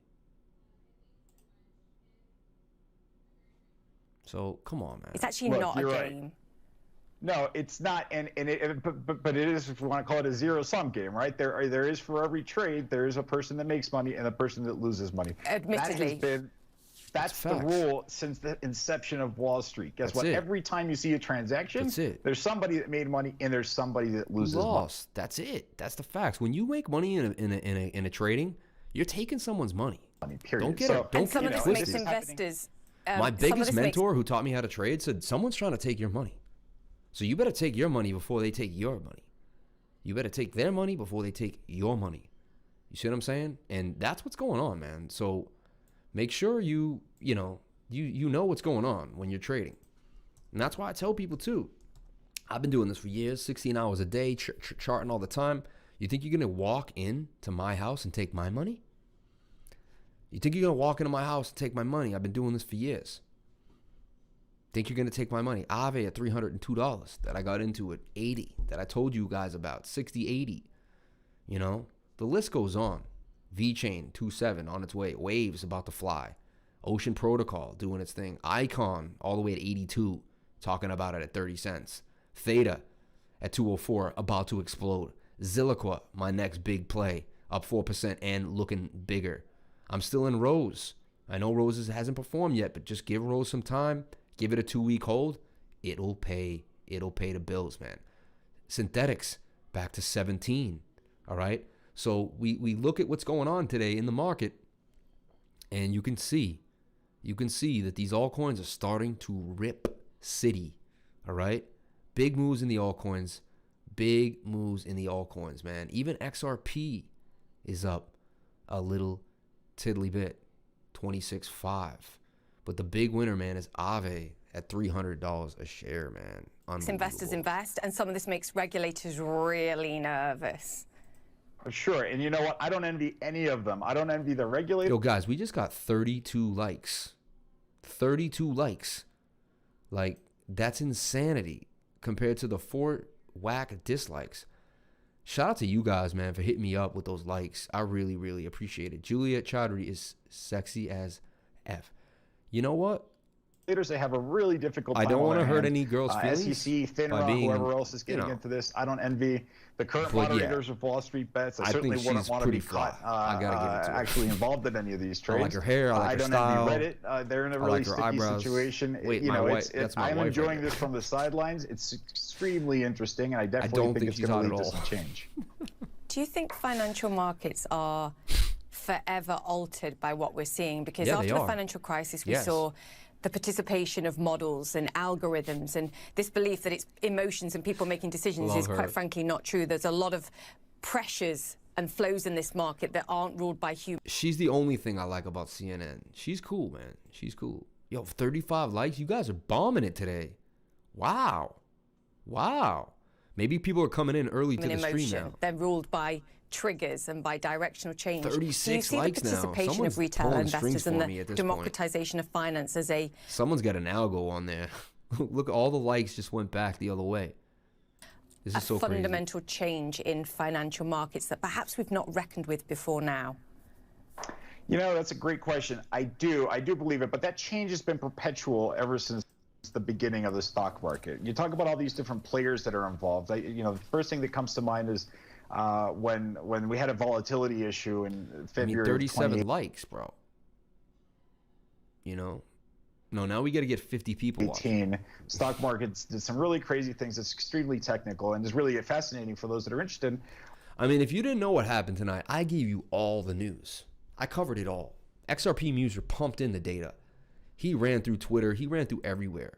So come on, man. It's actually not a game. Right. No, it's not, but it is, if you want to call it, a zero-sum game, right? There is, for every trade, there is a person that makes money and a person that loses money. Admittedly. That's the rule since the inception of Wall Street. Guess what? Every time you see a transaction, there's somebody that made money and there's somebody that loses money. That's it. That's the facts. When you make money in a trading, you're taking someone's money. Period. Don't get it. Don't some get of it this makes twisted. investors. My biggest mentor who taught me how to trade said, someone's trying to take your money. So you better take your money before they take your money. You better take their money before they take your money. You see what I'm saying? And that's what's going on, man. So make sure you know what's going on when you're trading. And that's why I tell people too. I've been doing this for years, 16 hours a day, charting all the time. You think you're going to walk into my house and take my money? You think you're going to walk into my house and take my money? I've been doing this for years. Think you're going to take my money? Aave at $302 that I got into at 80 that I told you guys about, 60, 80. You know, the list goes on. VeChain 2.7 on its way. Waves about to fly. Ocean Protocol doing its thing. Icon all the way at 82, talking about it at 30 cents. Theta at 204, about to explode. Zilliqua, my next big play, up 4% and looking bigger. I'm still in Rose. I know Rose hasn't performed yet, but just give Rose some time. Give it a 2-week hold. It'll pay. It'll pay the bills, man. Synthetics back to 17. All right. So we look at what's going on today in the market, and you can see that these altcoins are starting to rip city. All right. Big moves in the altcoins. Big moves in the altcoins, man. Even XRP is up a little tiddly bit, 26.5. But the big winner, man, is Aave at $300 a share, man. Investors invest, and some of this makes regulators really nervous. Sure, and you know what? I don't envy any of them. I don't envy the regulators. Yo, guys, we just got 32 likes. 32 likes. Like, that's insanity compared to the 4 whack dislikes. Shout out to you guys, man, for hitting me up with those likes. I really, really appreciate it. Juliet Chaudhry is sexy as F. You know what? They have a really difficult time. I don't want to hurt any girls' feelings. SEC, FINRA, whoever else is getting into this. I don't envy the current moderators of Wall Street Bets. I certainly wouldn't want to be caught actually involved in any of these trades. I like her hair. I like her style. Don't envy Reddit. They're in a really sticky situation. Wait, I'm enjoying this from the sidelines. It's extremely interesting, and I definitely think it's going to lead to some change. Do you think financial markets are forever altered by what we're seeing? Because after the financial crisis, we saw the participation of models and algorithms, and this belief that it's emotions and people making decisions is quite frankly not true. There's a lot of pressures and flows in this market that aren't ruled by humans. She's the only thing I like about CNN. She's cool, man. She's cool. Yo, 35 likes. You guys are bombing it today. Wow. Wow. Maybe people are coming in early to the stream now. They're ruled by triggers and by directional change. 36 likes now. The participation of retail investors and the democratization of finance as a... Someone's got an algo on there. Look, all the likes just went back the other way. This is so crazy. Fundamental change in financial markets that perhaps we've not reckoned with before now. You know, that's a great question. I do believe it, but that change has been perpetual ever since the beginning of the stock market. You talk about all these different players that are involved. The first thing that comes to mind is when we had a volatility issue in February. 37 likes, bro. You know, no, now we got to get 50 people. 18 stock markets did some really crazy things. It's extremely technical and is really fascinating for those that are interested. I mean, if you didn't know what happened tonight, I gave you all the news. I covered it all. XRP Muser pumped in the data. He ran through Twitter. He ran through everywhere.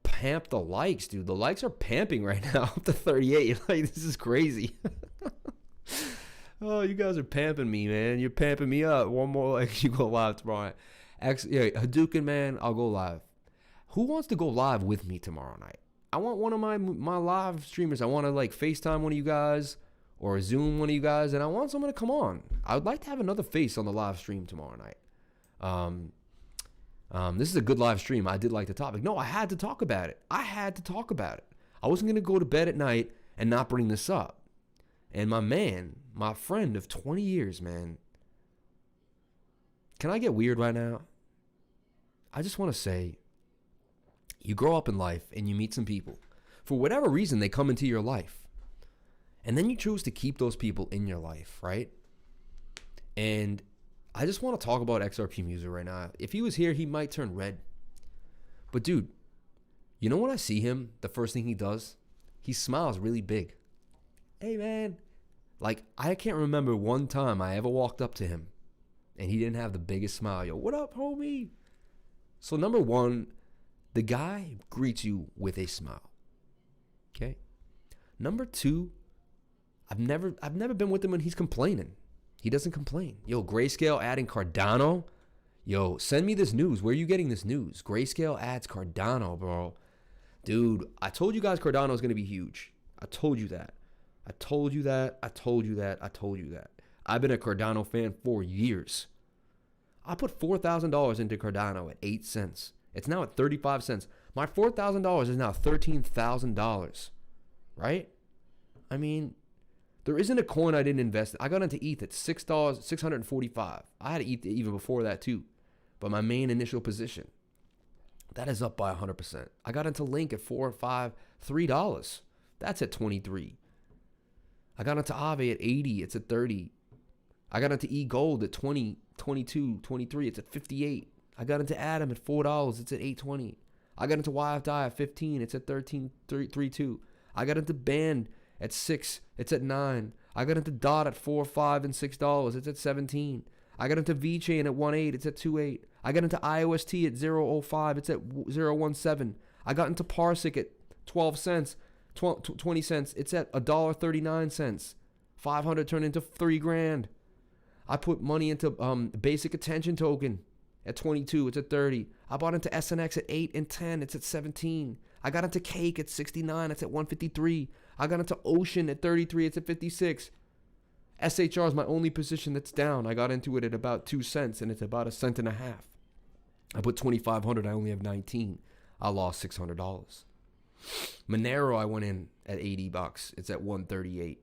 Pamp the likes, dude. The likes are pamping right now up to 38. Like, this is crazy. Oh, you guys are pamping me, man. You're pamping me up. One more like you go live tomorrow night. Yeah, Hadouken, man, I'll go live. Who wants to go live with me tomorrow night? I want one of my live streamers. I want to like FaceTime one of you guys or Zoom one of you guys, and I want someone to come on. I would like to have another face on the live stream tomorrow night. This is a good live stream. I did like the topic. No, I had to talk about it. I wasn't going to go to bed at night and not bring this up. And my friend of 20 years, man. Can I get weird right now? I just want to say, you grow up in life and you meet some people. For whatever reason, they come into your life. And then you choose to keep those people in your life, right? And I just want to talk about XRP Muser right now. If he was here, he might turn red. But dude, you know when I see him, the first thing he does, he smiles really big. Hey man. Like, I can't remember one time I ever walked up to him and he didn't have the biggest smile. Yo, what up, homie? So number one, the guy greets you with a smile. Okay? Number two, I've never been with him when he's complaining. He doesn't complain. Yo, Grayscale adding Cardano. Yo, send me this news. Where are you getting this news? Grayscale adds Cardano, bro. Dude, I told you guys Cardano is going to be huge. I told you that. I've been a Cardano fan for years. I put $4,000 into Cardano at 8 cents. It's now at 35 cents. My $4,000 is now $13,000. Right? I mean, there isn't a coin I didn't invest in. I got into ETH at $6.45. I had ETH even before that too. But my main initial position, that is up by 100%. I got into Link at $4, $5, $3. That's at 23. I got into Aave at 80. It's at 30. I got into eGold at 20, 22, 23. It's at 58. I got into Atom at $4. It's at 8.20. I got into YFDI at 15. It's at 13.32. I got into Band at 6. It's at 9. I got into DOT at $4, $5, and $6. It's at 17. I got into VChain at 1.8. It's at 2.8. I got into IOST at 0.05. It's at 0.17. I got into Parsec at 12 cents. 20 cents. It's at $1.39. 500 turned into $3,000. I put money into Basic Attention Token at 22. It's at 30. I bought into SNX at 8 and 10. It's at 17. I got into Cake at 69. It's at 153. I got into Ocean at 33. It's at 56. SHR is my only position that's down. I got into it at about 2 cents, and it's about 1.5 cents. I put 2,500. I only have 19. I lost $600. Monero, I went in at $80. It's at 138.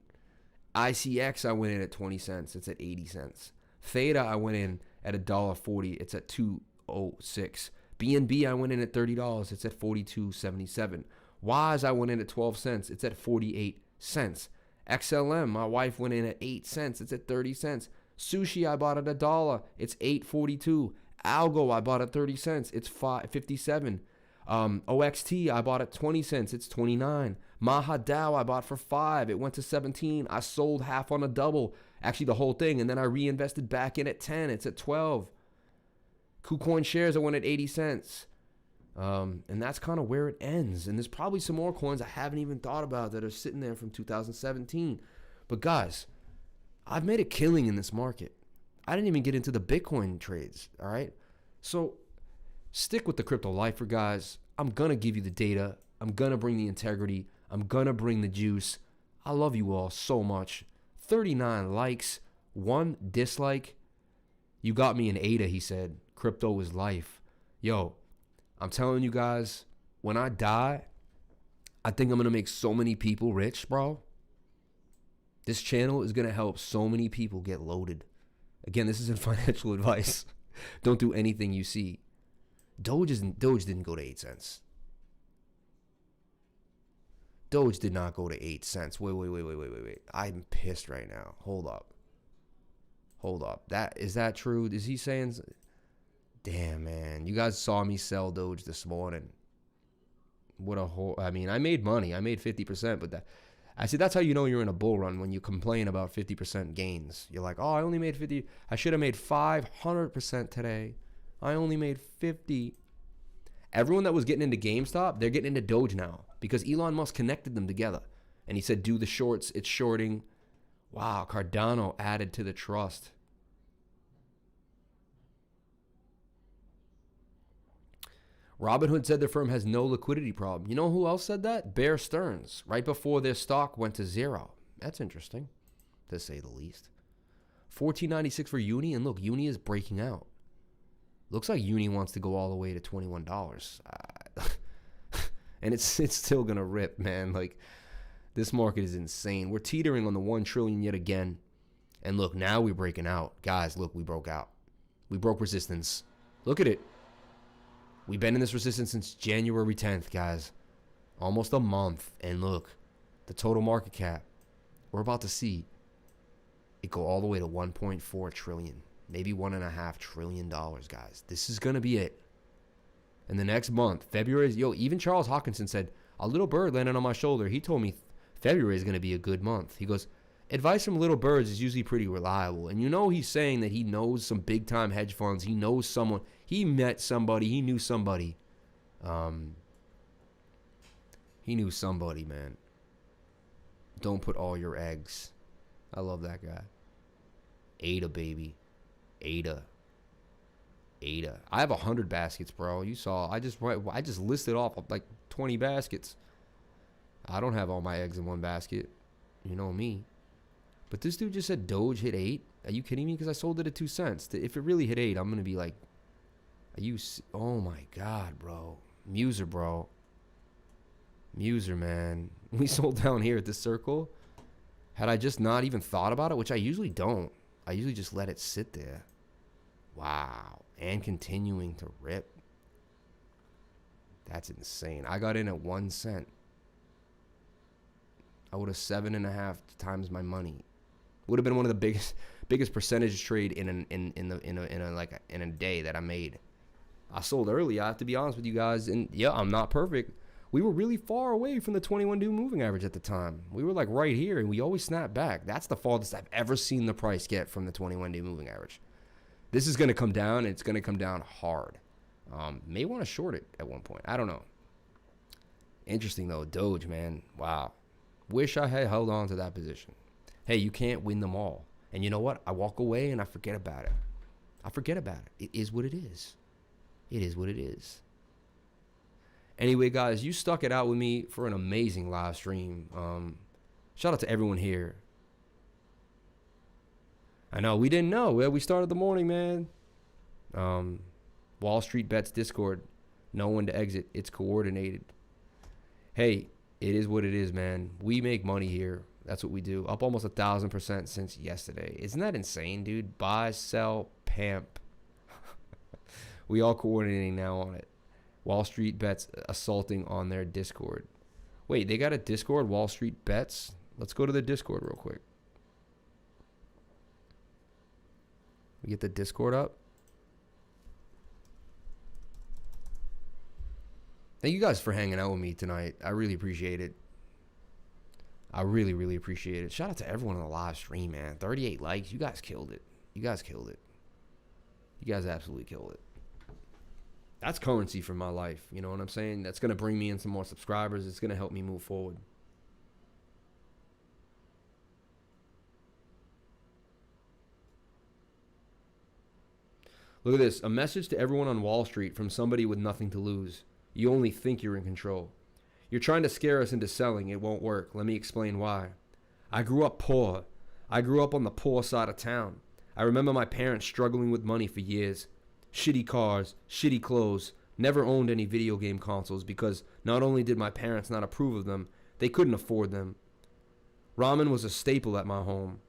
ICX, I went in at 20 cents. It's at 80 cents. Theta, I went in at $1.40. It's at 206. BNB, I went in at $30. It's at 42.77. Wise, I went in at 12 cents. It's at 48 cents. XLM, my wife went in at 8 cents. It's at 30 cents. Sushi, I bought at $1. It's 8.42. Algo, I bought at 30 cents. It's 5.57. OXT, I bought at 20 cents. It's 29. MahaDAO, I bought for 5. It went to 17. I sold half on a double. Actually, the whole thing. And then I reinvested back in at 10. It's at 12. KuCoin shares, I went at 80 cents. And that's kind of where it ends. And there's probably some more coins I haven't even thought about that are sitting there from 2017. But guys, I've made a killing in this market. I didn't even get into the Bitcoin trades, all right? So stick with the crypto lifer, guys. I'm going to give you the data. I'm going to bring the integrity. I'm going to bring the juice. I love you all so much. 39 likes, 1 dislike. You got me in ADA, he said. Crypto is life. Yo, I'm telling you guys, when I die, I think I'm going to make so many people rich, bro. This channel is going to help so many people get loaded. Again, this isn't financial advice. Don't do anything you see. Doge didn't go to 8 cents. Doge did not go to 8 cents. Wait. I'm pissed right now. Hold up. Is that true? Is he saying? Damn, man. You guys saw me sell Doge this morning. What a whole. I mean, I made money. I made 50%, but that's how you know you're in a bull run, when you complain about 50% gains. You're like, oh, I only made 50. I should have made 500% today. I only made 50. Everyone that was getting into GameStop, they're getting into Doge now because Elon Musk connected them together. And he said, do the shorts. It's shorting. Wow, Cardano added to the trust. Robinhood said their firm has no liquidity problem. You know who else said that? Bear Stearns, right before their stock went to zero. That's interesting, to say the least. $14.96 for Uni, and look, Uni is breaking out. Looks like Uni wants to go all the way to $21. And it's still going to rip, man. Like, this market is insane. We're teetering on the 1 trillion yet again. And look, now we're breaking out. Guys, look, we broke out. We broke resistance. Look at it. We've been in this resistance since January 10th, guys. Almost a month. And look, the total market cap, we're about to see it go all the way to 1.4 trillion. Maybe $1.5 trillion, guys. This is going to be it. In the next month, February, even Charles Hawkinson said, a little bird landed on my shoulder. He told me February is going to be a good month. He goes, advice from little birds is usually pretty reliable. And you know he's saying that he knows some big-time hedge funds. He knows someone. He met somebody. He knew somebody. He knew somebody, man. Don't put all your eggs. I love that guy. ADA, baby. ADA. I have 100 baskets, bro. You saw. I just listed off like 20 baskets. I don't have all my eggs in one basket. You know me. But this dude just said Doge hit 8. Are you kidding me? Because I sold it at 2 cents. If it really hit 8, I'm going to be like, oh my God, bro. Muser, bro. Muser, man. We sold down here at this circle. Had I just not even thought about it, which I usually don't. I usually just let it sit there. Wow. And continuing to rip. That's insane. I got in at 1 cent. I would have 7.5 times my money. Would have been one of the biggest percentage trade in a day that I made. I sold early. I have to be honest with you guys, and yeah, I'm not perfect. We were really far away from the 21-day moving average at the time. We were like right here, and we always snapped back. That's the farthest I've ever seen the price get from the 21-day moving average. This is going to come down, and it's going to come down hard. May want to short it at one point. I don't know. Interesting, though. Doge, man. Wow. Wish I had held on to that position. Hey, you can't win them all. And you know what? I walk away, and I forget about it. It is what it is. It is what it is. Anyway, guys, you stuck it out with me for an amazing live stream. Shout out to everyone here. I know, we didn't know. We started the morning, man. Wall Street Bets Discord. Know when to exit. It's coordinated. Hey, it is what it is, man. We make money here. That's what we do. Up almost 1,000% since yesterday. Isn't that insane, dude? Buy, sell, pamp. We all coordinating now on it. Wall Street Bets assaulting on their Discord. Wait, they got a Discord, Wall Street Bets? Let's go to the Discord real quick. We get the Discord up. Thank you guys for hanging out with me tonight. I really appreciate it. I really, really appreciate it. Shout out to everyone on the live stream, man. 38 likes. You guys killed it. You guys absolutely killed it. That's currency for my life. You know what I'm saying? That's going to bring me in some more subscribers. It's going to help me move forward. Look at this. A message to everyone on Wall Street from somebody with nothing to lose. You only think you're in control. You're trying to scare us into selling. It won't work. Let me explain why. I grew up poor. I grew up on the poor side of town. I remember my parents struggling with money for years. Shitty cars, shitty clothes. Never owned any video game consoles because not only did my parents not approve of them, they couldn't afford them. Ramen was a staple at my home.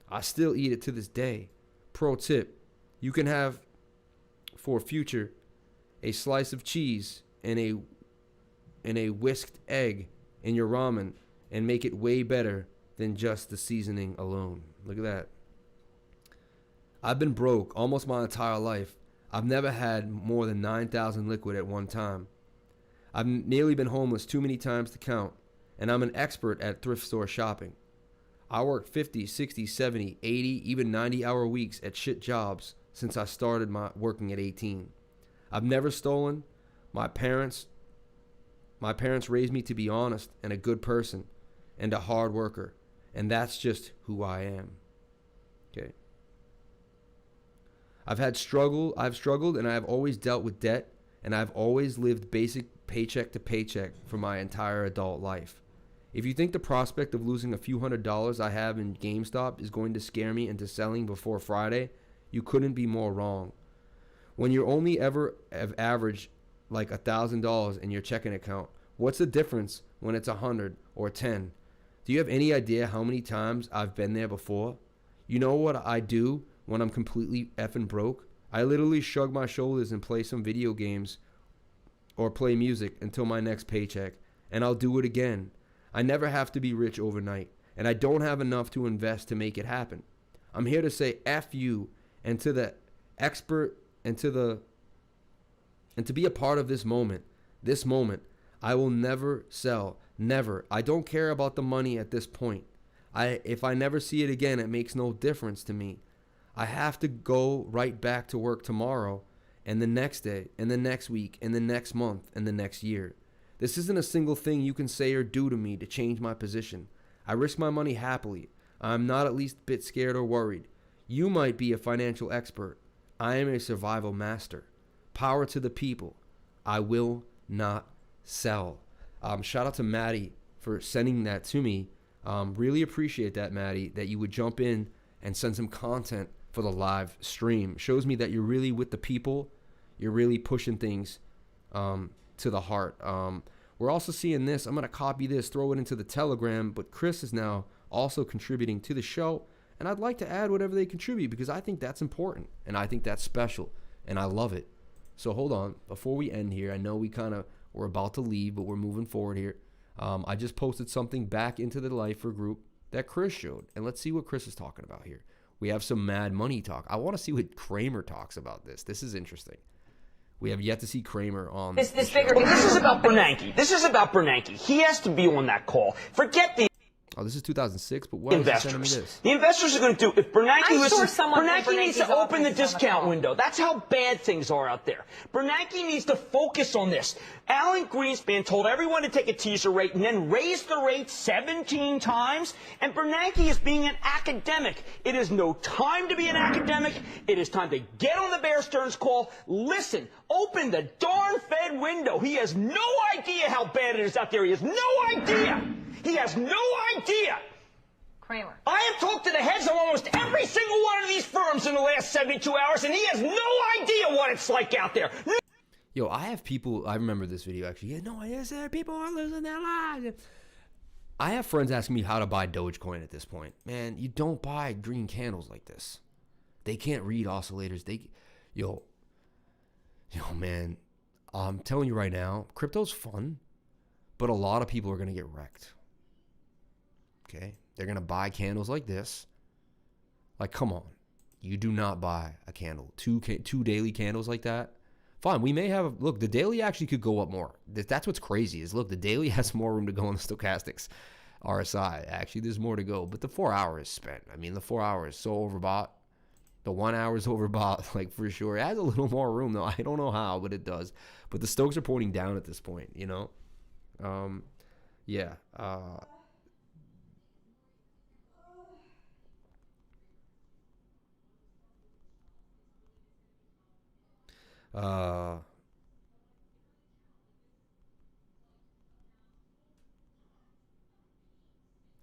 I still eat it to this day. Pro tip, you can have, for future, a slice of cheese and a whisked egg in your ramen and make it way better than just the seasoning alone. Look at that. I've been broke almost my entire life. I've never had more than 9,000 liquid at one time. I've nearly been homeless too many times to count, and I'm an expert at thrift store shopping. I work 50, 60, 70, 80, even 90-hour weeks at shit jobs since I started working at 18. I've never stolen. My parents raised me to be honest and a good person and a hard worker, and that's just who I am. Okay. I've struggled, and I have always dealt with debt, and I've always lived basic paycheck to paycheck for my entire adult life. If you think the prospect of losing a few $100s I have in GameStop is going to scare me into selling before Friday, you couldn't be more wrong. When you only ever have averaged like $1,000 in your checking account, what's the difference when it's 100 or 10? Do you have any idea how many times I've been there before? You know what I do when I'm completely effing broke? I literally shrug my shoulders and play some video games or play music until my next paycheck, and I'll do it again. I never have to be rich overnight, and I don't have enough to invest to make it happen. I'm here to say F you and to the expert and to be a part of this moment. This moment, I will never sell. Never. I don't care about the money at this point. If I never see it again, it makes no difference to me. I have to go right back to work tomorrow and the next day and the next week and the next month and the next year. This isn't a single thing you can say or do to me to change my position. I risk my money happily. I'm not at least a bit scared or worried. You might be a financial expert. I am a survival master. Power to the people. I will not sell. Shout out to Maddie for sending that to me. Really appreciate that, Maddie, that you would jump in and send some content for the live stream. Shows me that you're really with the people. You're really pushing things to the heart. We're also seeing this. I'm going to copy this, throw it into the Telegram, but Chris is now also contributing to the show, and I'd like to add whatever they contribute because I think that's important, and I think that's special, and I love it. So hold on. Before we end here, I know we're about to leave, but we're moving forward here. I just posted something back into the Lifer group that Chris showed, and let's see what Chris is talking about here. We have some mad money talk. I want to see what Kramer talks about this. This is interesting. We have yet to see Kramer on this is about Bernanke. This is about Bernanke. He has to be on that call. Forget the Oh, this is 2006, but why is he sending me this? The investors are going to do, if Bernanke listens, Bernanke needs to open the discount window. That's how bad things are out there. Bernanke needs to focus on this. Alan Greenspan told everyone to take a teaser rate and then raise the rate 17 times. And Bernanke is being an academic. It is no time to be an academic. It is time to get on the Bear Stearns call. Listen, open the darn Fed window. He has no idea how bad it is out there. He has no idea. He has no idea. Kramer. I have talked to the heads of almost every single one of these firms in the last 72 hours, and he has no idea what it's like out there. Yo, I have people, I remember this video actually. Yeah, no, yes, people are losing their lives. I have friends asking me how to buy Dogecoin at this point. Man, you don't buy green candles like this. They can't read oscillators. Yo, man, I'm telling you right now, crypto's fun, but a lot of people are going to get wrecked. Okay, they're going to buy candles like this. Like, come on. You do not buy a candle. Two daily candles like that. Fine, we may have, look, the daily actually could go up more. That's what's crazy is, look, the daily has more room to go in the stochastics. RSI, actually, there's more to go. But the 4 hours spent. I mean, the 4 hours is so overbought. The 1 hour is overbought, like, for sure. It has a little more room, though. I don't know how, but it does. But the Stokes are pointing down at this point, you know? Yeah.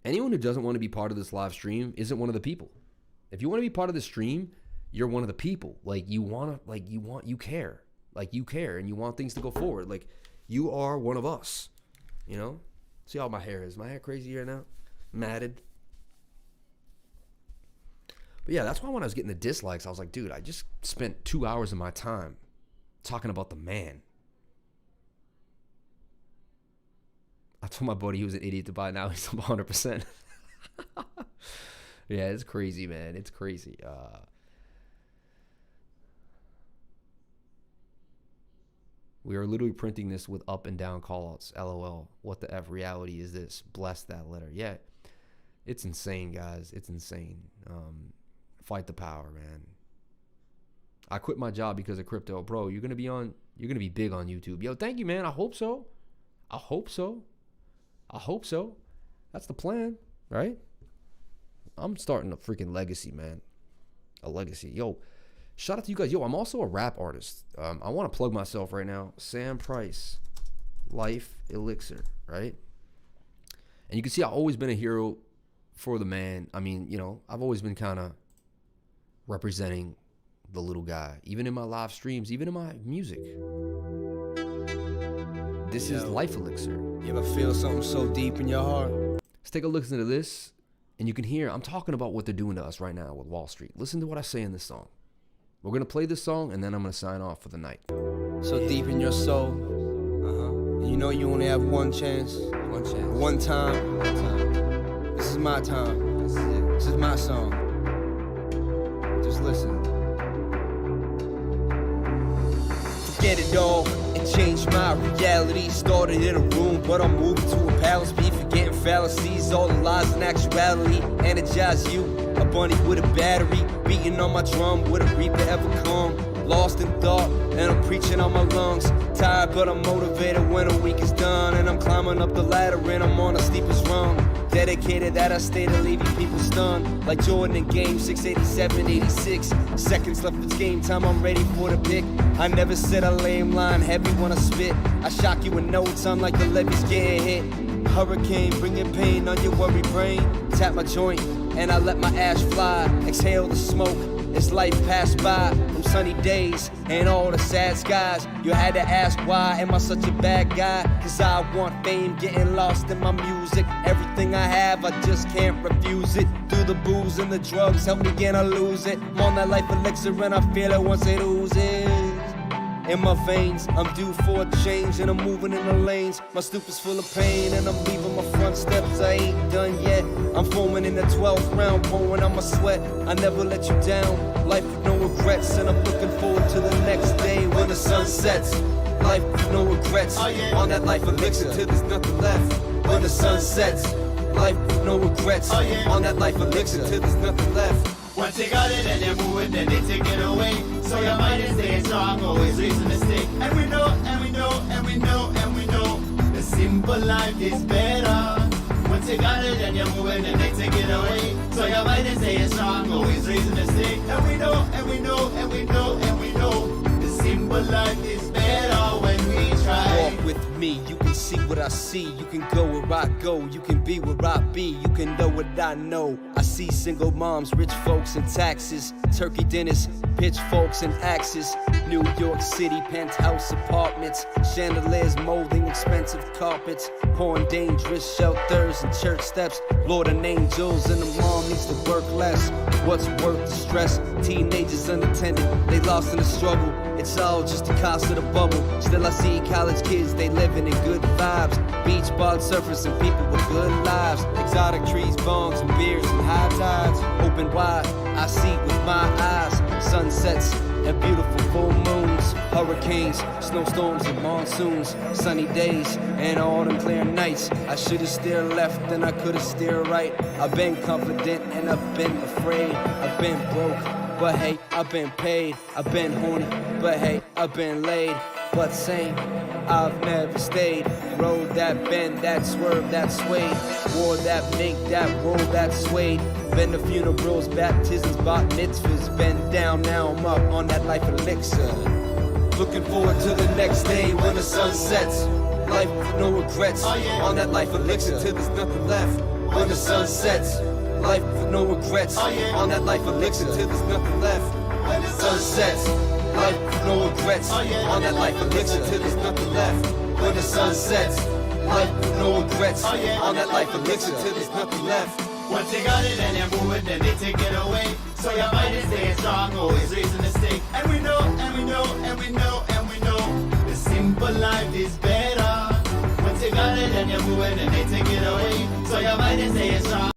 Anyone who doesn't want to be part of this live stream isn't one of the people. If you want to be part of the stream, you're one of the people. Like, you care. Like, you care and you want things to go forward. Like, you are one of us, you know? See how my hair is. My hair crazy right now? Matted. But yeah, that's why when I was getting the dislikes, I was like, dude, I just spent 2 hours of my time talking about the man. I told my buddy he was an idiot to buy. Now he's up 100%. Yeah, it's crazy, man. It's crazy. We are literally printing this with up and down callouts. LOL. What the F reality is this? Bless that letter. Yeah, it's insane, guys. It's insane. Fight the power, man. I quit my job because of crypto. Bro, you're gonna be big on YouTube. Yo, thank you, man. I hope so. I hope so. That's the plan, right? I'm starting a freaking legacy, man. A legacy. Yo, shout out to you guys. Yo, I'm also a rap artist. I want to plug myself right now. Sam Price, Life Elixir, right? And you can see I've always been a hero for the man. I mean, you know, I've always been kind of representing the little guy, even in my live streams, even in my music. This is Life Elixir. You ever feel something so deep in your heart? Let's take a listen to this, and you can hear I'm talking about what they're doing to us right now with Wall Street. Listen to what I say in this song. We're going to play this song, and then I'm going to sign off for the night. So deep in your soul, you know you only have one chance. One time. This is my time. This is my song. Just listen. Forget it all and change my reality. Started in a room, but I'm moving to a palace. Be forgetting fallacies, all the lies in actuality. Energize you, a bunny with a battery. Beating on my drum, with a reaper ever come. Lost in thought, and I'm preaching on my lungs. Tired, but I'm motivated when a week is done. And I'm climbing up the ladder, and I'm on the steepest rung. Dedicated that I stay to leaving people stunned. Like Jordan in game 687, 86. Seconds left, it's game time, I'm ready for the pick. I never said a lame line, heavy when I spit. I shock you with no time like the levees getting hit. Hurricane, bringing pain on your worried brain. Tap my joint, and I let my ash fly. Exhale the smoke, as life passed by. From sunny days and all the sad skies. You had to ask why, am I such a bad guy? Cause I want fame, getting lost in my music. Everything I have, I just can't refuse it. Through the booze and the drugs, help me get I lose it. I'm on that life elixir and I feel it once it oozes. In my veins, I'm due for a change and I'm moving in the lanes. My stoop is full of pain and I'm leaving my front steps. I ain't done yet. I'm foaming in the 12th round, pouring on my sweat. I never let you down. Life with no regrets, and I'm looking forward to the next day when the sun sets. Life with no regrets. On that life elixir till there's nothing left. When the sun sets. Life with no regrets. On that life elixir till there's nothing left. Once you got it and you move it, then they take it away. So your mind is staying strong, always reason to stay. And we know, and we know, and we know, and we know, the simple life is better. Once you got it and you move it, then they take it away. So your mind is staying strong, always reason to stay. And we know, and we know, and we know, and we know, the simple life is better when we try. Walk with me, you can see what I see. You can go where I go, you can be where I be. You can know what I know. I see single moms, rich folks and taxes, turkey dinners, pitchforks and axes. New York City penthouse apartments, chandeliers molding expensive carpets, pouring dangerous shelters and church steps. Lord and angels, and the mom needs to work less. What's worth the stress? Teenagers unattended, they lost in the struggle. It's all just the cost of the bubble. Still I see college kids, they living in good vibes. Beach bar surfers and people with good lives. Exotic trees, bongs and beers and high tides. Open wide, I see with my eyes. Sunsets and beautiful full moons. Hurricanes, snowstorms and monsoons. Sunny days and all them clear nights. I should've steered left and I could've steered right. I've been confident and I've been afraid. I've been broke, but hey, I've been paid. I've been horny, but hey, I've been laid. But same, I've never stayed. Road that bend, that swerve, that swayed. War that make, that roll, that swayed. Been to funerals, baptisms, bat mitzvahs. Been down, now I'm up on that life elixir. Look looking forward to the next day when the sun sets. Life with no regrets. On that life elixir till there's nothing left. When the sun sets. Life with no regrets. On that life elixir till there's nothing left. When the sun sets. Life with no regrets. On that life elixir till there's nothing left. When the sun sets. Life with no regrets. On that life elixir till there's nothing left. Once you got it and you move it, then they take it away. So your mind is staying strong, always raising the stake. And we know, and we know, and we know, and we know, the simple life is better. Once you got it and you move it, then they take it away. So your mind is staying strong.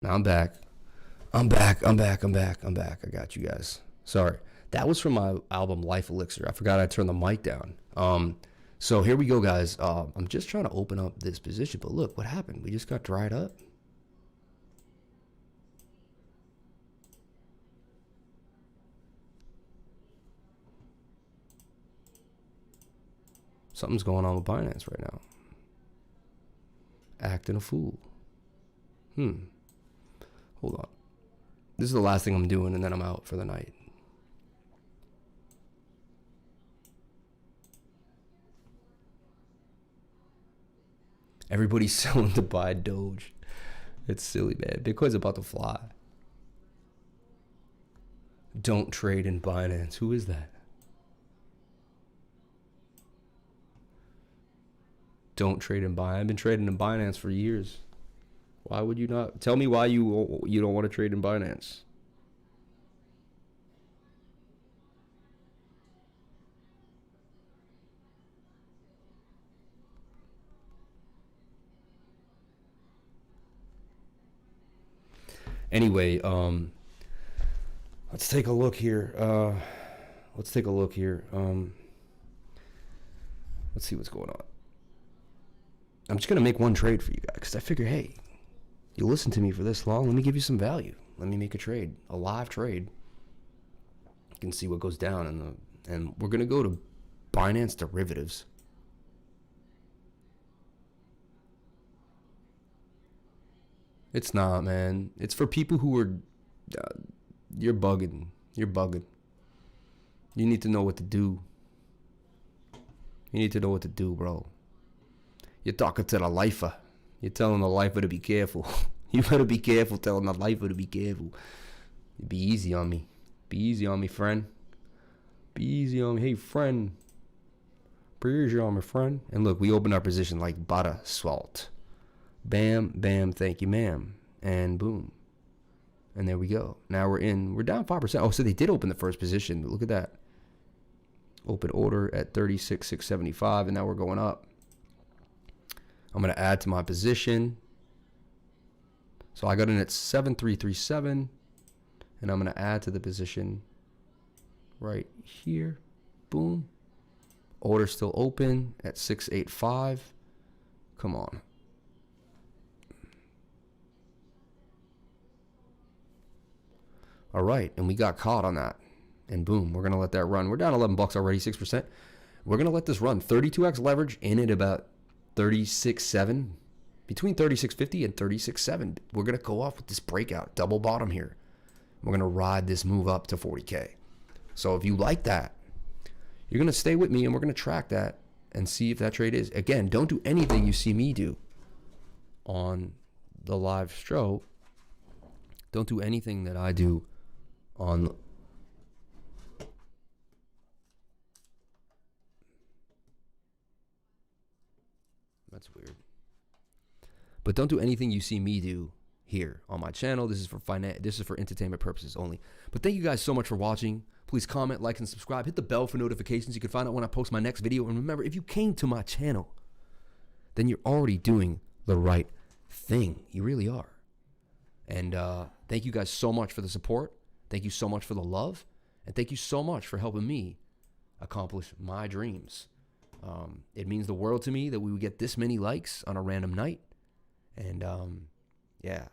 I'm back. I got you guys. Sorry. That was from my album Life Elixir. I forgot I turned the mic down. So here we go, guys. I'm just trying to open up this position, but look what happened. We just got dried up. Something's going on with Binance right now. Acting a fool. Hold on. This is the last thing I'm doing, and then I'm out for the night. Everybody's selling to buy Doge. It's silly, man. Bitcoin's about to fly. Don't trade in Binance. Who is that? Don't trade in Binance. I've been trading in Binance for years. Why would you not? Tell me why you don't want to trade in Binance. Anyway, let's take a look here. Let's see what's going on. I'm just gonna make one trade for you guys because I figure, hey, you listen to me for this long. Let me give you some value. Let me make a trade, a live trade. can see what goes down and we're gonna go to Binance derivatives. It's not, man. It's for people who are you're bugging. You're bugging. You need to know what to do. You need to know what to do, bro. You're talking to the lifer. You're telling the lifer to be careful. You better be careful telling the lifer to be careful. Be easy on me. Be easy on me, friend. Be easy on me. Hey, friend. Be easy on me, friend. And look, we opened our position like butter salt. Bam, bam, thank you, ma'am. And boom. And there we go. Now we're down 5%. Oh, so they did open the first position. Look at that. Open order at 36,675, and now we're going up. I'm going to add to my position. So I got in at 7337, and I'm going to add to the position right here. Boom. Order still open at 685. Come on. All right, and we got caught on that. And boom, we're going to let that run. We're down 11 bucks already, 6%. We're going to let this run. 32x leverage in at about 36.7. Between 36.50 and 36.7. We're going to go off with this breakout, double bottom here. We're going to ride this move up to 40K. So if you like that, you're going to stay with me and we're going to track that and see if that trade is. Again, don't do anything you see me do on the live show. Don't do anything that I do on that's weird. But don't do anything you see me do here on my channel. This is for entertainment purposes only. But thank you guys so much for watching. Please comment, like, and subscribe. Hit the bell for notifications. You can find out when I post my next video. And remember, if you came to my channel, then you're already doing the right thing. You really are. And thank you guys so much for the support. Thank you so much for the love. And thank you so much for helping me accomplish my dreams. It means the world to me that we would get this many likes on a random night. And yeah.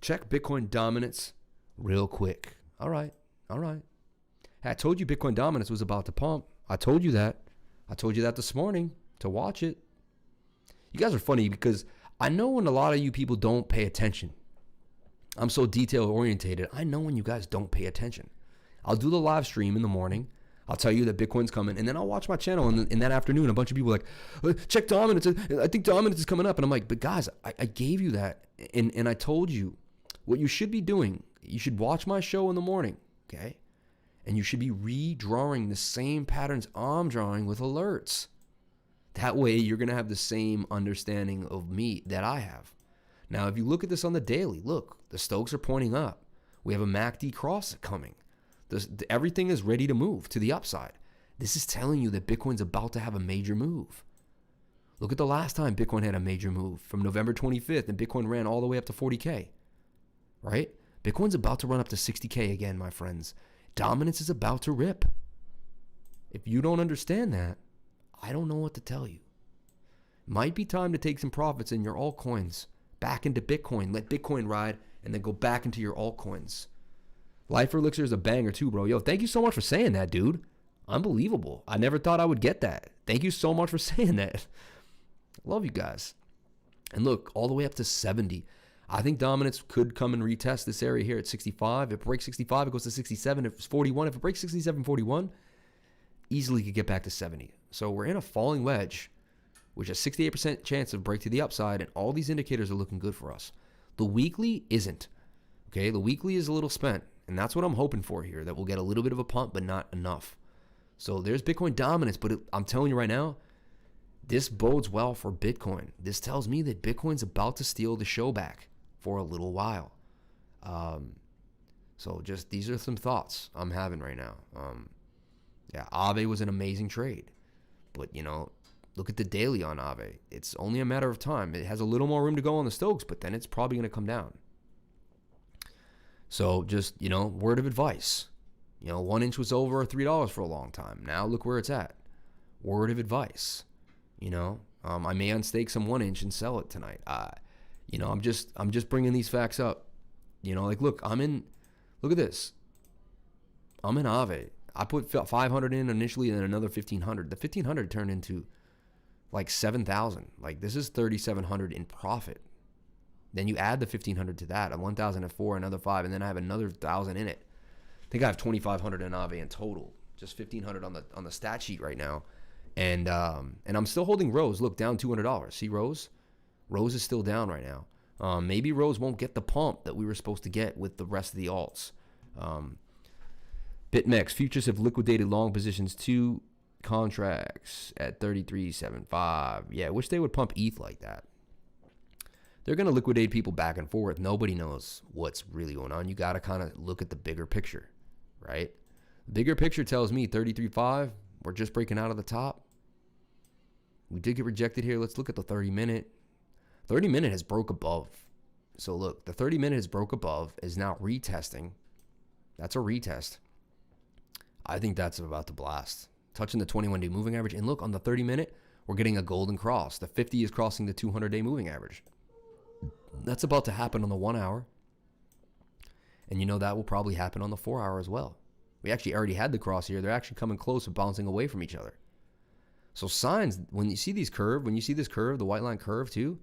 Check Bitcoin dominance real quick. All right. Hey, I told you Bitcoin dominance was about to pump. I told you that. I told you that this morning to watch it. You guys are funny because I know when a lot of you people don't pay attention. I'm so detail orientated. I know when you guys don't pay attention. I'll do the live stream in the morning. I'll tell you that Bitcoin's coming, and then I'll watch my channel, and in that afternoon, a bunch of people are like, check dominance. I think dominance is coming up. And I'm like, but guys, I gave you that, and I told you what you should be doing. You should watch my show in the morning, okay? And you should be redrawing the same patterns I'm drawing with alerts. That way, you're going to have the same understanding of me that I have. Now, if you look at this on the daily, look, the Stokes are pointing up. We have a MACD cross coming. Everything is ready to move to the upside. This is telling you that Bitcoin's about to have a major move. Look at the last time Bitcoin had a major move from November 25th, and Bitcoin ran all the way up to 40K, right? Bitcoin's about to run up to 60K again, my friends. Dominance is about to rip. If you don't understand that, I don't know what to tell you. Might be time to take some profits in your altcoins back into Bitcoin. Let Bitcoin ride and then go back into your altcoins. Life Elixir is a banger too, bro. Yo, thank you so much for saying that, dude. Unbelievable. I never thought I would get that. Thank you so much for saying that. Love you guys. And look, all the way up to 70. I think dominance could come and retest this area here at 65. If it breaks 65, it goes to 67. If it's 41, if it breaks 67, 41, easily could get back to 70. So we're in a falling wedge, which has 68% chance of break to the upside, and all these indicators are looking good for us. The weekly isn't. Okay, the weekly is a little spent, and that's what I'm hoping for here, that we'll get a little bit of a pump, but not enough. So there's Bitcoin dominance, but I'm telling you right now, this bodes well for Bitcoin. This tells me that Bitcoin's about to steal the show back for a little while. So just these are some thoughts I'm having right now. Yeah, Aave was an amazing trade, but you know, look at the daily on Aave. It's only a matter of time. It has a little more room to go on the Stokes, but then it's probably going to come down. So just, you know, word of advice. You know, 1 inch was over $3 for a long time. Now look where it's at. Word of advice. You know, I may unstake some 1 inch and sell it tonight. You know, I'm just bringing these facts up. You know, like, look at this. I'm in Aave. I put 500 in initially and then another 1,500. The 1,500 turned into like 7,000. Like this is 3,700 in profit. Then you add the 1,500 to that, 1,004, another 5, and then I have another 1,000 in it. I think I have 2,500 in Aave in total. Just 1,500 on the stat sheet right now, and I'm still holding Rose. Look, down $200. See Rose? Rose is still down right now. Maybe Rose won't get the pump that we were supposed to get with the rest of the alts. BitMEX futures have liquidated long positions 2 contracts at 33.75. Yeah, I wish they would pump ETH like that. They're going to liquidate people back and forth. Nobody knows what's really going on. You got to kind of look at the bigger picture, right? The bigger picture tells me 33.5. We're just breaking out of the top. We did get rejected here. Let's look at the 30-minute. 30-minute has broke above. So look, the 30-minute has broke above, is now retesting. That's a retest. I think that's about to blast. Touching the 21-day moving average. And look, on the 30-minute, we're getting a golden cross. The 50 is crossing the 200-day moving average. That's about to happen on the 1 hour. And you know that will probably happen on the 4 hour as well. We actually already had the cross here. They're actually coming close and bouncing away from each other. So signs, when you see these curve, when you see this curve, the white line curve too,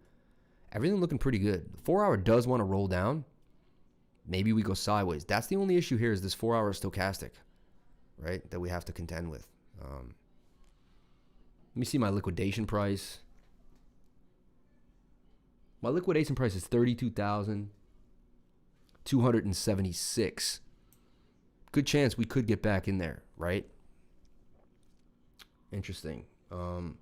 everything looking pretty good. The 4 hour does want to roll down. Maybe we go sideways. That's the only issue here is this 4 hour stochastic, right? That we have to contend with. Let me see my liquidation price. My liquidation price is $32,276. Good chance we could get back in there, right? Interesting. But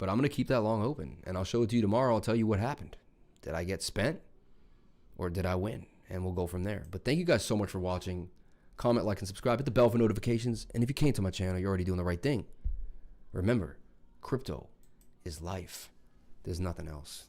I'm going to keep that long open, and I'll show it to you tomorrow. I'll tell you what happened. Did I get spent or did I win? And we'll go from there. But thank you guys so much for watching. Comment, like, and subscribe. Hit the bell for notifications. And if you came to my channel, you're already doing the right thing. Remember, crypto is life. There's nothing else.